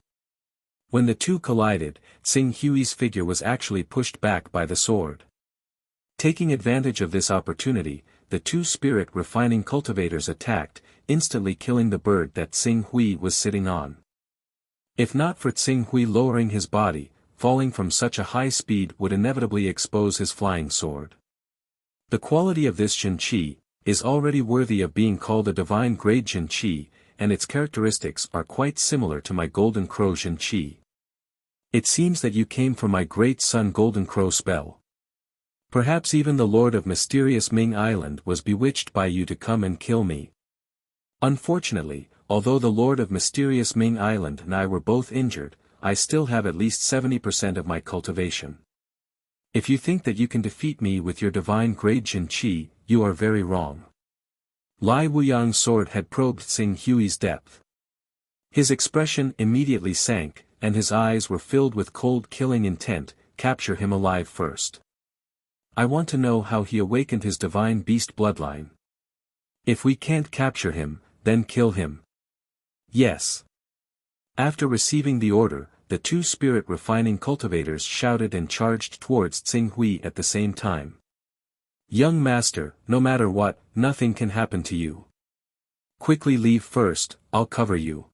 When the two collided, Tsing Hui's figure was actually pushed back by the sword. Taking advantage of this opportunity, the two spirit refining cultivators attacked, instantly killing the bird that Tsing Hui was sitting on. If not for Tsing Hui lowering his body, falling from such a high speed would inevitably expose his flying sword. The quality of this Jin Qi is already worthy of being called a divine grade Jin Qi, and its characteristics are quite similar to my Golden Crow Jin Qi. It seems that you came from my Great Sun Golden Crow spell. Perhaps even the Lord of Mysterious Ming Island was bewitched by you to come and kill me. Unfortunately, although the Lord of Mysterious Ming Island and I were both injured, I still have at least 70% of my cultivation. If you think that you can defeat me with your divine grade Jin Qi, you are very wrong. Lai Wuyang's sword had probed Tsing Hui's depth. His expression immediately sank, and his eyes were filled with cold killing intent. Capture him alive first. I want to know how he awakened his divine beast bloodline. If we can't capture him, then kill him. Yes. After receiving the order, the two spirit refining cultivators shouted and charged towards Tsing Hui at the same time. Young master, no matter what, nothing can happen to you. Quickly leave first, I'll cover you.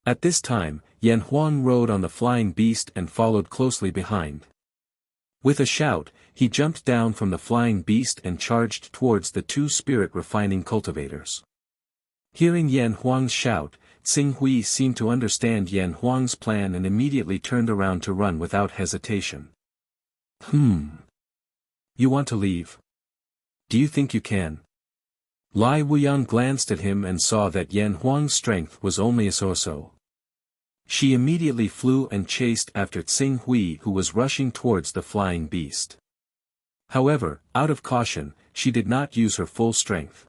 At this time, Yan Huang rode on the flying beast and followed closely behind. With a shout, he jumped down from the flying beast and charged towards the two spirit refining cultivators. Hearing Yan Huang's shout, Tsing Hui seemed to understand Yan Huang's plan and immediately turned around to run without hesitation. You want to leave? Do you think you can? Lai Wuyang glanced at him and saw that Yan Huang's strength was only a so-so. She immediately flew and chased after Tsing Hui, who was rushing towards the flying beast. However, out of caution, she did not use her full strength.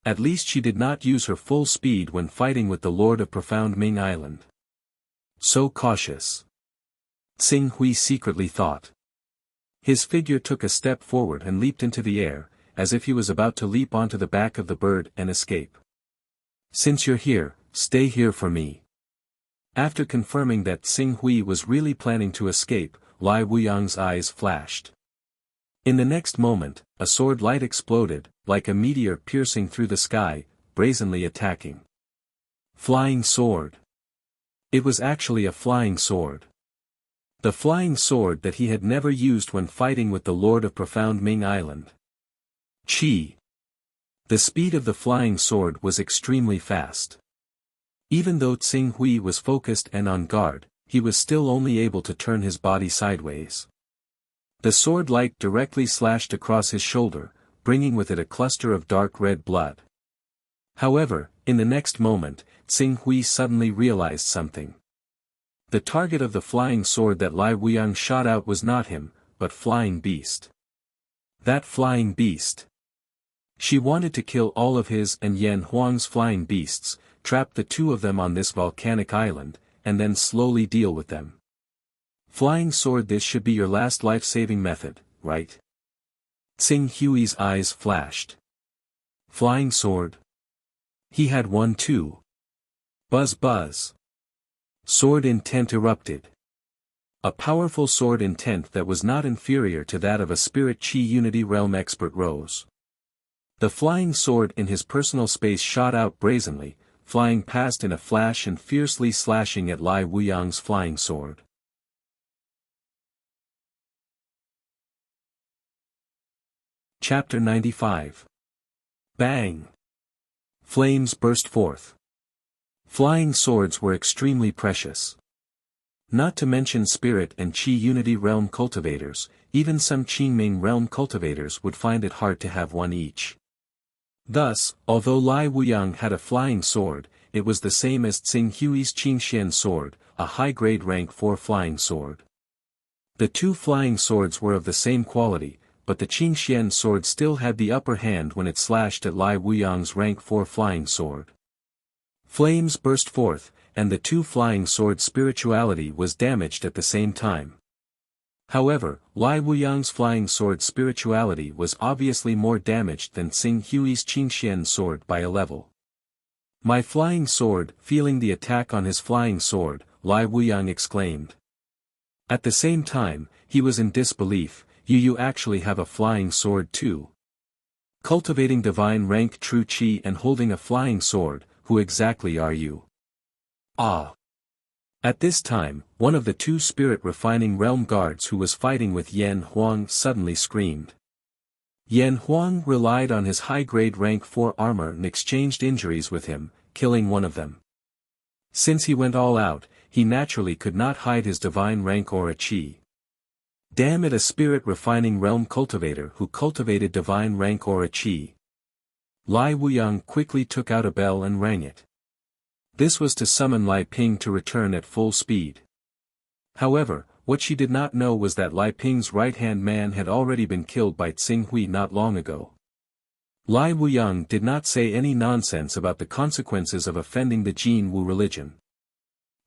At least she did not use her full speed when fighting with the Lord of Profound Ming Island. So cautious. Tsing Hui secretly thought. His figure took a step forward and leaped into the air, as if he was about to leap onto the back of the bird and escape. Since you're here, stay here for me. After confirming that Tsing Hui was really planning to escape, Lai Wuyang's eyes flashed. In the next moment, a sword light exploded, like a meteor piercing through the sky, brazenly attacking. Flying sword. It was actually a flying sword. The flying sword that he had never used when fighting with the Lord of Profound Ming Island. Qi. The speed of the flying sword was extremely fast. Even though Tsing Hui was focused and on guard, he was still only able to turn his body sideways. The sword light directly slashed across his shoulder, bringing with it a cluster of dark red blood. However, in the next moment, Tsing Hui suddenly realized something. The target of the flying sword that Lai Wuyang shot out was not him, but Flying Beast. That flying beast. She wanted to kill all of his and Yan Huang's flying beasts, trap the two of them on this volcanic island, and then slowly deal with them. Flying sword, this should be your last life-saving method, right? Tsing Hui's eyes flashed. Flying sword? He had one too. Buzz buzz. Sword intent erupted. A powerful sword intent that was not inferior to that of a spirit Qi Unity Realm expert rose. The flying sword in his personal space shot out brazenly, flying past in a flash and fiercely slashing at Lai Wuyang's flying sword. Chapter 95. Bang! Flames burst forth. Flying swords were extremely precious. Not to mention spirit and Qi Unity Realm cultivators, even some Qingming Realm cultivators would find it hard to have one each. Thus, although Lai Wuyang had a flying sword, it was the same as Tsing Hui's Qingxian sword, a high-grade rank 4 flying sword. The two flying swords were of the same quality, but the Qingxian sword still had the upper hand when it slashed at Lai Wuyang's rank 4 flying sword. Flames burst forth, and the two flying swords' spirituality was damaged at the same time. However, Lai Wuyang's flying sword spirituality was obviously more damaged than Tsing Hui's Qingxian sword by a level. My flying sword, feeling the attack on his flying sword, Lai Wuyang exclaimed. At the same time, he was in disbelief. You actually have a flying sword too? Cultivating divine rank true Qi and holding a flying sword, who exactly are you? Ah! At this time, one of the two spirit refining realm guards who was fighting with Yan Huang suddenly screamed. Yan Huang relied on his high-grade rank 4 armor and exchanged injuries with him, killing one of them. Since he went all out, he naturally could not hide his divine rank aura Qi. Damn it, a spirit refining realm cultivator who cultivated divine rank aura Qi. Lai Wuyang quickly took out a bell and rang it. This was to summon Lai Ping to return at full speed. However, what she did not know was that Lai Ping's right-hand man had already been killed by Tsing Hui not long ago. Lai Wuyang did not say any nonsense about the consequences of offending the Jin Wu religion.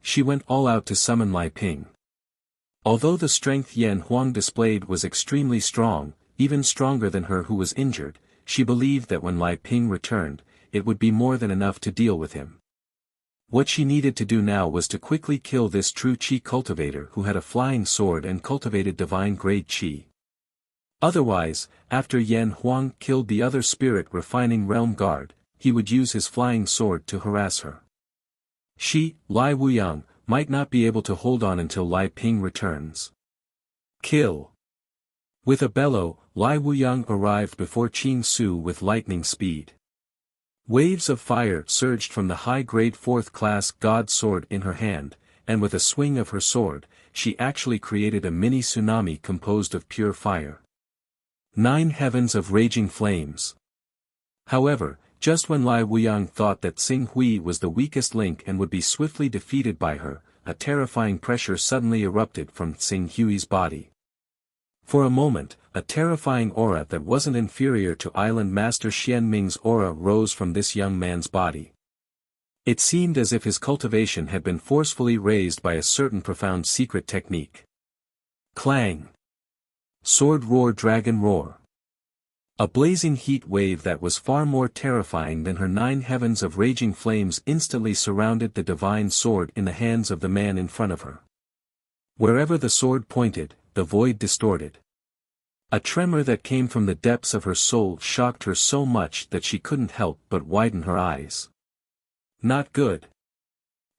She went all out to summon Lai Ping. Although the strength Yan Huang displayed was extremely strong, even stronger than her who was injured, she believed that when Lai Ping returned, it would be more than enough to deal with him. What she needed to do now was to quickly kill this true Qi cultivator who had a flying sword and cultivated divine grade Qi. Otherwise, after Yan Huang killed the other spirit refining realm guard, he would use his flying sword to harass her. She, Lai Wuyang, might not be able to hold on until Lai Ping returns. Kill! With a bellow, Lai Wuyang arrived before Qing Su with lightning speed. Waves of fire surged from the high-grade 4th class god sword in her hand, and with a swing of her sword, she actually created a mini tsunami composed of pure fire. 9 heavens of raging flames. However, just when Lai Wuyang thought that Tsing Hui was the weakest link and would be swiftly defeated by her, a terrifying pressure suddenly erupted from Tsing Hui's body. For a moment, a terrifying aura that wasn't inferior to Island Master Xian Ming's aura rose from this young man's body. It seemed as if his cultivation had been forcefully raised by a certain profound secret technique. Clang! Sword roar, dragon roar. A blazing heat wave that was far more terrifying than her 9 heavens of raging flames instantly surrounded the divine sword in the hands of the man in front of her. Wherever the sword pointed, the void distorted. A tremor that came from the depths of her soul shocked her so much that she couldn't help but widen her eyes. Not good.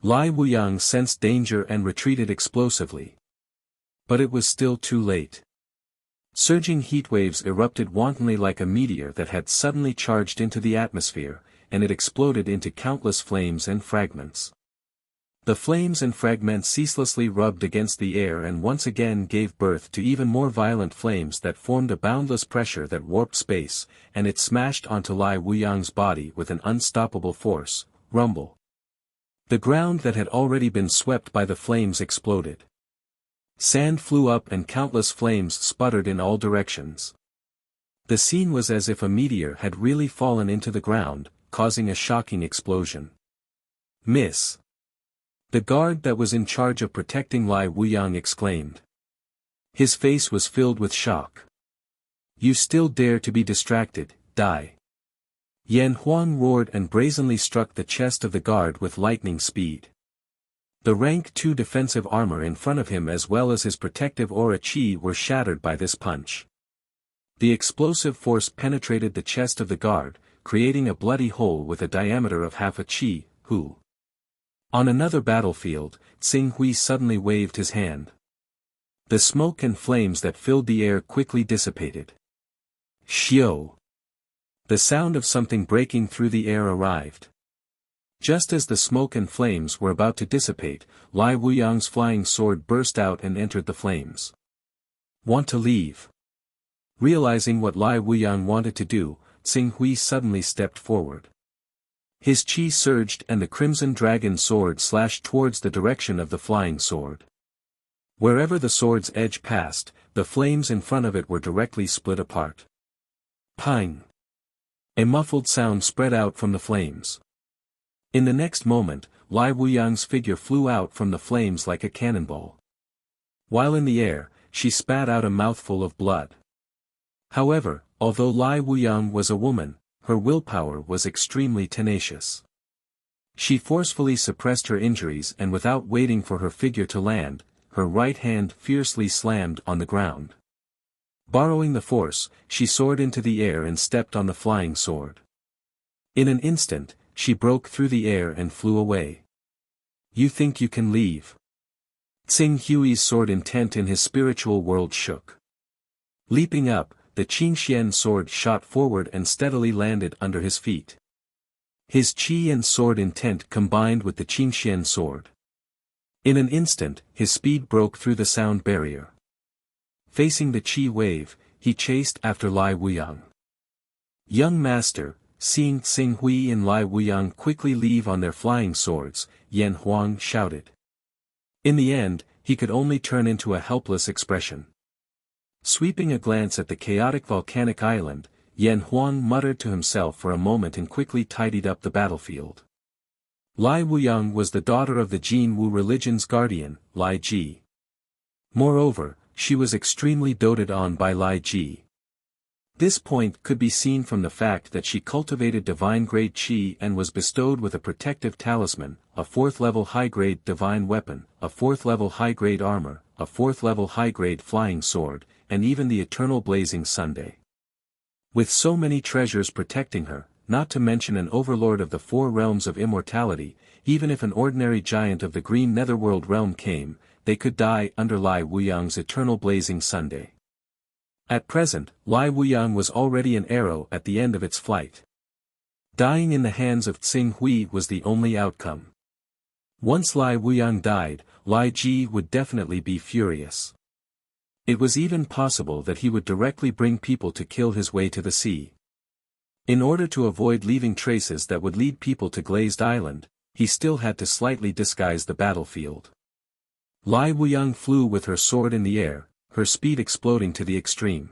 Lai Wuyang sensed danger and retreated explosively. But it was still too late. Surging heatwaves erupted wantonly like a meteor that had suddenly charged into the atmosphere, and it exploded into countless flames and fragments. The flames and fragments ceaselessly rubbed against the air and once again gave birth to even more violent flames that formed a boundless pressure that warped space, and it smashed onto Lai Wuyang's body with an unstoppable force. Rumble. The ground that had already been swept by the flames exploded. Sand flew up and countless flames sputtered in all directions. The scene was as if a meteor had really fallen into the ground, causing a shocking explosion. Miss. The guard that was in charge of protecting Lai Wuyang exclaimed. His face was filled with shock. You still dare to be distracted, die. Yan Huang roared and brazenly struck the chest of the guard with lightning speed. The rank 2 defensive armor in front of him as well as his protective aura chi were shattered by this punch. The explosive force penetrated the chest of the guard, creating a bloody hole with a diameter of half a chi, hu. On another battlefield, Tsing Hui suddenly waved his hand. The smoke and flames that filled the air quickly dissipated. Xiao. The sound of something breaking through the air arrived. Just as the smoke and flames were about to dissipate, Lai Wuyang's flying sword burst out and entered the flames. Want to leave? Realizing what Lai Wuyang wanted to do, Tsing Hui suddenly stepped forward. His chi surged and the crimson dragon sword slashed towards the direction of the flying sword. Wherever the sword's edge passed, the flames in front of it were directly split apart. Pang! A muffled sound spread out from the flames. In the next moment, Lai Wuyang's figure flew out from the flames like a cannonball. While in the air, she spat out a mouthful of blood. However, although Lai Wuyang was a woman, her willpower was extremely tenacious. She forcefully suppressed her injuries and without waiting for her figure to land, her right hand fiercely slammed on the ground. Borrowing the force, she soared into the air and stepped on the flying sword. In an instant, she broke through the air and flew away. You think you can leave? Tsing Hui's sword intent in his spiritual world shook. Leaping up, the Qingxian sword shot forward and steadily landed under his feet. His qi and sword intent combined with the Qingxian sword. In an instant, his speed broke through the sound barrier. Facing the chi wave, he chased after Lai Wuyang. Young master, seeing Tsing Hui and Lai Wuyang quickly leave on their flying swords, Yan Huang shouted. In the end, he could only turn into a helpless expression. Sweeping a glance at the chaotic volcanic island, Yan Huang muttered to himself for a moment and quickly tidied up the battlefield. Lai Wuyang was the daughter of the Jin Wu religion's guardian, Lai Ji. Moreover, she was extremely doted on by Lai Ji. This point could be seen from the fact that she cultivated divine-grade qi and was bestowed with a protective talisman, a 4th-level high-grade divine weapon, a 4th-level high-grade armor, a 4th-level high-grade flying sword, and even the eternal blazing Sunday. With so many treasures protecting her, not to mention an overlord of the 4 realms of immortality, even if an ordinary giant of the green netherworld realm came, they could die under Lai Wuyang's eternal blazing Sunday. At present, Lai Wuyang was already an arrow at the end of its flight. Dying in the hands of Tsing Hui was the only outcome. Once Lai Wuyang died, Lai Ji would definitely be furious. It was even possible that he would directly bring people to kill his way to the sea. In order to avoid leaving traces that would lead people to Glazed Island, he still had to slightly disguise the battlefield. Lai Wuyang flew with her sword in the air, her speed exploding to the extreme.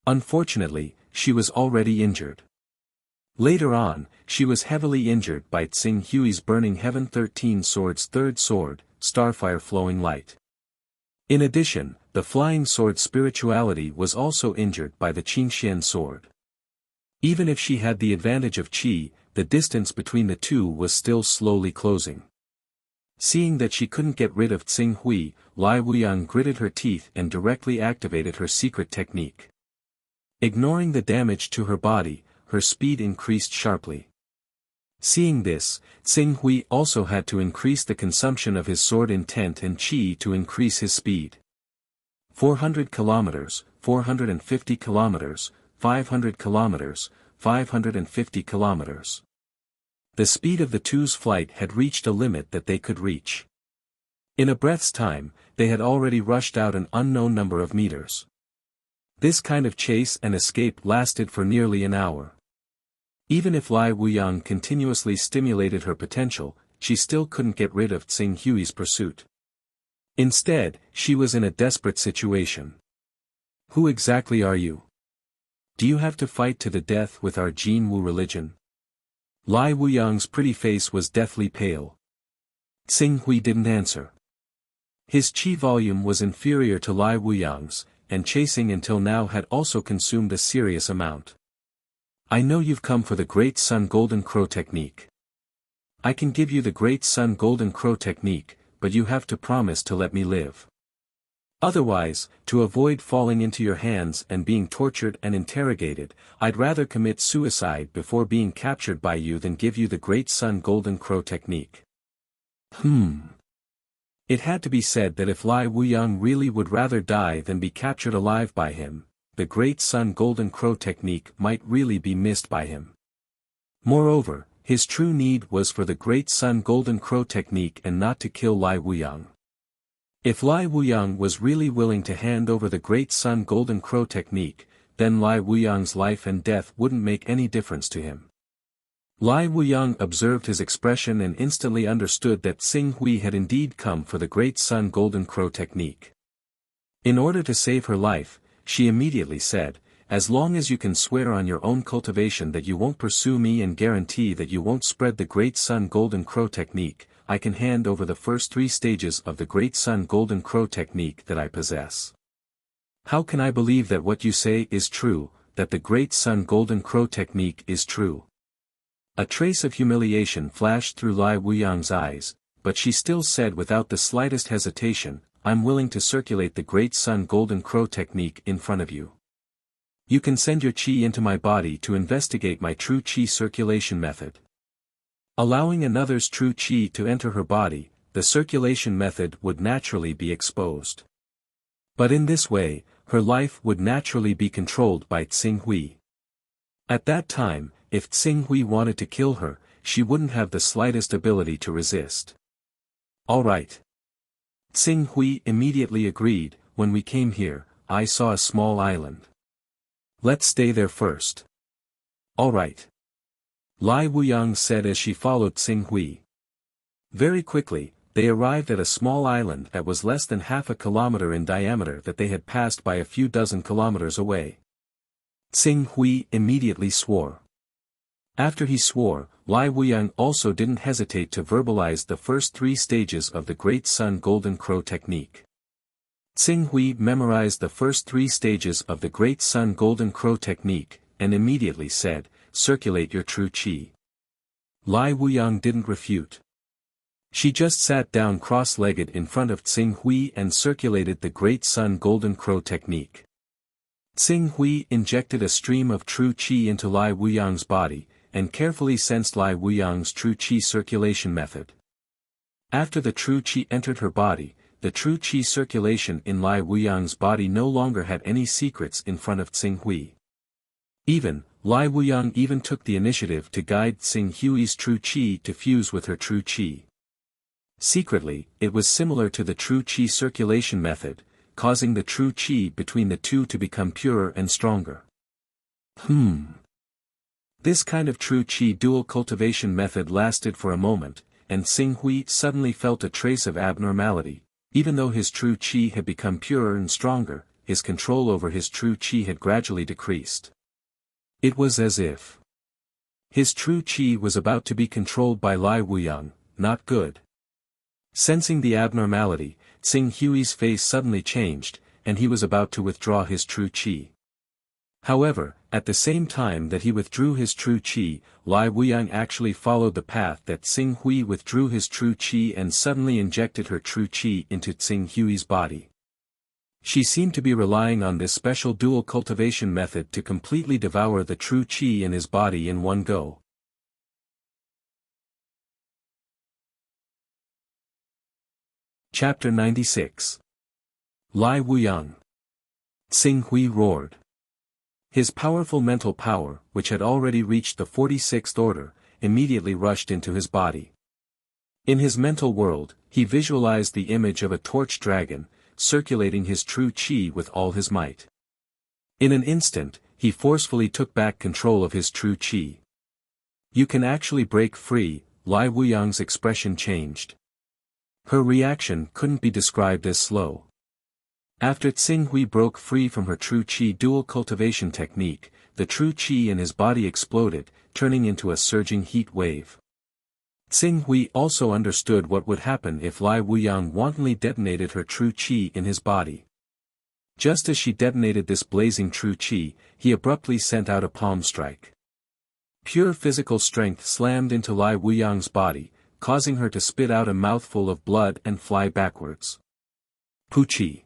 Unfortunately, she was already injured. Later on, she was heavily injured by Tsing Hui's Burning Heaven 13 sword's 3rd sword, Starfire Flowing Light. In addition, the flying sword's spirituality was also injured by the Qingxian sword. Even if she had the advantage of qi, the distance between the two was still slowly closing. Seeing that she couldn't get rid of Tsing Hui, Lai Wuyang gritted her teeth and directly activated her secret technique. Ignoring the damage to her body, her speed increased sharply. Seeing this, Tsing Hui also had to increase the consumption of his sword intent and qi to increase his speed. 400 kilometers, 450 kilometers, 500 kilometers, 550 kilometers. The speed of the two's flight had reached a limit that they could reach. In a breath's time, they had already rushed out an unknown number of meters. This kind of chase and escape lasted for nearly an hour. Even if Lai Wuyang continuously stimulated her potential, she still couldn't get rid of Tsing Hui's pursuit. Instead, she was in a desperate situation. Who exactly are you? Do you have to fight to the death with our Jin Wu religion? Lai Wuyang's pretty face was deathly pale. Tsing Hui didn't answer. His qi volume was inferior to Lai Wuyang's, and chasing until now had also consumed a serious amount. I know you've come for the Great Sun Golden Crow technique. I can give you the Great Sun Golden Crow technique, but you have to promise to let me live. Otherwise, to avoid falling into your hands and being tortured and interrogated, I'd rather commit suicide before being captured by you than give you the Great Sun Golden Crow technique. It had to be said that if Lai Wuyang really would rather die than be captured alive by him, the Great Sun Golden Crow technique might really be missed by him. Moreover, his true need was for the Great Sun Golden Crow technique and not to kill Lai Wuyang. If Lai Wuyang was really willing to hand over the Great Sun Golden Crow technique, then Lai Wuyang's life and death wouldn't make any difference to him. Lai Wuyang observed his expression and instantly understood that Tsing Hui had indeed come for the Great Sun Golden Crow technique. In order to save her life, she immediately said, "As long as you can swear on your own cultivation that you won't pursue me and guarantee that you won't spread the Great Sun Golden Crow technique, I can hand over the first 3 stages of the Great Sun Golden Crow technique that I possess." How can I believe that what you say is true, that the Great Sun Golden Crow technique is true? A trace of humiliation flashed through Lai Wuyang's eyes, but she still said without the slightest hesitation, "I'm willing to circulate the Great Sun Golden Crow technique in front of you. You can send your qi into my body to investigate my true qi circulation method." Allowing another's true qi to enter her body, the circulation method would naturally be exposed. But in this way, her life would naturally be controlled by Tsing Hui. At that time, if Tsing Hui wanted to kill her, she wouldn't have the slightest ability to resist. "All right." Tsing Hui immediately agreed. "When we came here, I saw a small island. Let's stay there first." "All right," Lai Wuyang said as she followed Tsing Hui. Very quickly, they arrived at a small island that was less than half a kilometer in diameter that they had passed by a few dozen kilometers away. Tsing Hui immediately swore. After he swore, Lai Wuyang also didn't hesitate to verbalize the first 3 stages of the Great Sun Golden Crow technique. Tsing Hui memorized the first 3 stages of the Great Sun Golden Crow technique, and immediately said, "Circulate your true qi." Lai Wuyang didn't refute. She just sat down cross-legged in front of Tsing Hui and circulated the Great Sun Golden Crow technique. Tsing Hui injected a stream of true qi into Lai Wuyang's body, and carefully sensed Lai Wuyang's true qi circulation method. After the true qi entered her body, the true qi circulation in Lai Wuyang's body no longer had any secrets in front of Tsing Hui. Lai Wuyang even took the initiative to guide Tsing Hui's true qi to fuse with her true qi. Secretly, it was similar to the true qi circulation method, causing the true qi between the two to become purer and stronger. This kind of true qi dual cultivation method lasted for a moment, and Tsing Hui suddenly felt a trace of abnormality. Even though his true qi had become purer and stronger, his control over his true qi had gradually decreased. It was as if his true qi was about to be controlled by Lai Wuyang. Not good. Sensing the abnormality, Tsing Hui's face suddenly changed, and he was about to withdraw his true qi. However, At the same time that he withdrew his true qi, Lai Wuyang actually followed the path that Xing Hui withdrew his true qi and suddenly injected her true qi into Xing Hui's body. She seemed to be relying on this special dual cultivation method to completely devour the true qi in his body in one go. Chapter 96. Lai Wuyang. Xing Hui roared. His powerful mental power, which had already reached the 46th order, immediately rushed into his body. In his mental world, he visualized the image of a torch dragon, circulating his true qi with all his might. In an instant, he forcefully took back control of his true qi. "You can actually break free," Lai Wuyang's expression changed. Her reaction couldn't be described as slow. After Xing Hui broke free from her true qi dual cultivation technique, the true qi in his body exploded, turning into a surging heat wave. Xing Hui also understood what would happen if Lai Wuyang wantonly detonated her true qi in his body. Just as she detonated this blazing true qi, he abruptly sent out a palm strike. Pure physical strength slammed into Lai Wuyang's body, causing her to spit out a mouthful of blood and fly backwards. Puchi.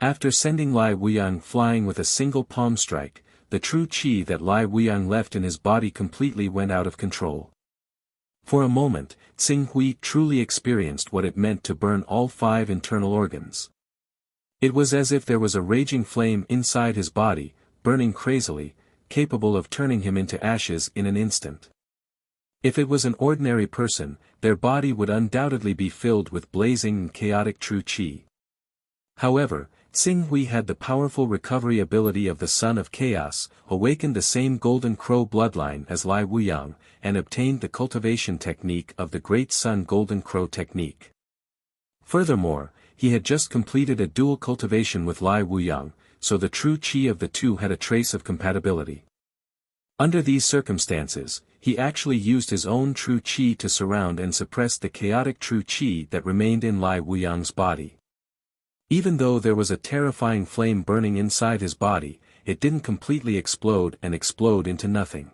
After sending Lai Wuyang flying with a single palm strike, the true qi that Lai Wuyang left in his body completely went out of control. For a moment, Xing Hui truly experienced what it meant to burn all 5 internal organs. It was as if there was a raging flame inside his body, burning crazily, capable of turning him into ashes in an instant. If it was an ordinary person, their body would undoubtedly be filled with blazing and chaotic true qi. However, Xing Hui had the powerful recovery ability of the Son of Chaos, awakened the same Golden Crow bloodline as Lai Wuyang, and obtained the cultivation technique of the Great Sun Golden Crow technique. Furthermore, he had just completed a dual cultivation with Lai Wuyang, so the true qi of the two had a trace of compatibility. Under these circumstances, he actually used his own true qi to surround and suppress the chaotic true qi that remained in Lai Wuyang's body. Even though there was a terrifying flame burning inside his body, it didn't completely explode into nothing.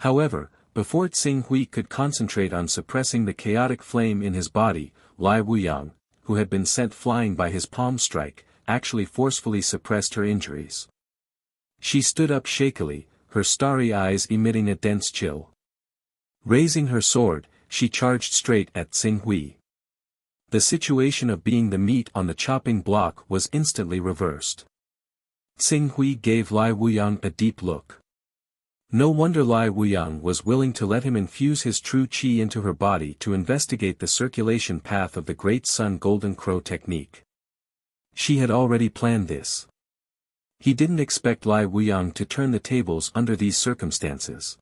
However, before Xing Hui could concentrate on suppressing the chaotic flame in his body, Lai Wuyang, who had been sent flying by his palm strike, actually forcefully suppressed her injuries. She stood up shakily, her starry eyes emitting a dense chill. Raising her sword, she charged straight at Xing Hui. The situation of being the meat on the chopping block was instantly reversed. Xing Hui gave Lai Wuyang a deep look. No wonder Lai Wuyang was willing to let him infuse his true qi into her body to investigate the circulation path of the Great Sun Golden Crow technique. She had already planned this. He didn't expect Lai Wuyang to turn the tables under these circumstances.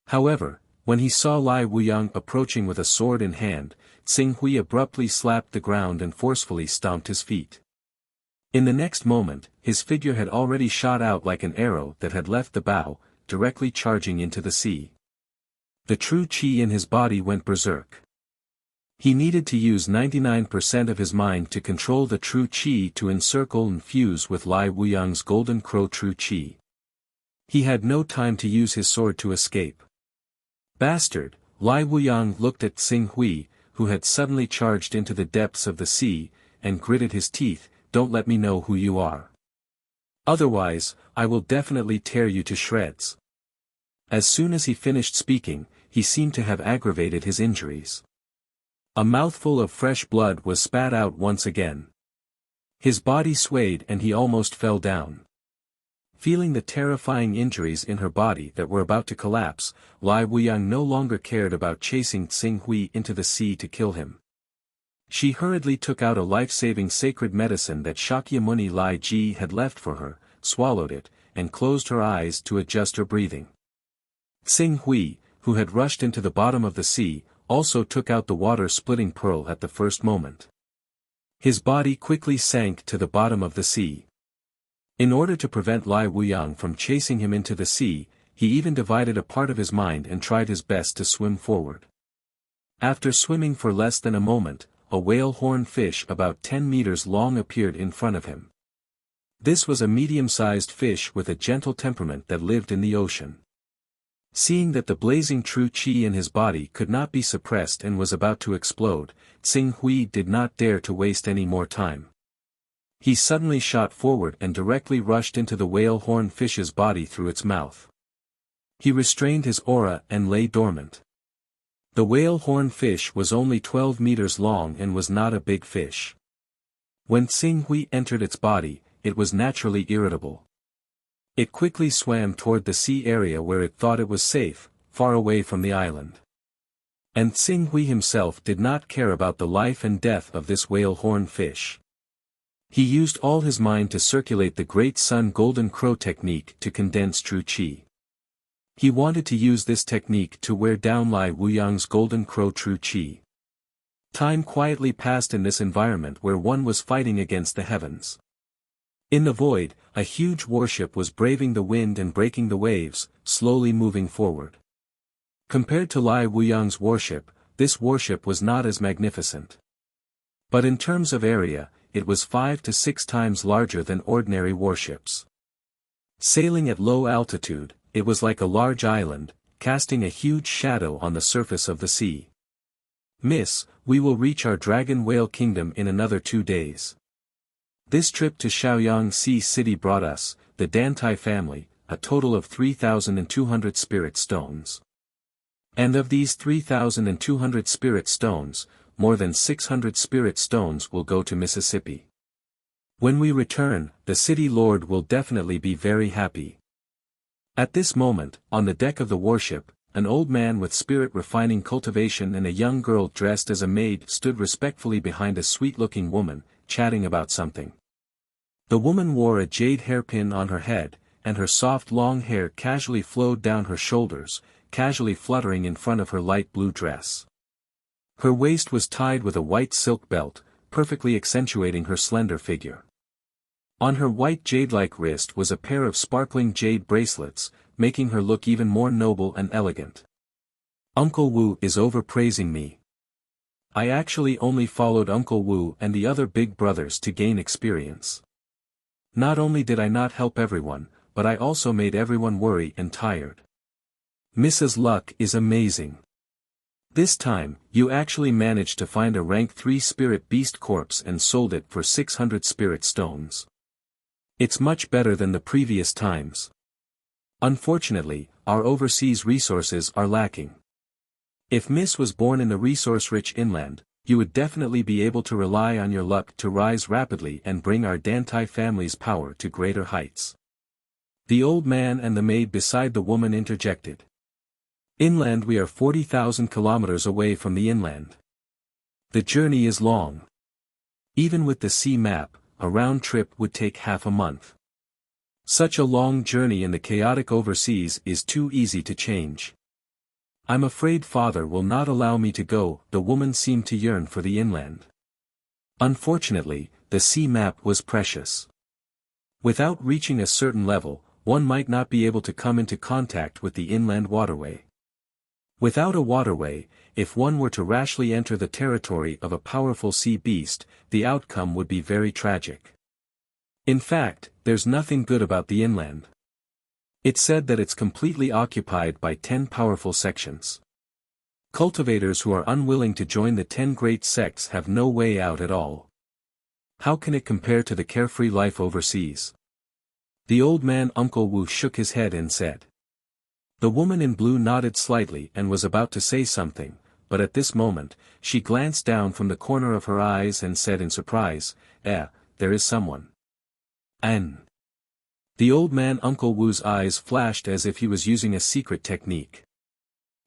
However, when he saw Lai Wuyang approaching with a sword in hand, Xing Hui abruptly slapped the ground and forcefully stomped his feet. In the next moment, his figure had already shot out like an arrow that had left the bow, directly charging into the sea. The true qi in his body went berserk. He needed to use 99% of his mind to control the true qi to encircle and fuse with Lai Wuyang's Golden Crow true qi. He had no time to use his sword to escape. Bastard, Lai Wuyang looked at Xing Hui, who had suddenly charged into the depths of the sea, and gritted his teeth, "Don't let me know who you are. Otherwise, I will definitely tear you to shreds." As soon as he finished speaking, he seemed to have aggravated his injuries. A mouthful of fresh blood was spat out once again. His body swayed and he almost fell down. Feeling the terrifying injuries in her body that were about to collapse, Lai Wuyang no longer cared about chasing Xing Hui into the sea to kill him. She hurriedly took out a life-saving sacred medicine that Shakyamuni Lai Ji had left for her, swallowed it, and closed her eyes to adjust her breathing. Xing Hui, who had rushed into the bottom of the sea, also took out the water-splitting pearl at the first moment. His body quickly sank to the bottom of the sea. In order to prevent Lai Wuyang from chasing him into the sea, he even divided a part of his mind and tried his best to swim forward. After swimming for less than a moment, a whale horn fish about 10 meters long appeared in front of him. This was a medium-sized fish with a gentle temperament that lived in the ocean. Seeing that the blazing true qi in his body could not be suppressed and was about to explode, Xing Hui did not dare to waste any more time. He suddenly shot forward and directly rushed into the whale horn fish's body through its mouth. He restrained his aura and lay dormant. The whale horn fish was only 12 meters long and was not a big fish. When Xing Hui entered its body, it was naturally irritable. It quickly swam toward the sea area where it thought it was safe, far away from the island. And Xing Hui himself did not care about the life and death of this whale horn fish. He used all his mind to circulate the Great Sun Golden Crow technique to condense true qi. He wanted to use this technique to wear down Lai Wuyang's Golden Crow true qi. Time quietly passed in this environment where one was fighting against the heavens. In the void, a huge warship was braving the wind and breaking the waves, slowly moving forward. Compared to Lai Wuyang's warship, this warship was not as magnificent. But in terms of area, it was 5 to 6 times larger than ordinary warships. Sailing at low altitude, it was like a large island, casting a huge shadow on the surface of the sea. "Miss, we will reach our dragon whale kingdom in another 2 days. This trip to Shaoyang Sea City brought us, the Dantai family, a total of 3,200 spirit stones. And of these 3,200 spirit stones, more than 600 spirit stones will go to Mississippi. When we return, the city lord will definitely be very happy." At this moment, on the deck of the warship, an old man with spirit refining cultivation and a young girl dressed as a maid stood respectfully behind a sweet-looking woman, chatting about something. The woman wore a jade hairpin on her head, and her soft long hair casually flowed down her shoulders, casually fluttering in front of her light blue dress. Her waist was tied with a white silk belt, perfectly accentuating her slender figure. On her white jade-like wrist was a pair of sparkling jade bracelets, making her look even more noble and elegant. "Uncle Wu is overpraising me. I actually only followed Uncle Wu and the other big brothers to gain experience. Not only did I not help everyone, but I also made everyone worry and tired. Mrs. Luck is amazing. This time, you actually managed to find a rank 3 spirit beast corpse and sold it for 600 spirit stones. It's much better than the previous times. Unfortunately, our overseas resources are lacking. If Miss was born in the resource-rich inland, you would definitely be able to rely on your luck to rise rapidly and bring our Dantai family's power to greater heights." The old man and the maid beside the woman interjected. "Inland we are 40,000 kilometers away from the inland. The journey is long. Even with the sea map, a round trip would take half a month. Such a long journey in the chaotic overseas is too easy to change. I'm afraid father will not allow me to go." The woman seemed to yearn for the inland. Unfortunately, the sea map was precious. Without reaching a certain level, one might not be able to come into contact with the inland waterway. Without a waterway, if one were to rashly enter the territory of a powerful sea beast, the outcome would be very tragic. In fact, there's nothing good about the inland. It's said that it's completely occupied by 10 powerful sections. Cultivators who are unwilling to join the 10 great sects have no way out at all. How can it compare to the carefree life overseas? The old man Uncle Wu shook his head and said. The woman in blue nodded slightly and was about to say something, but at this moment, she glanced down from the corner of her eyes and said in surprise, there is someone. An. The old man Uncle Wu's eyes flashed as if he was using a secret technique.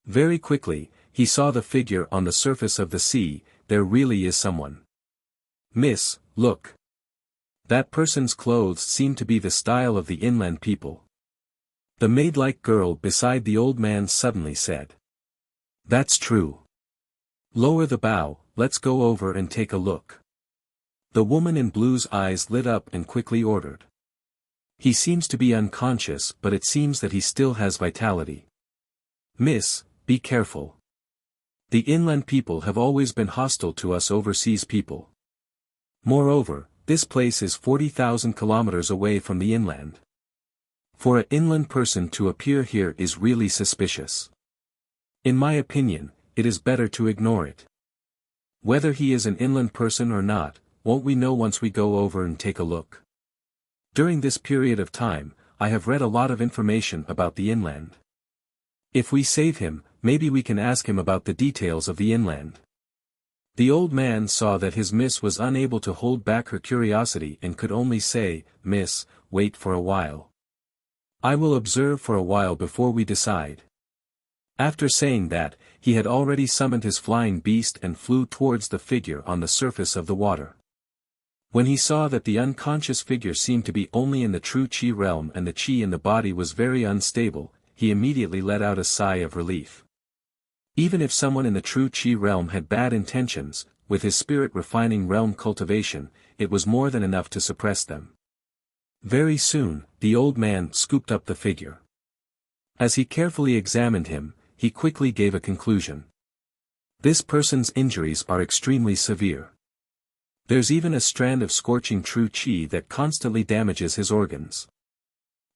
Very quickly, he saw the figure on the surface of the sea. There really is someone. Miss, look. That person's clothes seem to be the style of the inland people. The maid-like girl beside the old man suddenly said. That's true. Lower the bow, let's go over and take a look. The woman in blue's eyes lit up and quickly ordered. He seems to be unconscious, but it seems that he still has vitality. Miss, be careful. The inland people have always been hostile to us overseas people. Moreover, this place is 40,000 kilometers away from the inland. For an inland person to appear here is really suspicious. In my opinion, it is better to ignore it. Whether he is an inland person or not, won't we know once we go over and take a look? During this period of time, I have read a lot of information about the inland. If we save him, maybe we can ask him about the details of the inland. The old man saw that his miss was unable to hold back her curiosity and could only say, "Miss, wait for a while. I will observe for a while before we decide." After saying that, he had already summoned his flying beast and flew towards the figure on the surface of the water. When he saw that the unconscious figure seemed to be only in the true Qi realm and the Qi in the body was very unstable, he immediately let out a sigh of relief. Even if someone in the true Qi realm had bad intentions, with his spirit-refining realm cultivation, it was more than enough to suppress them. Very soon, the old man scooped up the figure. As he carefully examined him, he quickly gave a conclusion. This person's injuries are extremely severe. There's even a strand of scorching true Qi that constantly damages his organs.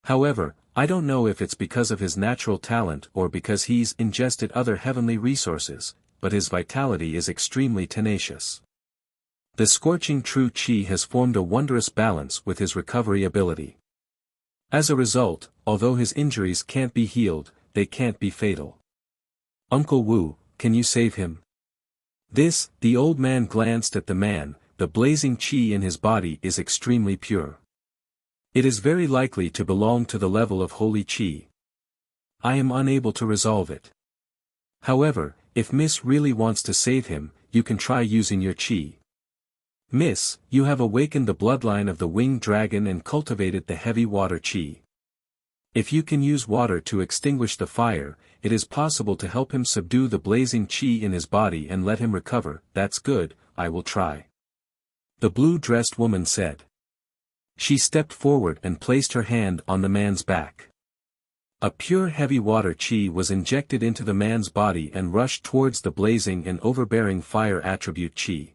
However, I don't know if it's because of his natural talent or because he's ingested other heavenly resources, but his vitality is extremely tenacious. The scorching true Qi has formed a wondrous balance with his recovery ability. As a result, although his injuries can't be healed, they can't be fatal. Uncle Wu, can you save him? The old man glanced at the man. The blazing Qi in his body is extremely pure. It is very likely to belong to the level of holy Qi. I am unable to resolve it. However, if Miss really wants to save him, you can try using your Qi. Miss, you have awakened the bloodline of the winged dragon and cultivated the heavy water Qi. If you can use water to extinguish the fire, it is possible to help him subdue the blazing Qi in his body and let him recover. That's good, I will try. The blue-dressed woman said. She stepped forward and placed her hand on the man's back. A pure heavy water Qi was injected into the man's body and rushed towards the blazing and overbearing fire attribute Qi.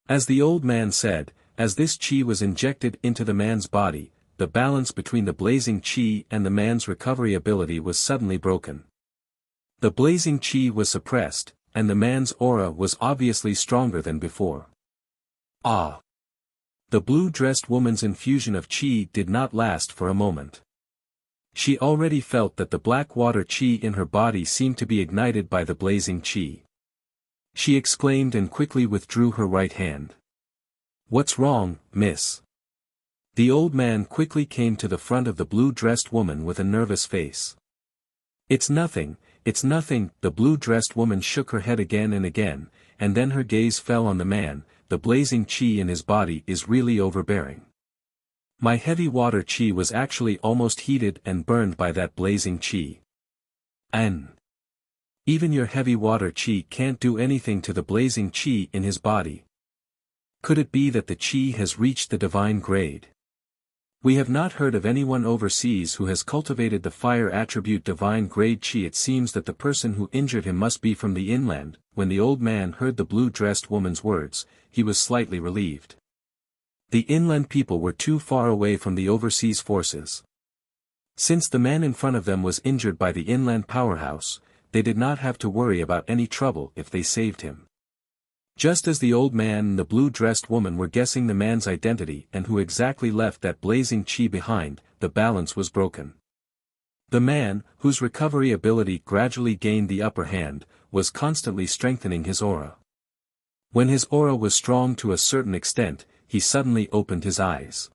As the old man said, as this Qi was injected into the man's body, the balance between the blazing Qi and the man's recovery ability was suddenly broken. The blazing Qi was suppressed, and the man's aura was obviously stronger than before. Ah! The blue-dressed woman's infusion of Qi did not last for a moment. She already felt that the black water Qi in her body seemed to be ignited by the blazing Qi. She exclaimed and quickly withdrew her right hand. What's wrong, miss? The old man quickly came to the front of the blue-dressed woman with a nervous face. It's nothing, the blue-dressed woman shook her head again and again, and then her gaze fell on the man. The blazing Qi in his body is really overbearing. My heavy water Qi was actually almost heated and burned by that blazing Qi. And even your heavy water Qi can't do anything to the blazing Qi in his body. Could it be that the Qi has reached the divine grade? We have not heard of anyone overseas who has cultivated the fire attribute divine grade Qi. It seems that the person who injured him must be from the inland. When the old man heard the blue-dressed woman's words, he was slightly relieved. The inland people were too far away from the overseas forces. Since the man in front of them was injured by the inland powerhouse, they did not have to worry about any trouble if they saved him. Just as the old man and the blue-dressed woman were guessing the man's identity and who exactly left that blazing Qi behind, the balance was broken. The man, whose recovery ability gradually gained the upper hand, was constantly strengthening his aura. When his aura was strong to a certain extent, he suddenly opened his eyes.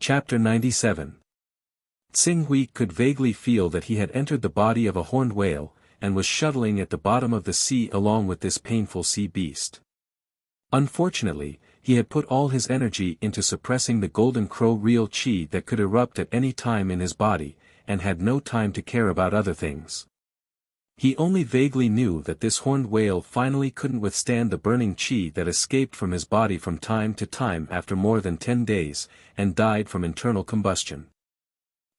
Chapter 97. Tsing Hui could vaguely feel that he had entered the body of a horned whale, and was shuttling at the bottom of the sea along with this painful sea beast. Unfortunately, he had put all his energy into suppressing the golden crow real Qi that could erupt at any time in his body, and had no time to care about other things. He only vaguely knew that this horned whale finally couldn't withstand the burning Qi that escaped from his body from time to time after more than 10 days, and died from internal combustion.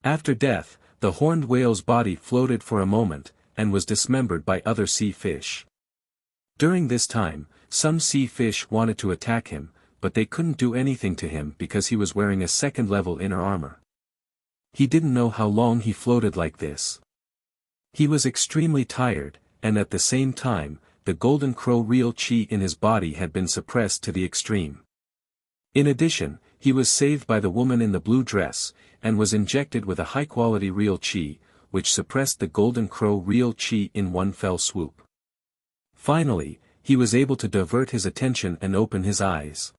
After death, the horned whale's body floated for a moment, and was dismembered by other sea fish. During this time, some sea fish wanted to attack him, but they couldn't do anything to him because he was wearing a second-level inner armor. He didn't know how long he floated like this. He was extremely tired, and at the same time, the golden crow real chi in his body had been suppressed to the extreme. In addition, he was saved by the woman in the blue dress, and was injected with a high-quality real chi, which suppressed the golden crow real chi in one fell swoop. Finally, he was able to divert his attention and open his eyes.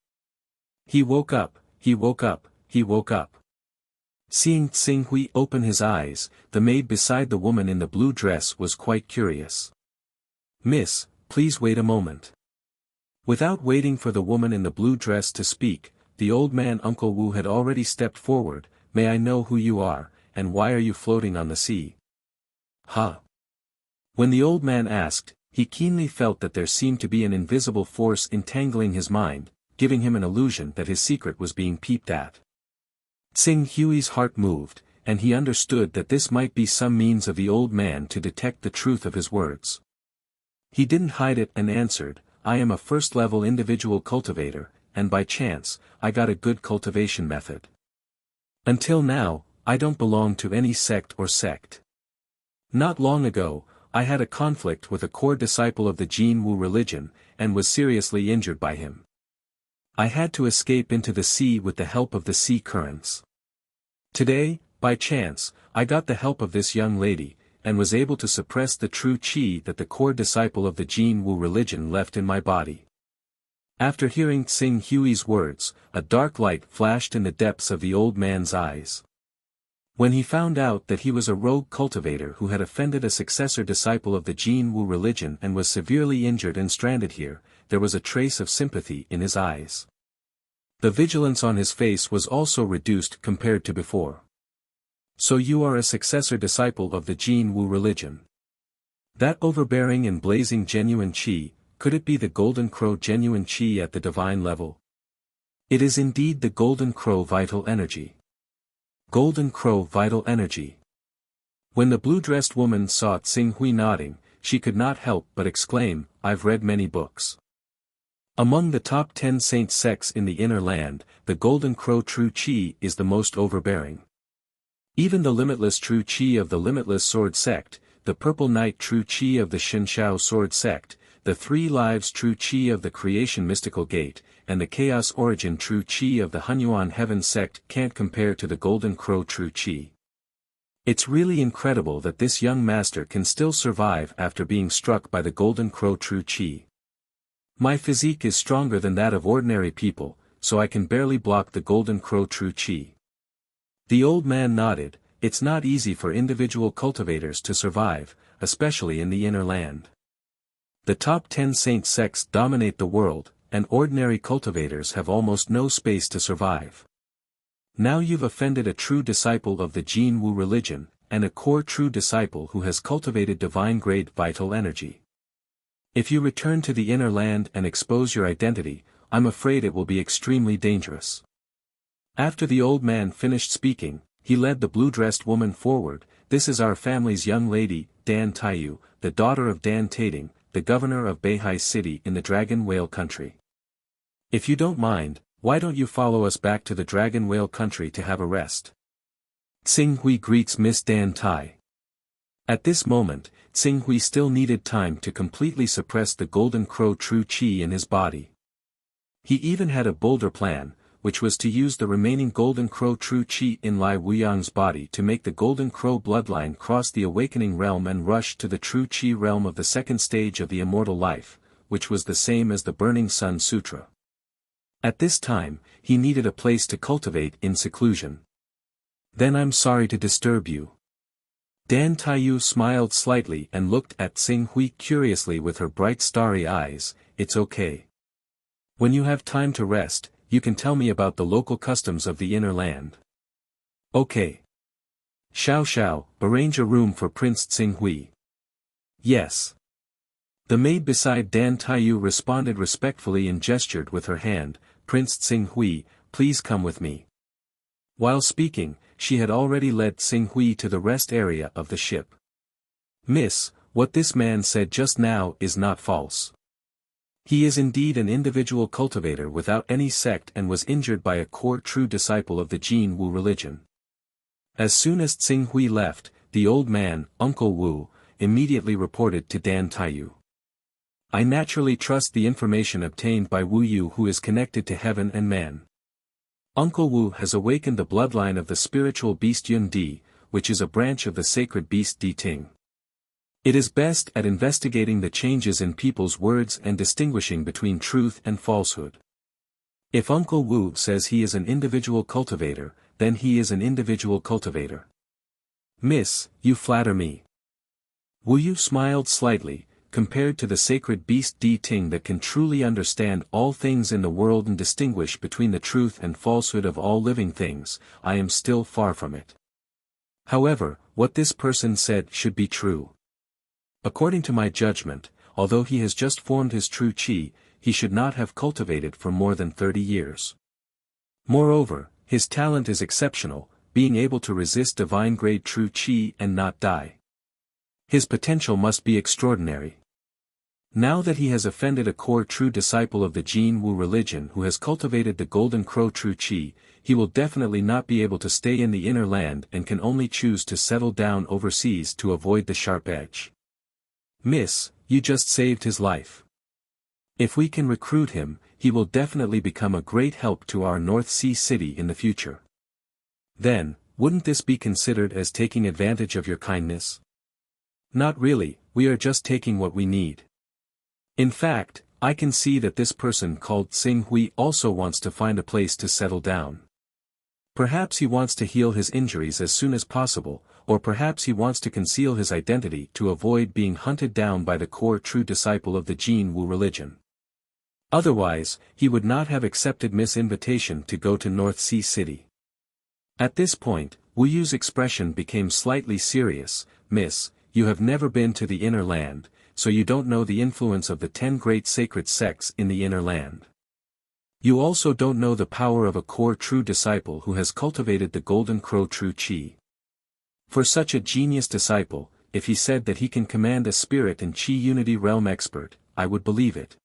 He woke up, he woke up, he woke up. Seeing Tsing Hui open his eyes, the maid beside the woman in the blue dress was quite curious. "Miss, please wait a moment." Without waiting for the woman in the blue dress to speak, the old man Uncle Wu had already stepped forward. "May I know who you are, and why are you floating on the sea?" "Huh?" When the old man asked, he keenly felt that there seemed to be an invisible force entangling his mind, giving him an illusion that his secret was being peeped at. Tsing Hui's heart moved, and he understood that this might be some means of the old man to detect the truth of his words. He didn't hide it and answered, "I am a first-level individual cultivator, and by chance, I got a good cultivation method. Until now, I don't belong to any sect or sect. Not long ago, I had a conflict with a core disciple of the Jin Wu religion, and was seriously injured by him. I had to escape into the sea with the help of the sea currents. Today, by chance, I got the help of this young lady, and was able to suppress the true chi that the core disciple of the Jin Wu religion left in my body." After hearing Tsing Hui's words, a dark light flashed in the depths of the old man's eyes. When he found out that he was a rogue cultivator who had offended a successor disciple of the Jin Wu religion and was severely injured and stranded here, there was a trace of sympathy in his eyes. The vigilance on his face was also reduced compared to before. "So you are a successor disciple of the Jin Wu religion. That overbearing and blazing genuine chi, could it be the golden crow genuine chi at the divine level?" "It is indeed the golden crow vital energy." Golden crow vital energy. When the blue-dressed woman saw Tsing Hui nodding, she could not help but exclaim, "I've read many books. Among the top 10 saint sects in the inner land, the golden crow true chi is the most overbearing. Even the limitless true chi of the limitless sword sect, the purple night true chi of the Shenshao sword sect, the three lives true chi of the creation mystical gate, and the chaos origin true chi of the Hunyuan heaven sect can't compare to the golden crow true chi. It's really incredible that this young master can still survive after being struck by the golden crow true chi. My physique is stronger than that of ordinary people, so I can barely block the golden crow true chi." The old man nodded. It's not easy for individual cultivators to survive, especially in the inner land. The top 10 saint sects dominate the world, and ordinary cultivators have almost no space to survive. Now you've offended a true disciple of the Jin Wu religion, and a core true disciple who has cultivated divine-grade vital energy. If you return to the inner land and expose your identity, I'm afraid it will be extremely dangerous." After the old man finished speaking, he led the blue-dressed woman forward. "This is our family's young lady, Dan Taiyu, the daughter of Dan Tating, the governor of Beihai City in the Dragon Whale Country. If you don't mind, why don't you follow us back to the Dragon Whale Country to have a rest?" Tsing Hui greets Miss Dan Tai. At this moment, Tsing Hui still needed time to completely suppress the golden crow true chi in his body. He even had a bolder plan, which was to use the remaining golden crow true chi in Lai Wuyang's body to make the golden crow bloodline cross the awakening realm and rush to the true chi realm of the second stage of the immortal life, which was the same as the Burning Sun Sutra. At this time, he needed a place to cultivate in seclusion. "Then I'm sorry to disturb you." Dan Taiyu smiled slightly and looked at Tsing Hui curiously with her bright starry eyes. "It's okay. When you have time to rest, you can tell me about the local customs of the inner land." "Okay. Xiao Xiao, arrange a room for Prince Tsing Hui." "Yes." The maid beside Dan Taiyu responded respectfully and gestured with her hand. "Prince Tsing Hui, please come with me." While speaking, she had already led Tsing Hui to the rest area of the ship. "Miss, what this man said just now is not false. He is indeed an individual cultivator without any sect and was injured by a core true disciple of the Jin Wu religion. As soon as Tsing Hui left, the old man, Uncle Wu, immediately reported to Dan Taiyu. I naturally trust the information obtained by Wu Yu, who is connected to heaven and man. Uncle Wu has awakened the bloodline of the spiritual beast Yun Di, which is a branch of the sacred beast Di Ting. It is best at investigating the changes in people's words and distinguishing between truth and falsehood. If Uncle Wu says he is an individual cultivator, then he is an individual cultivator. Miss, you flatter me. Wu Yu smiled slightly. Compared to the sacred beast Di Ting that can truly understand all things in the world and distinguish between the truth and falsehood of all living things, I am still far from it. However, what this person said should be true. According to my judgment, although he has just formed his true qi, he should not have cultivated for more than 30 years. Moreover, his talent is exceptional, being able to resist divine-grade true qi and not die. His potential must be extraordinary. Now that he has offended a core true disciple of the Jin Wu religion who has cultivated the Golden Crow true qi, he will definitely not be able to stay in the inner land and can only choose to settle down overseas to avoid the sharp edge. Miss, you just saved his life. If we can recruit him, he will definitely become a great help to our North Sea city in the future. Then, wouldn't this be considered as taking advantage of your kindness? Not really, we are just taking what we need. In fact, I can see that this person called Tsing Hui also wants to find a place to settle down. Perhaps he wants to heal his injuries as soon as possible, or perhaps he wants to conceal his identity to avoid being hunted down by the core true disciple of the Jin Wu religion. Otherwise, he would not have accepted Miss' invitation to go to North Sea City. At this point, Wu Yu's expression became slightly serious. Miss, you have never been to the inner land, so you don't know the influence of the 10 great sacred sects in the inner land. You also don't know the power of a core true disciple who has cultivated the Golden Crow true qi. For such a genius disciple, if he said that he can command a spirit and qi unity realm expert, I would believe it.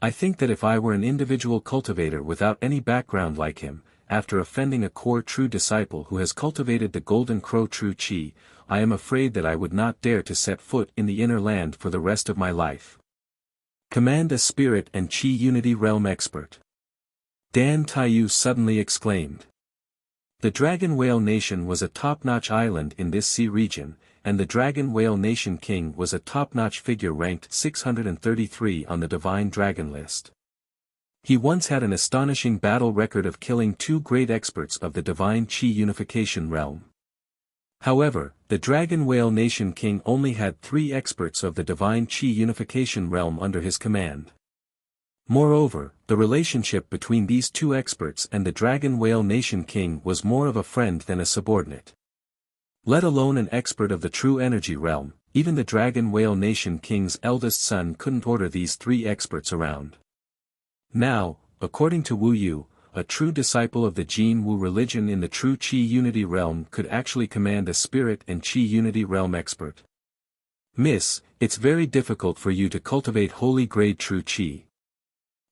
I think that if I were an individual cultivator without any background like him, after offending a core true disciple who has cultivated the Golden Crow true qi, I am afraid that I would not dare to set foot in the inner land for the rest of my life. Command a spirit and qi unity realm expert. Dan Taiyu suddenly exclaimed. The Dragon Whale Nation was a top-notch island in this sea region, and the Dragon Whale Nation King was a top-notch figure ranked 633 on the Divine Dragon list. He once had an astonishing battle record of killing 2 great experts of the Divine Qi Unification realm. However, the Dragon Whale Nation King only had 3 experts of the Divine Qi Unification realm under his command. Moreover, the relationship between these 2 experts and the Dragon Whale Nation King was more of a friend than a subordinate. Let alone an expert of the true energy realm, even the Dragon Whale Nation King's eldest son couldn't order these 3 experts around. Now, according to Wu Yu, a true disciple of the Jin Wu religion in the true Qi Unity realm could actually command a spirit and Qi Unity realm expert. Miss, it's very difficult for you to cultivate holy grade true Qi.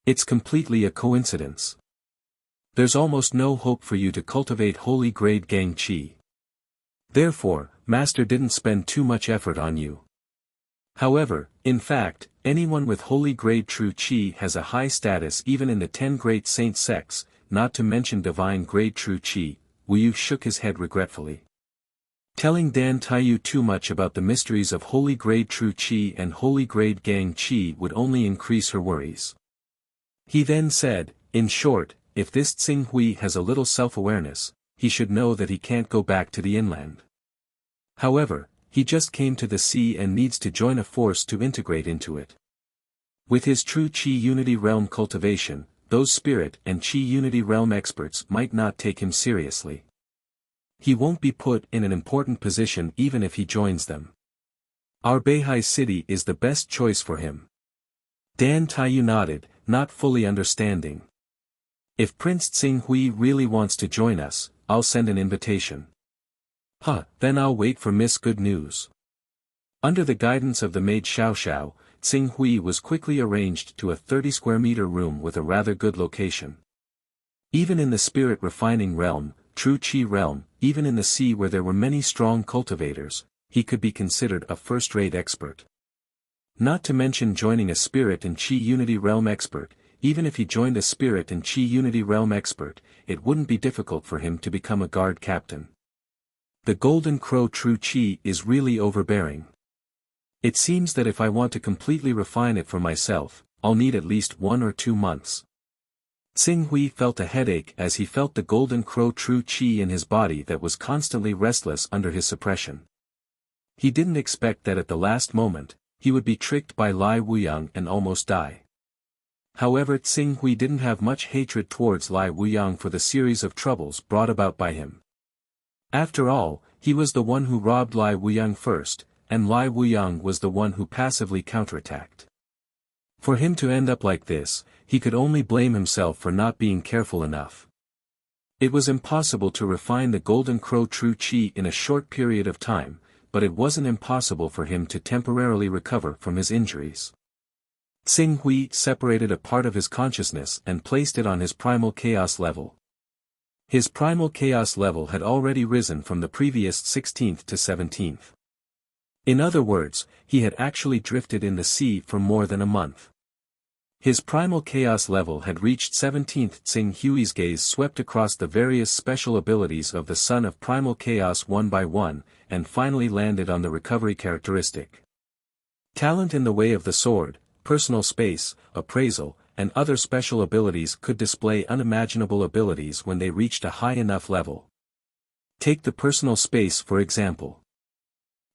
It's completely a coincidence. There's almost no hope for you to cultivate holy grade Gang Qi. Therefore, Master didn't spend too much effort on you. However, in fact, anyone with holy grade true qi has a high status even in the 10 great saint sects, not to mention divine grade true qi. Wu Yu shook his head regretfully. Telling Dan Taiyu too much about the mysteries of holy grade true qi and holy grade gang qi would only increase her worries. He then said, in short, if this Tsing Hui has a little self-awareness, he should know that he can't go back to the inland. However, he just came to the sea and needs to join a force to integrate into it. With his true Qi Unity Realm cultivation, those spirit and Qi Unity Realm experts might not take him seriously. He won't be put in an important position even if he joins them. Our Beihai city is the best choice for him. Dan Taiyu nodded, not fully understanding. If Prince Tsing Hui really wants to join us, I'll send an invitation. Then I'll wait for Miss Good News. Under the guidance of the maid Xiao Xiao, Tsing Hui was quickly arranged to a 30-square-meter room with a rather good location. Even in the spirit refining realm, true Qi realm, even in the sea where there were many strong cultivators, he could be considered a first-rate expert. Not to mention joining a spirit and Qi unity realm expert. Even if he joined a spirit and Qi unity realm expert, it wouldn't be difficult for him to become a guard captain. The Golden Crow True Qi is really overbearing. It seems that if I want to completely refine it for myself, I'll need at least 1 or 2 months. Tsing Hui felt a headache as he felt the Golden Crow True Qi in his body that was constantly restless under his suppression. He didn't expect that at the last moment, he would be tricked by Lai Wuyang and almost die. However, Tsing Hui didn't have much hatred towards Lai Wuyang for the series of troubles brought about by him. After all, he was the one who robbed Lai Wuyang first, and Lai Wuyang was the one who passively counterattacked. For him to end up like this, he could only blame himself for not being careful enough. It was impossible to refine the Golden Crow True Qi in a short period of time, but it wasn't impossible for him to temporarily recover from his injuries. Tsing Hui separated a part of his consciousness and placed it on his primal chaos level. His primal chaos level had already risen from the previous 16th to 17th. In other words, he had actually drifted in the sea for more than a month. His primal chaos level had reached 17th. Tsing Hui's gaze swept across the various special abilities of the Son of Primal Chaos one by one, and finally landed on the recovery characteristic. Talent in the way of the sword, personal space, appraisal, and other special abilities could display unimaginable abilities when they reached a high enough level. Take the personal space for example.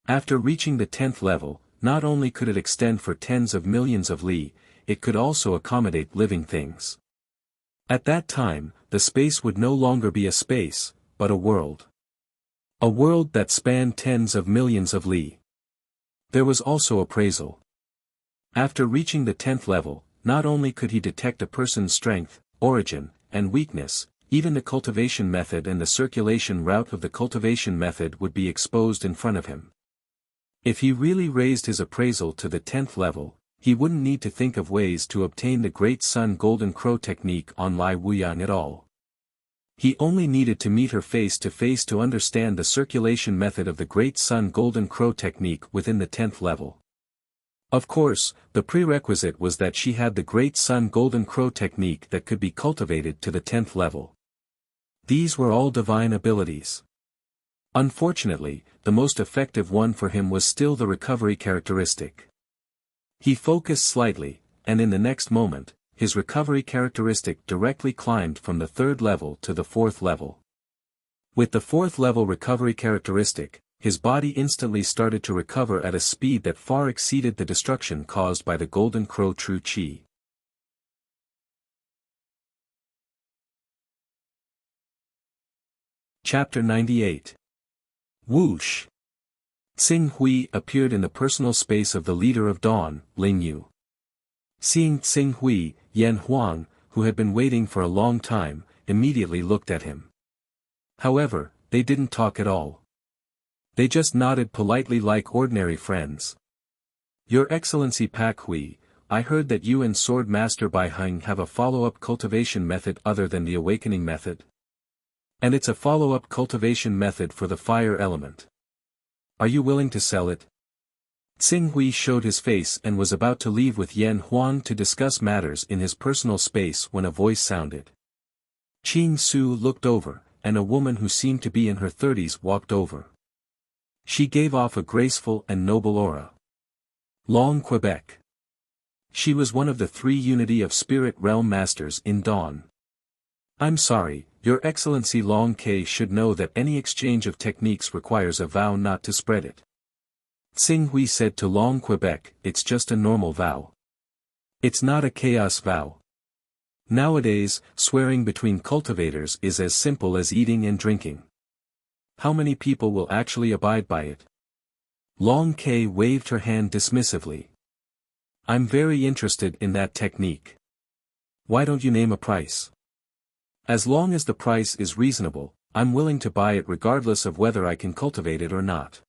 After reaching the 10th level, not only could it extend for tens of millions of li, it could also accommodate living things. At that time, the space would no longer be a space, but a world. A world that spanned tens of millions of li. There was also appraisal. After reaching the 10th level, not only could he detect a person's strength, origin, and weakness, even the cultivation method and the circulation route of the cultivation method would be exposed in front of him. If he really raised his appraisal to the 10th level, he wouldn't need to think of ways to obtain the Great Sun Golden Crow technique on Lai Wuyang at all. He only needed to meet her face to face to understand the circulation method of the Great Sun Golden Crow technique within the 10th level. Of course, the prerequisite was that she had the Great Sun Golden Crow technique that could be cultivated to the 10th level. These were all divine abilities. Unfortunately, the most effective one for him was still the recovery characteristic. He focused slightly, and in the next moment, his recovery characteristic directly climbed from the 3rd level to the 4th level. With the 4th level recovery characteristic, his body instantly started to recover at a speed that far exceeded the destruction caused by the Golden Crow True Qi. Chapter 98. Whoosh! Tsing Hui appeared in the personal space of the leader of Dawn, Ling Yu. Seeing Tsing Hui, Yan Huang, who had been waiting for a long time, immediately looked at him. However, they didn't talk at all. They just nodded politely like ordinary friends. Your Excellency Pak Hui, I heard that you and Sword Master Bai Heng have a follow-up cultivation method other than the awakening method. And it's a follow-up cultivation method for the fire element. Are you willing to sell it? Tsing Hui showed his face and was about to leave with Yan Huang to discuss matters in his personal space when a voice sounded. Qing Su looked over, and a woman who seemed to be in her 30s walked over. She gave off a graceful and noble aura. Long Quebec. She was one of the 3 Unity of Spirit Realm Masters in Dawn. I'm sorry, Your Excellency Long K should know that any exchange of techniques requires a vow not to spread it. Tsing Hui said to Long Quebec, it's just a normal vow. It's not a chaos vow. Nowadays, swearing between cultivators is as simple as eating and drinking. How many people will actually abide by it? Long K waved her hand dismissively. I'm very interested in that technique. Why don't you name a price? As long as the price is reasonable, I'm willing to buy it regardless of whether I can cultivate it or not.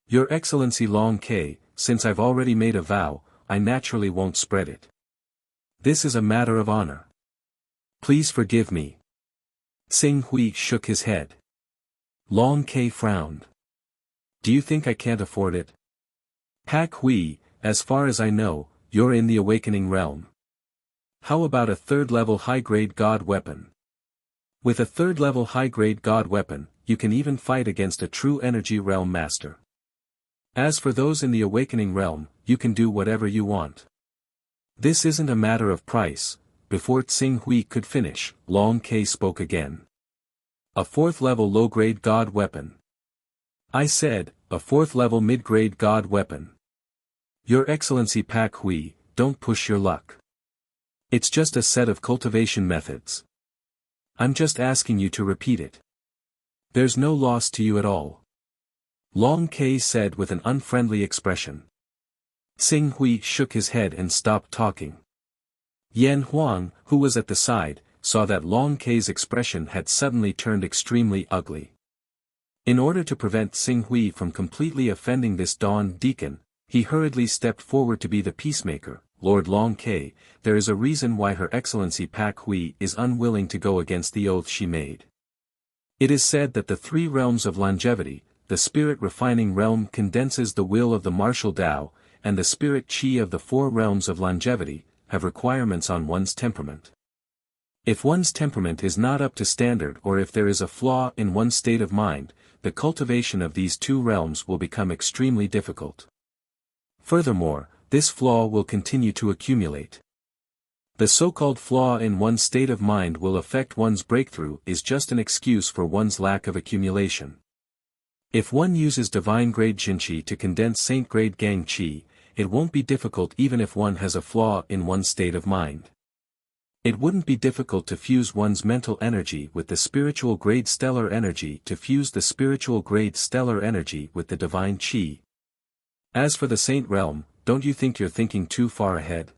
Your Excellency Long K, since I've already made a vow, I naturally won't spread it. This is a matter of honor. Please forgive me. Xing Hui shook his head. Long Ke frowned. Do you think I can't afford it? Pak Hui, as far as I know, you're in the awakening realm. How about a third-level high-grade god weapon? With a third-level high-grade god weapon, you can even fight against a true energy realm master. As for those in the awakening realm, you can do whatever you want. This isn't a matter of price. Before Xing Hui could finish, Long Ke spoke again. A fourth-level low-grade god weapon. I said, a fourth-level mid-grade god weapon. Your Excellency Pak Hui, don't push your luck. It's just a set of cultivation methods. I'm just asking you to repeat it. There's no loss to you at all. Long Ke said with an unfriendly expression. Xing Hui shook his head and stopped talking. Yan Huang, who was at the side, saw that Long Ke's expression had suddenly turned extremely ugly. In order to prevent Xing Hui from completely offending this Dawn deacon, he hurriedly stepped forward to be the peacemaker. Lord Long Ke, there is a reason why Her Excellency Pak Hui is unwilling to go against the oath she made. It is said that the three realms of longevity, the spirit refining realm condenses the will of the martial Tao, and the spirit Qi of the four realms of longevity, have requirements on one's temperament. If one's temperament is not up to standard or if there is a flaw in one's state of mind, the cultivation of these two realms will become extremely difficult. Furthermore, this flaw will continue to accumulate. The so-called flaw in one's state of mind will affect one's breakthrough is just an excuse for one's lack of accumulation. If one uses divine-grade Jinqi to condense saint-grade Gang Qi, it won't be difficult even if one has a flaw in one's state of mind. It wouldn't be difficult to fuse one's mental energy with the spiritual grade stellar energy to fuse the spiritual grade stellar energy with the divine Qi. As for the saint realm, don't you think you're thinking too far ahead?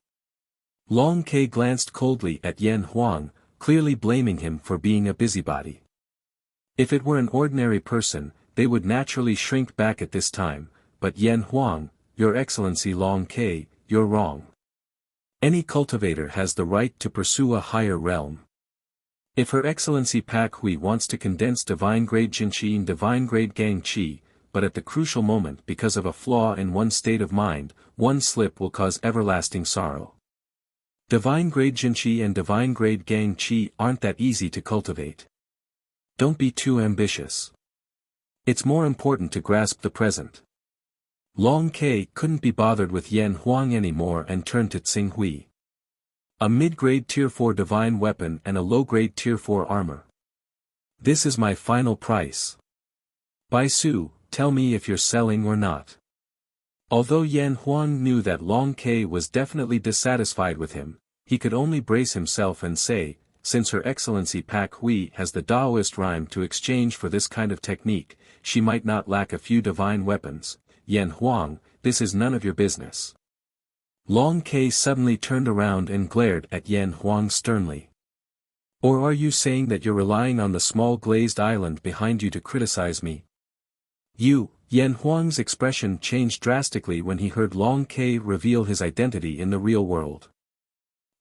Long Ke glanced coldly at Yan Huang, clearly blaming him for being a busybody. If it were an ordinary person, they would naturally shrink back at this time, but Yan Huang, Your Excellency Long Ke, you're wrong. Any cultivator has the right to pursue a higher realm. If Her Excellency Pak Hui wants to condense divine-grade Jinqi and divine-grade Gang Qi, but at the crucial moment because of a flaw in one's state of mind, one slip will cause everlasting sorrow. Divine-grade Jinqi and divine-grade Gang Qi aren't that easy to cultivate. Don't be too ambitious. It's more important to grasp the present. Long Ke couldn't be bothered with Yan Huang anymore and turned to Xing Hui. A mid-grade tier 4 divine weapon and a low-grade tier 4 armor. This is my final price. Bai Su, tell me if you're selling or not. Although Yan Huang knew that Long Ke was definitely dissatisfied with him, he could only brace himself and say, since Her Excellency Pak Hui has the Taoist rhyme to exchange for this kind of technique, she might not lack a few divine weapons. Yan Huang, this is none of your business. Long Ke suddenly turned around and glared at Yan Huang sternly. Or are you saying that you're relying on the small glazed island behind you to criticize me? Yan Huang's expression changed drastically when he heard Long Ke reveal his identity in the real world.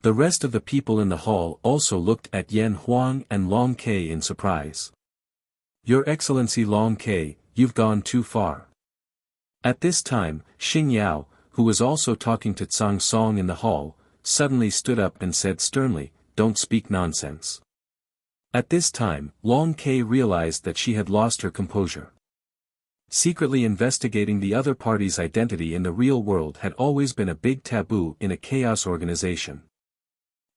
The rest of the people in the hall also looked at Yan Huang and Long Ke in surprise. Your Excellency Long Ke, you've gone too far. At this time, Xing Yao, who was also talking to Tsang Song in the hall, suddenly stood up and said sternly, don't speak nonsense. At this time, Long Ke realized that she had lost her composure. Secretly investigating the other party's identity in the real world had always been a big taboo in a chaos organization.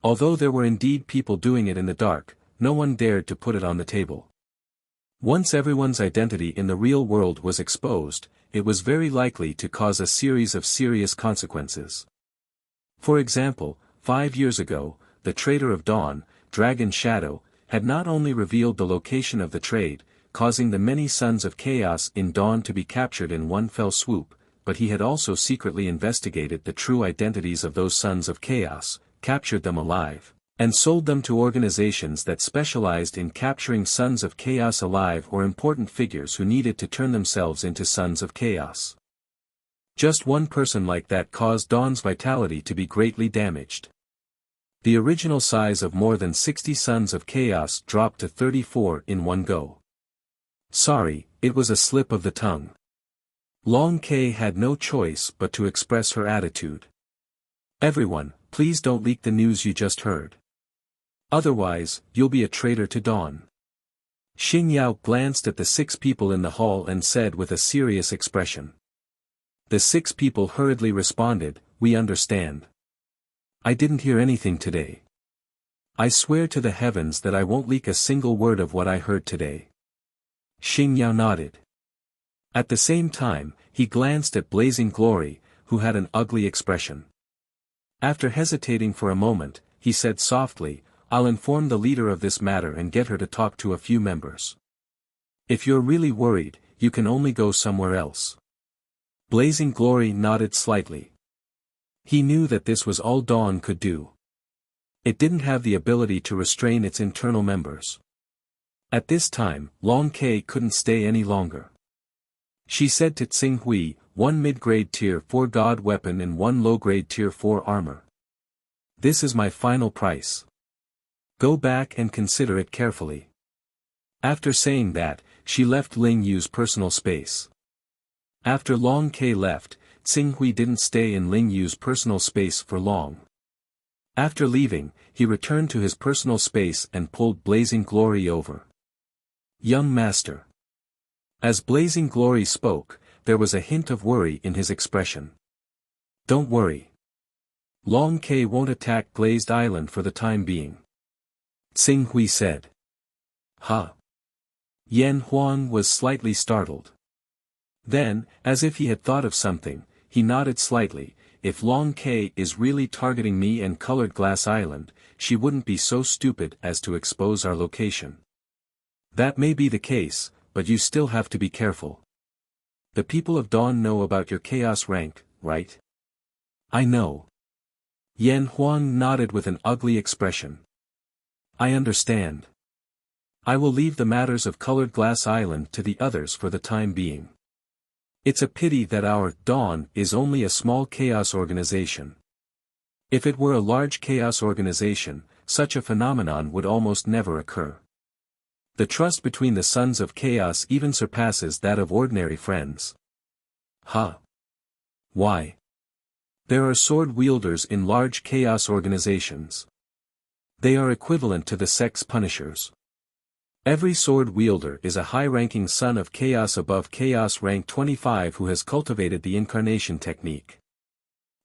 Although there were indeed people doing it in the dark, no one dared to put it on the table. Once everyone's identity in the real world was exposed, it was very likely to cause a series of serious consequences. For example, 5 years ago, the trader of Dawn, Dragon Shadow, had not only revealed the location of the trade, causing the many sons of chaos in Dawn to be captured in one fell swoop, but he had also secretly investigated the true identities of those sons of chaos, captured them alive, and sold them to organizations that specialized in capturing sons of chaos alive or important figures who needed to turn themselves into sons of chaos. Just one person like that caused Dawn's vitality to be greatly damaged. The original size of more than 60 Sons of Chaos dropped to 34 in one go. Sorry, it was a slip of the tongue. Long K had no choice but to express her attitude. Everyone, please don't leak the news you just heard. Otherwise, you'll be a traitor to Dawn. Xing Yao glanced at the 6 people in the hall and said with a serious expression. The 6 people hurriedly responded, "We understand. I didn't hear anything today. I swear to the heavens that I won't leak a single word of what I heard today." Xing Yao nodded. At the same time, he glanced at Blazing Glory, who had an ugly expression. After hesitating for a moment, he said softly, "I'll inform the leader of this matter and get her to talk to a few members. If you're really worried, you can only go somewhere else." Blazing Glory nodded slightly. He knew that this was all Dawn could do. It didn't have the ability to restrain its internal members. At this time, Long K couldn't stay any longer. She said to Tsing Hui, "1 mid-grade tier 4 god weapon and 1 low-grade tier 4 armor. This is my final price. Go back and consider it carefully." After saying that, she left Ling Yu's personal space. After Long K left, Tsing Hui didn't stay in Ling Yu's personal space for long. After leaving, he returned to his personal space and pulled Blazing Glory over. "Young master." As Blazing Glory spoke, there was a hint of worry in his expression. "Don't worry. Long K won't attack Glazed Island for the time being," Tsing Hui said. "Huh?" Yan Huang was slightly startled. Then, as if he had thought of something, he nodded slightly. "If Long K is really targeting me and Colored Glass Island, she wouldn't be so stupid as to expose our location. That may be the case, but you still have to be careful. The people of Dawn know about your chaos rank, right?" "I know." Yan Huang nodded with an ugly expression. "I understand. I will leave the matters of Colored Glass Island to the others for the time being. It's a pity that our Dawn is only a small chaos organization. If it were a large chaos organization, such a phenomenon would almost never occur. The trust between the Sons of Chaos even surpasses that of ordinary friends." "Huh? Why?" "There are sword wielders in large chaos organizations. They are equivalent to the Sex Punishers. Every sword wielder is a high-ranking Son of Chaos above Chaos rank 25 who has cultivated the incarnation technique.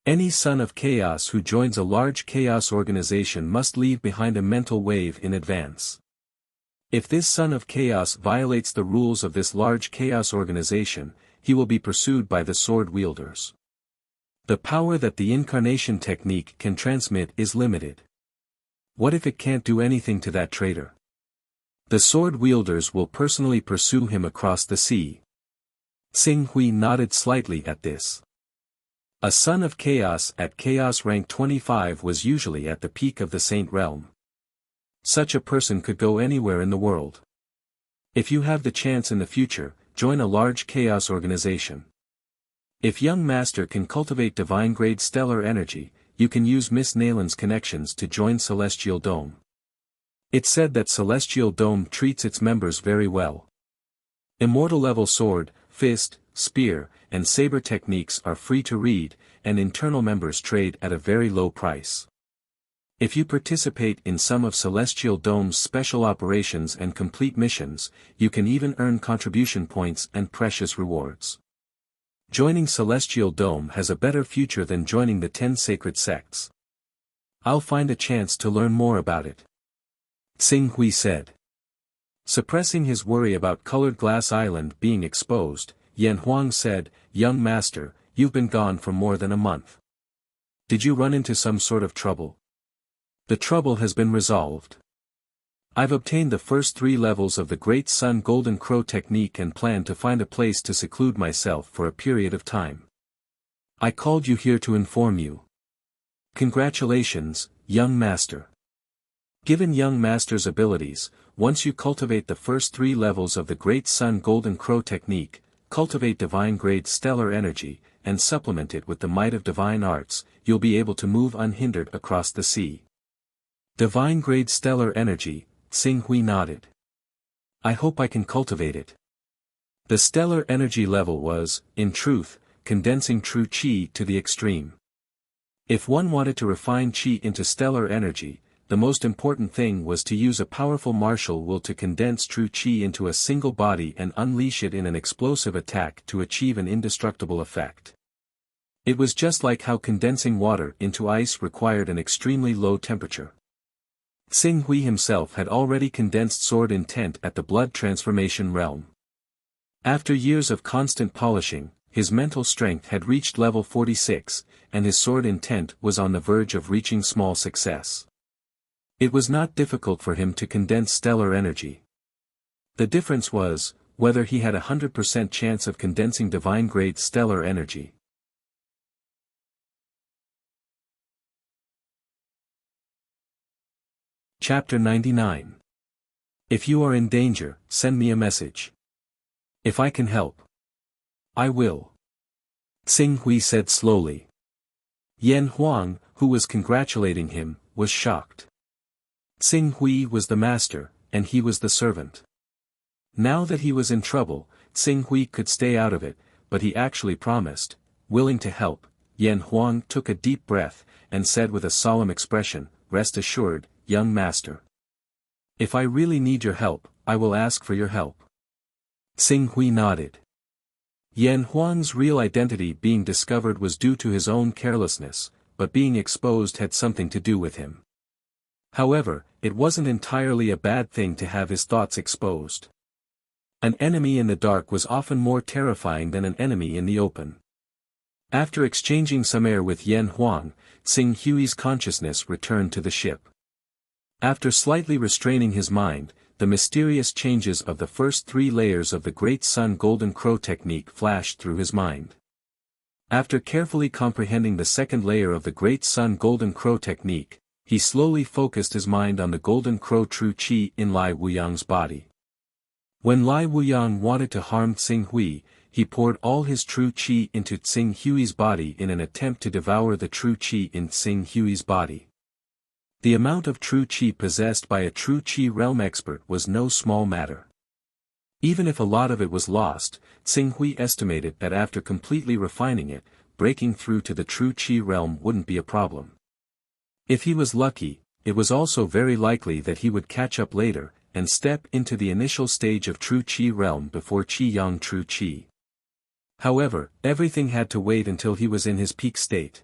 Any Son of Chaos who joins a large chaos organization must leave behind a mental wave in advance. If this Son of Chaos violates the rules of this large chaos organization, he will be pursued by the sword wielders. The power that the incarnation technique can transmit is limited. What if it can't do anything to that traitor? The sword wielders will personally pursue him across the sea." Tsing Hui nodded slightly at this. A Son of Chaos at Chaos rank 25 was usually at the peak of the Saint Realm. Such a person could go anywhere in the world. If you have the chance in the future, join a large chaos organization. If young master can cultivate divine-grade stellar energy, you can use Miss Nalan's connections to join Celestial Dome. It's said that Celestial Dome treats its members very well. Immortal-level sword, fist, spear, and saber techniques are free to read, and internal members trade at a very low price. If you participate in some of Celestial Dome's special operations and complete missions, you can even earn contribution points and precious rewards. Joining Celestial Dome has a better future than joining the 10 sacred sects. I'll find a chance to learn more about it," Tsing Hui said. Suppressing his worry about Colored Glass Island being exposed, Yan Huang said, "Young master, you've been gone for more than a month. Did you run into some sort of trouble?" "The trouble has been resolved. I've obtained the first 3 levels of the Great Sun Golden Crow technique and plan to find a place to seclude myself for a period of time. I called you here to inform you. Congratulations, young master. Given young master's abilities, once you cultivate the first 3 levels of the Great Sun Golden Crow technique, cultivate divine-grade stellar energy, and supplement it with the might of divine arts, you'll be able to move unhindered across the sea. Divine-grade stellar energy, Xing Hui nodded. I hope I can cultivate it. The stellar energy level was, in truth, condensing true qi to the extreme. If one wanted to refine qi into stellar energy, the most important thing was to use a powerful martial will to condense true qi into a single body and unleash it in an explosive attack to achieve an indestructible effect. It was just like how condensing water into ice required an extremely low temperature. Xing Hui himself had already condensed sword intent at the blood transformation realm. After years of constant polishing, his mental strength had reached level 46, and his sword intent was on the verge of reaching small success. It was not difficult for him to condense stellar energy. The difference was, whether he had 100% chance of condensing divine-grade stellar energy. Chapter 99. If you are in danger, send me a message. If I can help, I will. Xing Hui said slowly. Yan Huang, who was congratulating him, was shocked. Xing Hui was the master, and he was the servant. Now that he was in trouble, Xing Hui could stay out of it, but he actually promised, willing to help. Yan Huang took a deep breath, and said with a solemn expression, Rest assured, young master. If I really need your help, I will ask for your help. Xing Hui nodded. Yan Huang's real identity being discovered was due to his own carelessness, but being exposed had something to do with him. However, it wasn't entirely a bad thing to have his thoughts exposed. An enemy in the dark was often more terrifying than an enemy in the open. After exchanging some air with Yan Huang, Xing Hui's consciousness returned to the ship. After slightly restraining his mind, the mysterious changes of the first 3 layers of the Great Sun Golden Crow technique flashed through his mind. After carefully comprehending the second layer of the Great Sun Golden Crow technique, he slowly focused his mind on the Golden Crow true qi in Lai Wuyang's body. When Lai Wuyang wanted to harm Xing Hui, he poured all his true qi into Xing Hui's body in an attempt to devour the true qi in Xing Hui's body. The amount of true qi possessed by a true qi realm expert was no small matter. Even if a lot of it was lost, Xing Hui estimated that after completely refining it, breaking through to the true qi realm wouldn't be a problem. If he was lucky, it was also very likely that he would catch up later, and step into the initial stage of true qi realm before qi yang true qi. However, everything had to wait until he was in his peak state.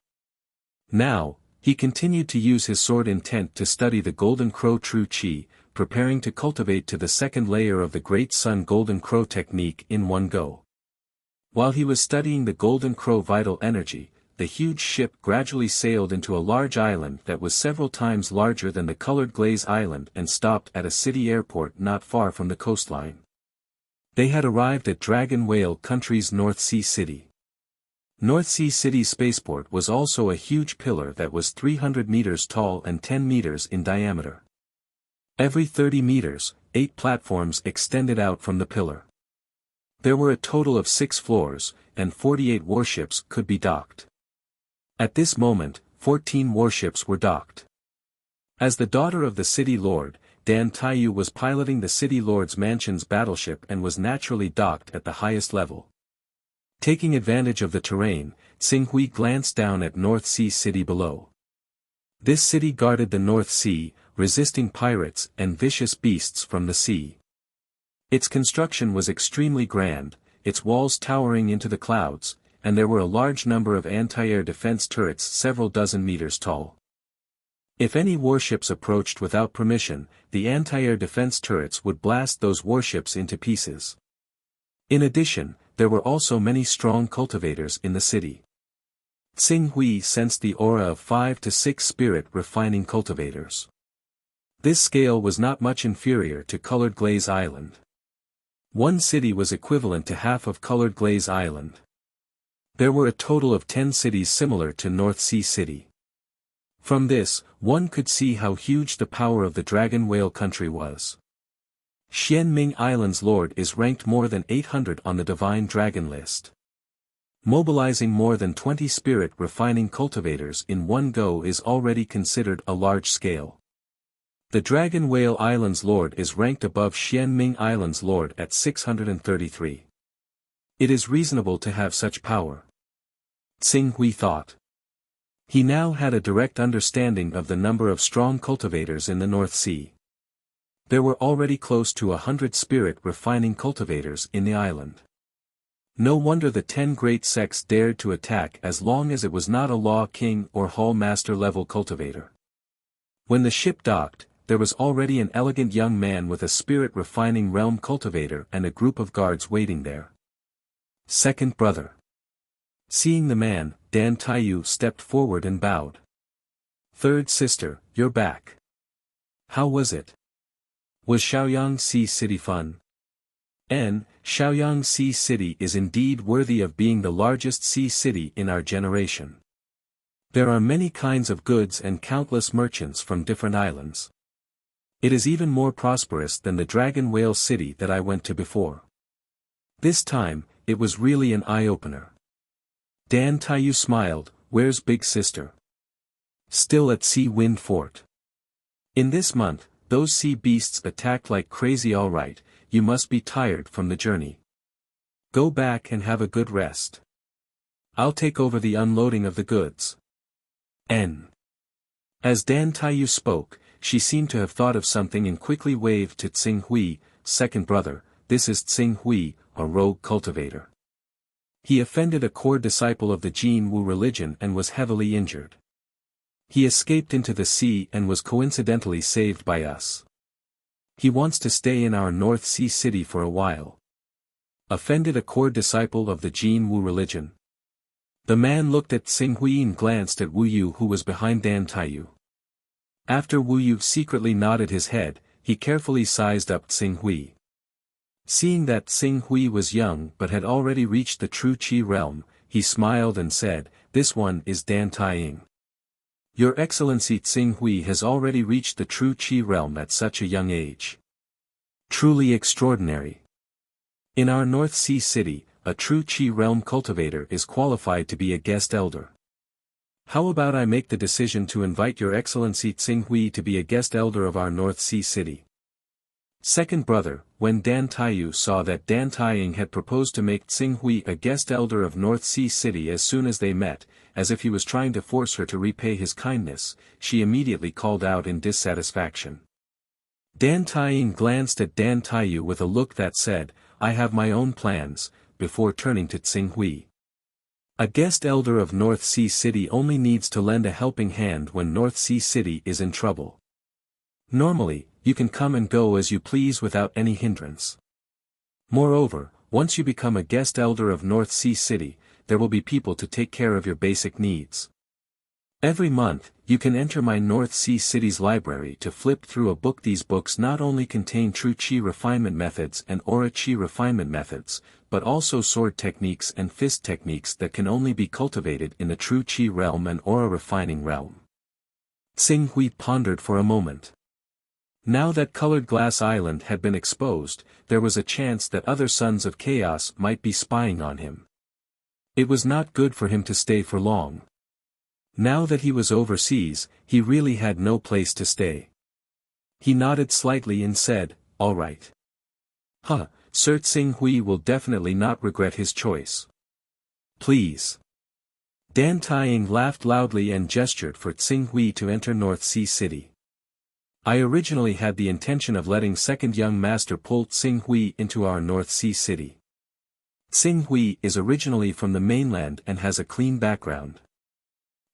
Now, he continued to use his sword intent to study the Golden Crow true qi, preparing to cultivate to the second layer of the Great Sun Golden Crow technique in one go. While he was studying the Golden Crow vital energy, the huge ship gradually sailed into a large island that was several times larger than the Colored Glaze Island and stopped at a city airport not far from the coastline. They had arrived at Dragon Whale Country's North Sea City. North Sea City's spaceport was also a huge pillar that was 300 meters tall and 10 meters in diameter. Every 30 meters, 8 platforms extended out from the pillar. There were a total of 6 floors, and 48 warships could be docked. At this moment, 14 warships were docked. As the daughter of the city lord, Dan Taiyu was piloting the city lord's mansion's battleship and was naturally docked at the highest level. Taking advantage of the terrain, Xing Hui glanced down at North Sea City below. This city guarded the North Sea, resisting pirates and vicious beasts from the sea. Its construction was extremely grand, its walls towering into the clouds, and there were a large number of anti-air defense turrets several dozen meters tall. If any warships approached without permission, the anti-air defense turrets would blast those warships into pieces. In addition, there were also many strong cultivators in the city. Xing Hui sensed the aura of 5 to 6 spirit-refining cultivators. This scale was not much inferior to Colored Glaze Island. One city was equivalent to half of Colored Glaze Island. There were a total of 10 cities similar to North Sea City. From this, one could see how huge the power of the Dragon Whale Country was. Xianming Island's lord is ranked more than 800 on the Divine Dragon list. Mobilizing more than 20 spirit refining cultivators in one go is already considered a large scale. The Dragon Whale Island's Lord is ranked above Xianming Island's Lord at 633. It is reasonable to have such power. Tsing Hui thought. He now had a direct understanding of the number of strong cultivators in the North Sea. There were already close to 100 spirit refining cultivators in the island. No wonder the 10 great sects dared to attack as long as it was not a Law King or Hall Master level cultivator. When the ship docked, there was already an elegant young man with a spirit refining realm cultivator and a group of guards waiting there. Second brother. Seeing the man, Dan Taiyu stepped forward and bowed. Third sister, you're back. How was it? Was Shaoyang Sea City fun? Shaoyang Sea City is indeed worthy of being the largest sea city in our generation. There are many kinds of goods and countless merchants from different islands. It is even more prosperous than the Dragon Whale City that I went to before. This time, it was really an eye-opener. Dan Taiyu smiled. Where's big sister? Still at Sea Wind Fort. In this month, those sea beasts attacked like crazy. All right, you must be tired from the journey. Go back and have a good rest. I'll take over the unloading of the goods. As Dan Taiyu spoke, she seemed to have thought of something and quickly waved to Tsing Hui. Second brother, this is Tsing Hui, a rogue cultivator. He offended a core disciple of the Jin Wu religion and was heavily injured. He escaped into the sea and was coincidentally saved by us. He wants to stay in our North Sea city for a while. Offended a core disciple of the Jin Wu religion. The man looked at Tsing Hui and glanced at Wu Yu, who was behind Dan Taiyu. After Wu Yu secretly nodded his head, he carefully sized up Tsing Hui. Seeing that Tsing Hui was young but had already reached the true Qi realm, he smiled and said, "This one is Dan Taiying. Your Excellency Tsing Hui has already reached the true Qi realm at such a young age. Truly extraordinary. In our North Sea city, a true Qi realm cultivator is qualified to be a guest elder. How about I make the decision to invite Your Excellency Tsing Hui to be a guest elder of our North Sea city?" Second brother, when Dan Taiyu saw that Dan Taiying had proposed to make Tsing Hui a guest elder of North Sea City as soon as they met, as if he was trying to force her to repay his kindness, she immediately called out in dissatisfaction. Dan Taiying glanced at Dan Taiyu with a look that said, "I have my own plans," before turning to Tsing Hui. A guest elder of North Sea City only needs to lend a helping hand when North Sea City is in trouble. Normally, you can come and go as you please without any hindrance. Moreover, once you become a guest elder of North Sea City, there will be people to take care of your basic needs. Every month, you can enter my North Sea City's library to flip through a book. These books not only contain true Qi refinement methods and Aura Qi refinement methods, but also sword techniques and fist techniques that can only be cultivated in the true Qi realm and Aura refining realm. Tsing Hui pondered for a moment. Now that Colored Glass Island had been exposed, there was a chance that other Sons of Chaos might be spying on him. It was not good for him to stay for long. Now that he was overseas, he really had no place to stay. He nodded slightly and said, "All right." Sir Tsing Hui will definitely not regret his choice. Please. Dan Taiying laughed loudly and gestured for Tsing Hui to enter North Sea City. I originally had the intention of letting second young master pull Tsing Hui into our North Sea City. Tsing Hui is originally from the mainland and has a clean background.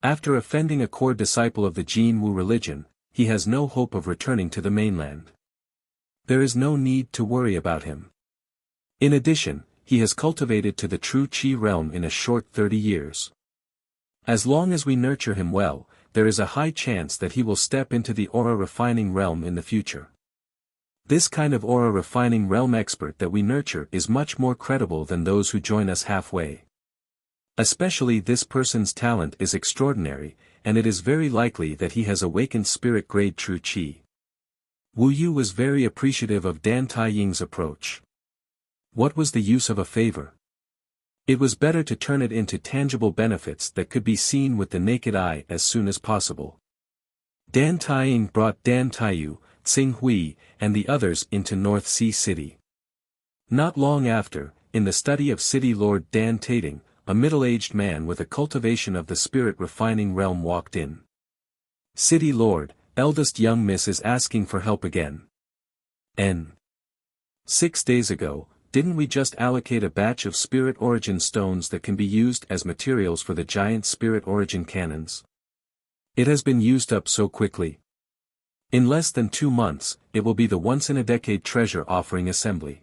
After offending a core disciple of the Jin Wu religion, he has no hope of returning to the mainland. There is no need to worry about him. In addition, he has cultivated to the true Qi realm in a short 30 years. As long as we nurture him well, there is a high chance that he will step into the aura refining realm in the future. This kind of aura refining realm expert that we nurture is much more credible than those who join us halfway. Especially this person's talent is extraordinary, and it is very likely that he has awakened spirit grade true Qi. Wu Yu was very appreciative of Dan Taiying's approach. What was the use of a favor? It was better to turn it into tangible benefits that could be seen with the naked eye as soon as possible. Dan Taiying brought Dan Taiyu, Tsing Hui, and the others into North Sea City. Not long after, in the study of City Lord Dan Tating, a middle-aged man with a cultivation of the spirit-refining realm walked in. "City Lord, eldest young miss is asking for help again. 6 days ago, didn't we just allocate a batch of spirit origin stones that can be used as materials for the giant spirit origin cannons? It has been used up so quickly. In less than 2 months, it will be the once-in-a-decade treasure offering assembly.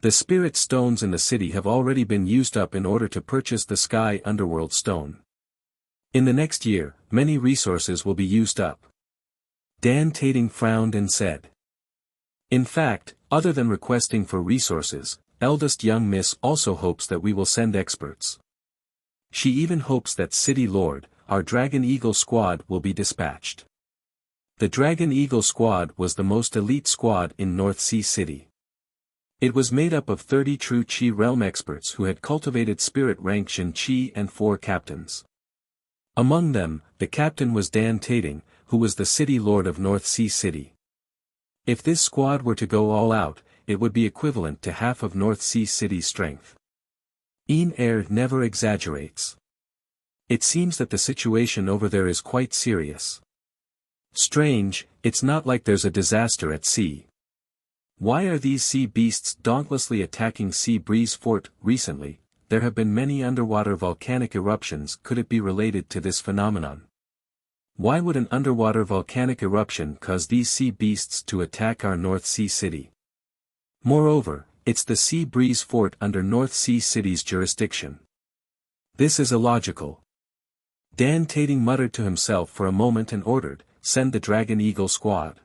The spirit stones in the city have already been used up in order to purchase the sky underworld stone. In the next year, many resources will be used up." Dan Tating frowned and said. "In fact, other than requesting for resources, eldest young miss also hopes that we will send experts. She even hopes that City Lord, our Dragon Eagle squad will be dispatched." The Dragon Eagle squad was the most elite squad in North Sea City. It was made up of 30 true Qi realm experts who had cultivated spirit rank Shin Qi and 4 captains. Among them, the captain was Dan Tating, who was the City Lord of North Sea City. If this squad were to go all out, it would be equivalent to half of North Sea City's strength. Een Air never exaggerates. It seems that the situation over there is quite serious. Strange, it's not like there's a disaster at sea. Why are these sea beasts dauntlessly attacking Sea Breeze Fort? Recently, there have been many underwater volcanic eruptions. Could it be related to this phenomenon? Why would an underwater volcanic eruption cause these sea beasts to attack our North Sea City? Moreover, it's the Sea Breeze Fort under North Sea City's jurisdiction. This is illogical. Dan Tating muttered to himself for a moment and ordered, "Send the Dragon Eagle squad.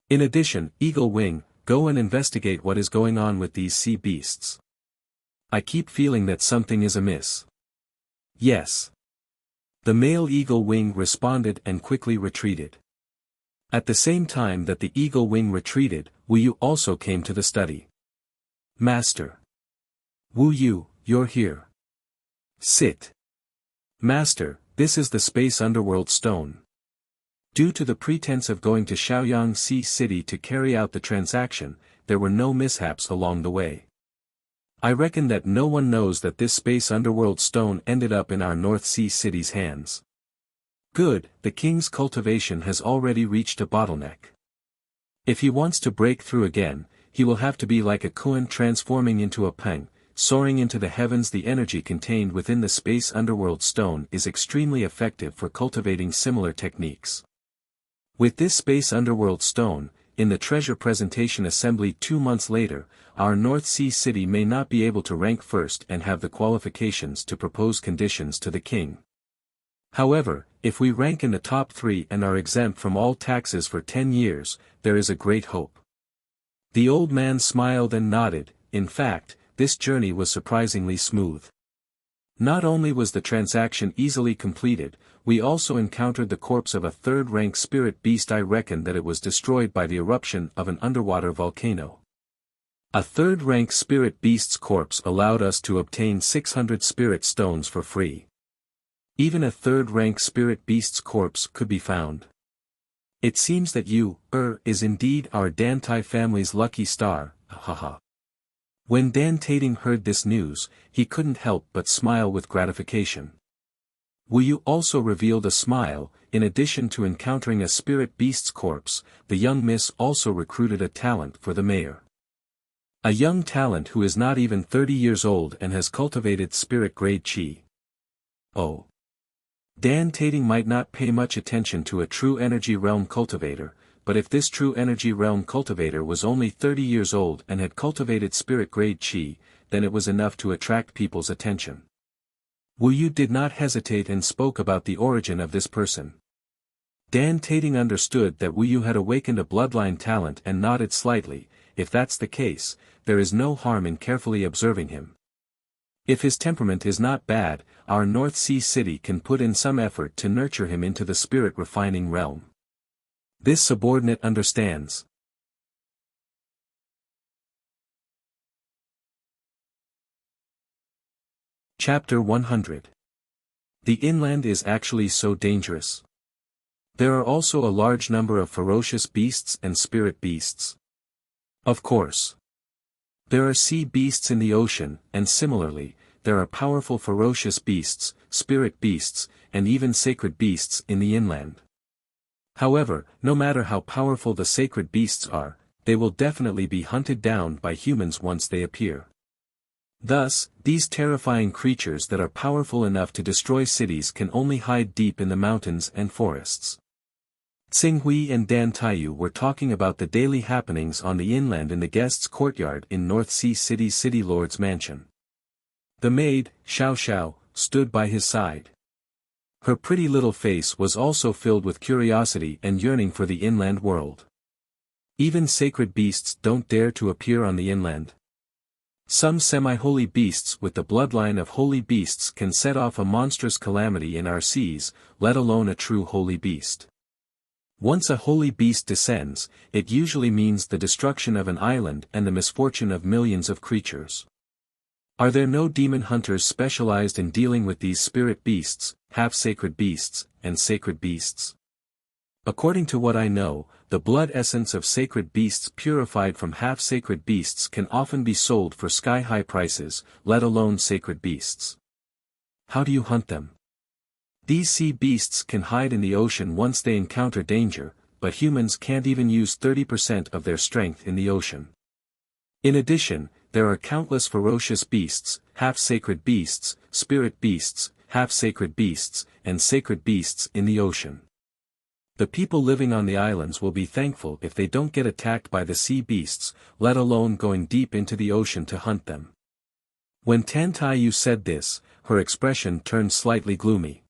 In addition, Eagle Wing, go and investigate what is going on with these sea beasts. I keep feeling that something is amiss." "Yes." The male Eagle Wing responded and quickly retreated. At the same time that the Eagle Wing retreated, Wu Yu also came to the study. "Master." "Wu Yu, you're here. Sit." "Master, this is the Space Underworld Stone. Due to the pretense of going to Shaoyang Sea City to carry out the transaction, there were no mishaps along the way. I reckon that no one knows that this Space Underworld Stone ended up in our North Sea City's hands. Good, the king's cultivation has already reached a bottleneck. If he wants to break through again, he will have to be like a Kuan transforming into a Peng, soaring into the heavens. The energy contained within the Space Underworld Stone is extremely effective for cultivating similar techniques. With this Space Underworld Stone, in the treasure presentation assembly 2 months later, our North Sea City may not be able to rank first and have the qualifications to propose conditions to the king. However, if we rank in the top 3 and are exempt from all taxes for 10 years, there is a great hope." The old man smiled and nodded. In fact, this journey was surprisingly smooth. Not only was the transaction easily completed, we also encountered the corpse of a 3rd-rank spirit beast. I reckon that it was destroyed by the eruption of an underwater volcano. A 3rd-rank spirit beast's corpse allowed us to obtain 600 spirit stones for free. Even a 3rd-rank spirit beast's corpse could be found. It seems that you, is indeed our Dantai family's lucky star, haha. When Dan Tating heard this news, he couldn't help but smile with gratification. Wu Yu also revealed a smile. In addition to encountering a spirit beast's corpse, the young miss also recruited a talent for the mayor. A young talent who is not even 30 years old and has cultivated spirit-grade Qi. Oh. Dan Tating might not pay much attention to a true energy realm cultivator, but if this true energy realm cultivator was only 30 years old and had cultivated spirit-grade Qi, then it was enough to attract people's attention. Wu Yu did not hesitate and spoke about the origin of this person. Dan Tating understood that Wu Yu had awakened a bloodline talent and nodded slightly. If that's the case, there is no harm in carefully observing him. If his temperament is not bad, our North Sea City can put in some effort to nurture him into the spirit-refining realm. This subordinate understands. Chapter 100. The inland is actually so dangerous. There are also a large number of ferocious beasts and spirit beasts. Of course. There are sea beasts in the ocean, and similarly, there are powerful ferocious beasts, spirit beasts, and even sacred beasts in the inland. However, no matter how powerful the sacred beasts are, they will definitely be hunted down by humans once they appear. Thus, these terrifying creatures that are powerful enough to destroy cities can only hide deep in the mountains and forests. Xing Hui and Dan Taiyu were talking about the daily happenings on the inland in the guests' courtyard in North Sea City's City Lord's mansion. The maid, Xiao Xiao, stood by his side. Her pretty little face was also filled with curiosity and yearning for the inland world. Even sacred beasts don't dare to appear on the inland. Some semi-holy beasts with the bloodline of holy beasts can set off a monstrous calamity in our seas, let alone a true holy beast. Once a holy beast descends, it usually means the destruction of an island and the misfortune of millions of creatures. Are there no demon hunters specialized in dealing with these spirit beasts, half-sacred beasts, and sacred beasts? According to what I know, the blood essence of sacred beasts purified from half-sacred beasts can often be sold for sky-high prices, let alone sacred beasts. How do you hunt them? These sea beasts can hide in the ocean once they encounter danger, but humans can't even use 30% of their strength in the ocean. In addition, there are countless ferocious beasts, half-sacred beasts, spirit beasts, half-sacred beasts, and sacred beasts in the ocean. The people living on the islands will be thankful if they don't get attacked by the sea beasts, let alone going deep into the ocean to hunt them. When Dan Taiyu said this, her expression turned slightly gloomy.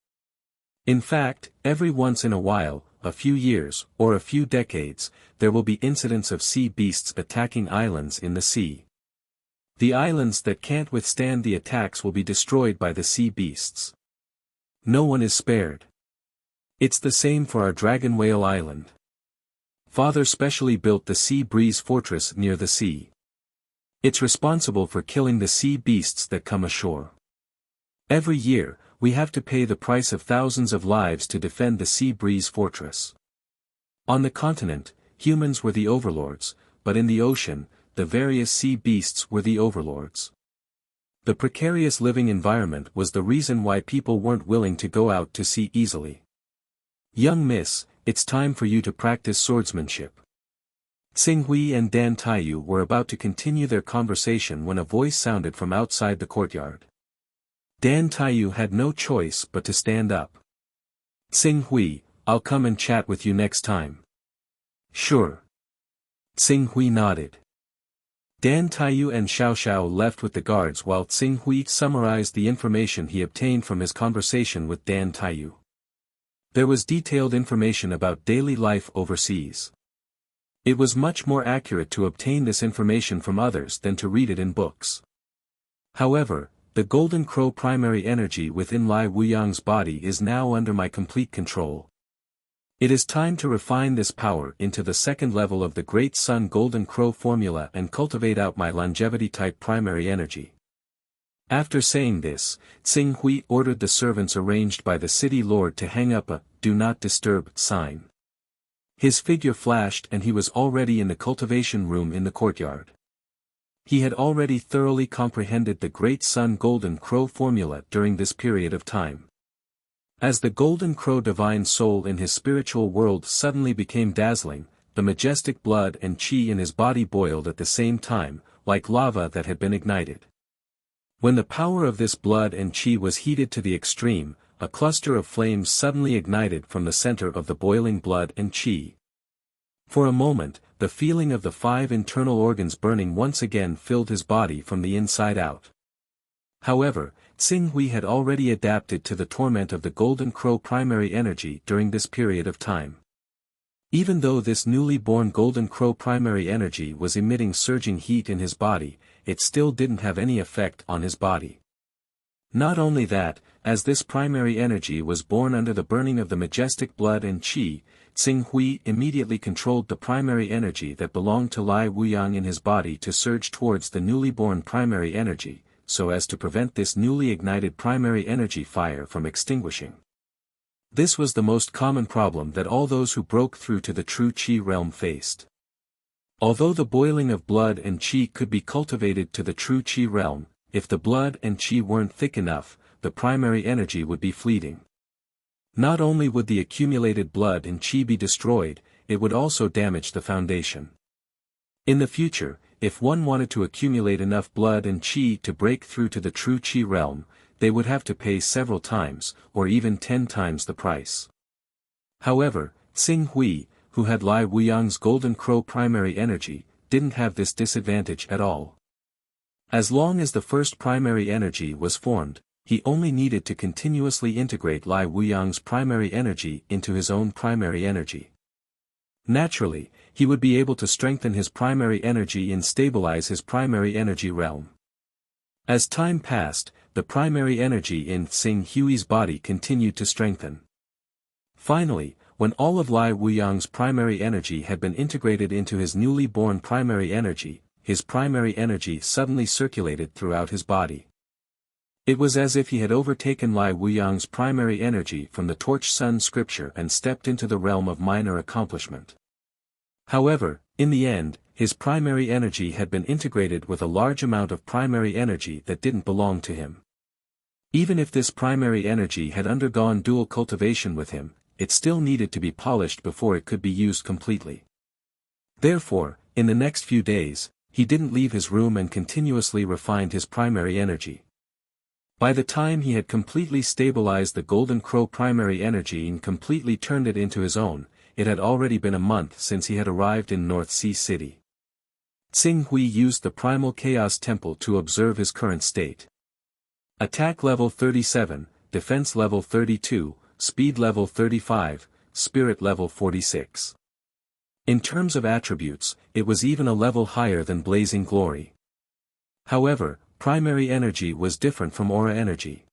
In fact, every once in a while, a few years, or a few decades, there will be incidents of sea beasts attacking islands in the sea. The islands that can't withstand the attacks will be destroyed by the sea beasts. No one is spared. It's the same for our Dragon Whale Island. Father specially built the Sea Breeze Fortress near the sea. It's responsible for killing the sea beasts that come ashore. Every year, we have to pay the price of thousands of lives to defend the Sea Breeze Fortress. On the continent, humans were the overlords, but in the ocean, the various sea beasts were the overlords. The precarious living environment was the reason why people weren't willing to go out to sea easily. Young miss, it's time for you to practice swordsmanship. Xing Hui and Dan Taiyu were about to continue their conversation when a voice sounded from outside the courtyard. Dan Taiyu had no choice but to stand up. Xing Hui, I'll come and chat with you next time. Sure. Xing Hui nodded. Dan Taiyu and Xiao Xiao left with the guards while Xing Hui summarized the information he obtained from his conversation with Dan Taiyu. There was detailed information about daily life overseas. It was much more accurate to obtain this information from others than to read it in books. However, the Golden Crow primary energy within Lai Wuyang's body is now under my complete control. It is time to refine this power into the second level of the Great Sun Golden Crow formula and cultivate out my longevity-type primary energy. After saying this, Xing Hui ordered the servants arranged by the city lord to hang up a "Do Not Disturb" sign. His figure flashed and he was already in the cultivation room in the courtyard. He had already thoroughly comprehended the Great Sun Golden Crow formula during this period of time. As the Golden Crow divine soul in his spiritual world suddenly became dazzling, the majestic blood and qi in his body boiled at the same time, like lava that had been ignited. When the power of this blood and qi was heated to the extreme, a cluster of flames suddenly ignited from the center of the boiling blood and qi. For a moment, the feeling of the 5 internal organs burning once again filled his body from the inside out. However, Xing Hui had already adapted to the torment of the Golden Crow primary energy during this period of time. Even though this newly born Golden Crow primary energy was emitting surging heat in his body, it still didn't have any effect on his body. Not only that, as this primary energy was born under the burning of the majestic blood and qi, Xing Hui immediately controlled the primary energy that belonged to Lai Wuyang in his body to surge towards the newly born primary energy, so as to prevent this newly ignited primary energy fire from extinguishing. This was the most common problem that all those who broke through to the true Qi realm faced. Although the boiling of blood and Qi could be cultivated to the true Qi realm, if the blood and Qi weren't thick enough, the primary energy would be fleeting. Not only would the accumulated blood and Qi be destroyed, it would also damage the foundation. In the future, if one wanted to accumulate enough blood and Qi to break through to the true Qi realm, they would have to pay several times, or even 10 times the price. However, Xing Hui, who had Lai Wuyang's Golden Crow primary energy, didn't have this disadvantage at all. As long as the first primary energy was formed, he only needed to continuously integrate Lai Wuyang's primary energy into his own primary energy. Naturally, he would be able to strengthen his primary energy and stabilize his primary energy realm. As time passed, the primary energy in Xing Hui's body continued to strengthen. Finally, when all of Lai Wuyang's primary energy had been integrated into his newly born primary energy, his primary energy suddenly circulated throughout his body. It was as if he had overtaken Lai Wuyang's primary energy from the Torch Sun scripture and stepped into the realm of minor accomplishment. However, in the end, his primary energy had been integrated with a large amount of primary energy that didn't belong to him. Even if this primary energy had undergone dual cultivation with him, it still needed to be polished before it could be used completely. Therefore, in the next few days, he didn't leave his room and continuously refined his primary energy. By the time he had completely stabilized the Golden Crow primary energy and completely turned it into his own, it had already been a month since he had arrived in North Sea City. Xing Hui used the Primal Chaos Temple to observe his current state. Attack level 37, defense level 32, speed level 35, spirit level 46. In terms of attributes, it was even a level higher than Blazing Glory. However, primary energy was different from aura energy.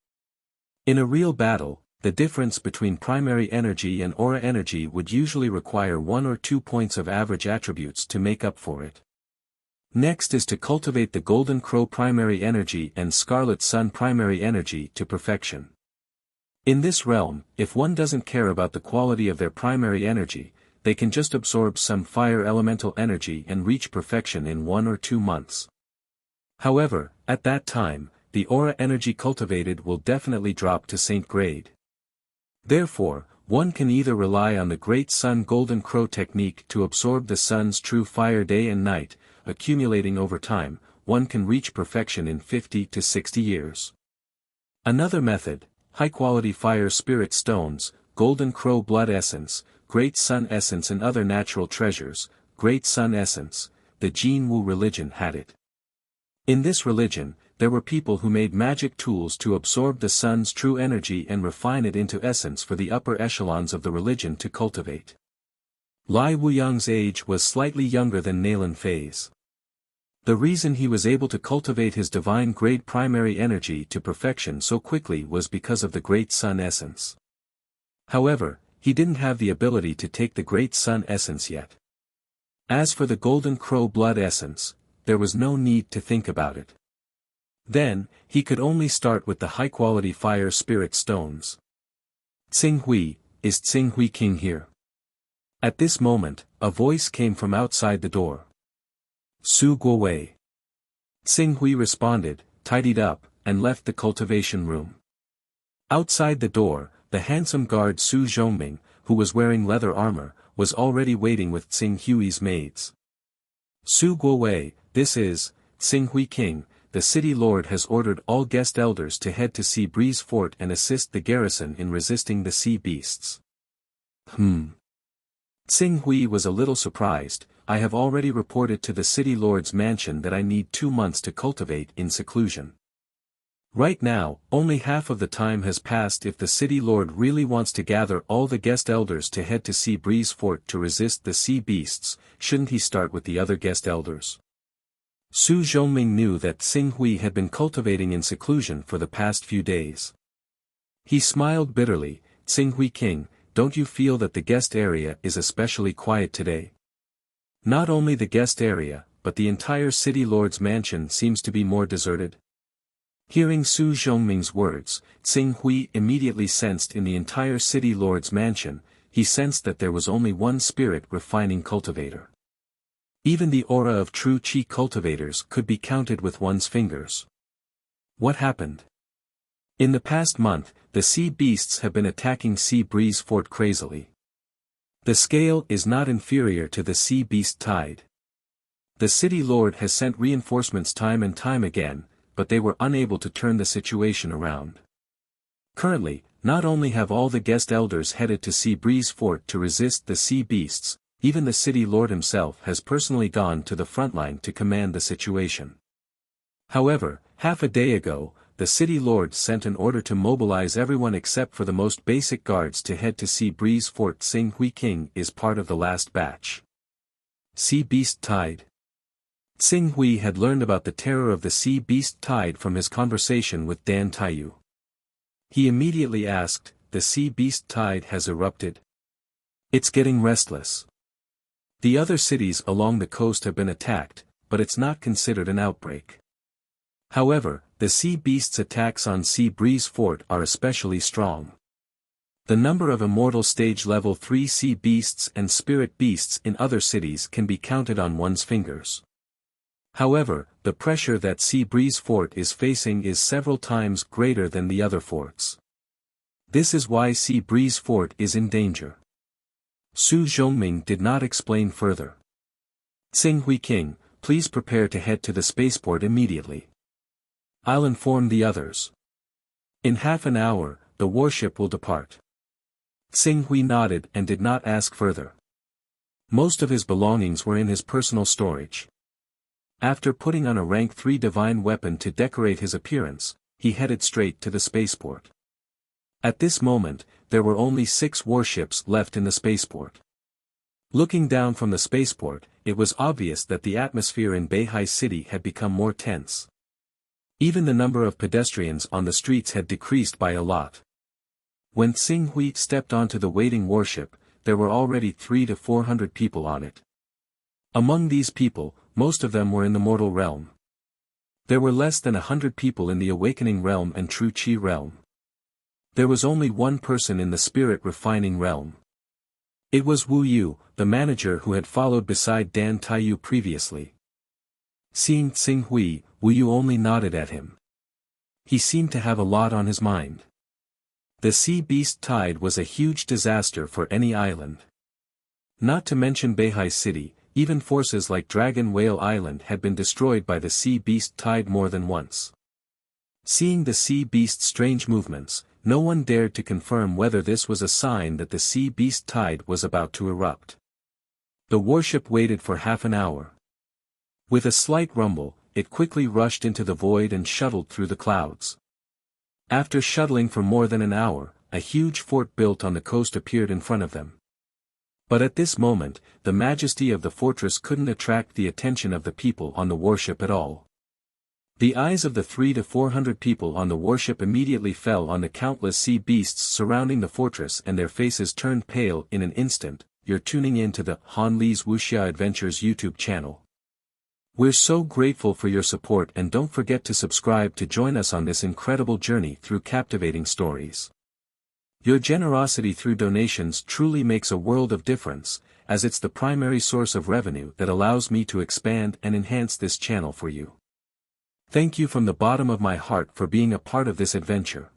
In a real battle, the difference between primary energy and aura energy would usually require 1 or 2 points of average attributes to make up for it. Next is to cultivate the Golden Crow primary energy and Scarlet Sun primary energy to perfection. In this realm, if one doesn't care about the quality of their primary energy, they can just absorb some fire elemental energy and reach perfection in 1 or 2 months. However, at that time, the aura energy cultivated will definitely drop to Saint grade. Therefore, one can either rely on the Great Sun Golden Crow technique to absorb the sun's true fire day and night, accumulating over time, one can reach perfection in 50 to 60 years. Another method, high-quality fire spirit stones, Golden Crow blood essence, Great Sun essence and other natural treasures, Great Sun essence, the Jin Wu religion had it. In this religion, there were people who made magic tools to absorb the sun's true energy and refine it into essence for the upper echelons of the religion to cultivate. Lai Wuyang's age was slightly younger than Nalan Fei's. The reason he was able to cultivate his divine grade primary energy to perfection so quickly was because of the Great Sun essence. However, he didn't have the ability to take the Great Sun essence yet. As for the Golden Crow blood essence, there was no need to think about it. Then, he could only start with the high-quality fire spirit stones. Xing Hui, is Xing Hui King here? At this moment, a voice came from outside the door. Su Guowei. Xing Hui responded, tidied up, and left the cultivation room. Outside the door, the handsome guard Su Zhongming, who was wearing leather armor, was already waiting with Xing Hui's maids. Su Guowei, this is, Xing Hui King, the city lord has ordered all guest elders to head to Sea Breeze Fort and assist the garrison in resisting the sea beasts. Xing Hui was a little surprised. I have already reported to the city lord's mansion that I need 2 months to cultivate in seclusion. Right now, only half of the time has passed. If the city lord really wants to gather all the guest elders to head to Sea Breeze Fort to resist the sea beasts, shouldn't he start with the other guest elders? Su Zhongming knew that Xing Hui had been cultivating in seclusion for the past few days. He smiled bitterly. Xing Hui King, don't you feel that the guest area is especially quiet today? Not only the guest area, but the entire city lord's mansion seems to be more deserted. Hearing Su Zhongming's words, Tsing Hui immediately sensed in the entire city lord's mansion, he sensed that there was only one spirit refining cultivator. Even the aura of true qi cultivators could be counted with one's fingers. What happened? In the past month, the sea beasts have been attacking Sea Breeze Fort crazily. The scale is not inferior to the sea beast tide. The city lord has sent reinforcements time and time again, but they were unable to turn the situation around. Currently, not only have all the guest elders headed to Sea Breeze Fort to resist the sea beasts, even the city lord himself has personally gone to the front line to command the situation. However, half a day ago, the city lord sent an order to mobilize everyone except for the most basic guards to head to Sea Breeze Fort. Tsing Hui King is part of the last batch. Sea Beast Tide. Tsing Hui had learned about the terror of the Sea Beast Tide from his conversation with Dan Taiyu. He immediately asked, "The Sea Beast Tide has erupted? It's getting restless. The other cities along the coast have been attacked, but it's not considered an outbreak. However, the sea beasts' attacks on Sea Breeze Fort are especially strong. The number of immortal stage level 3 sea beasts and spirit beasts in other cities can be counted on one's fingers. However, the pressure that Sea Breeze Fort is facing is several times greater than the other forts. This is why Sea Breeze Fort is in danger." Su Zhongming did not explain further. "Tsing Hui King, please prepare to head to the spaceport immediately. I'll inform the others. In half an hour, the warship will depart." Tsing Hui nodded and did not ask further. Most of his belongings were in his personal storage. After putting on a rank 3 divine weapon to decorate his appearance, he headed straight to the spaceport. At this moment, there were only 6 warships left in the spaceport. Looking down from the spaceport, it was obvious that the atmosphere in Beihai City had become more tense. Even the number of pedestrians on the streets had decreased by a lot. When Tsing Hui stepped onto the waiting warship, there were already 300 to 400 people on it. Among these people, most of them were in the mortal realm. There were less than 100 people in the awakening realm and true qi realm. There was only one person in the spirit refining realm. It was Wu Yu, the manager who had followed beside Dan Taiyu previously. Seeing Tsing Hui, Wu Yu only nodded at him. He seemed to have a lot on his mind. The Sea Beast Tide was a huge disaster for any island. Not to mention Beihai City, even forces like Dragon Whale Island had been destroyed by the Sea Beast Tide more than once. Seeing the Sea Beast's strange movements, no one dared to confirm whether this was a sign that the Sea Beast Tide was about to erupt. The warship waited for half an hour. With a slight rumble, it quickly rushed into the void and shuttled through the clouds. After shuttling for more than an hour, a huge fort built on the coast appeared in front of them. But at this moment, the majesty of the fortress couldn't attract the attention of the people on the warship at all. The eyes of the 300 to 400 people on the warship immediately fell on the countless sea beasts surrounding the fortress, and their faces turned pale in an instant. You're tuning in to the Han Li's Wuxia Adventures YouTube channel. We're so grateful for your support, and don't forget to subscribe to join us on this incredible journey through captivating stories. Your generosity through donations truly makes a world of difference, as it's the primary source of revenue that allows me to expand and enhance this channel for you. Thank you from the bottom of my heart for being a part of this adventure.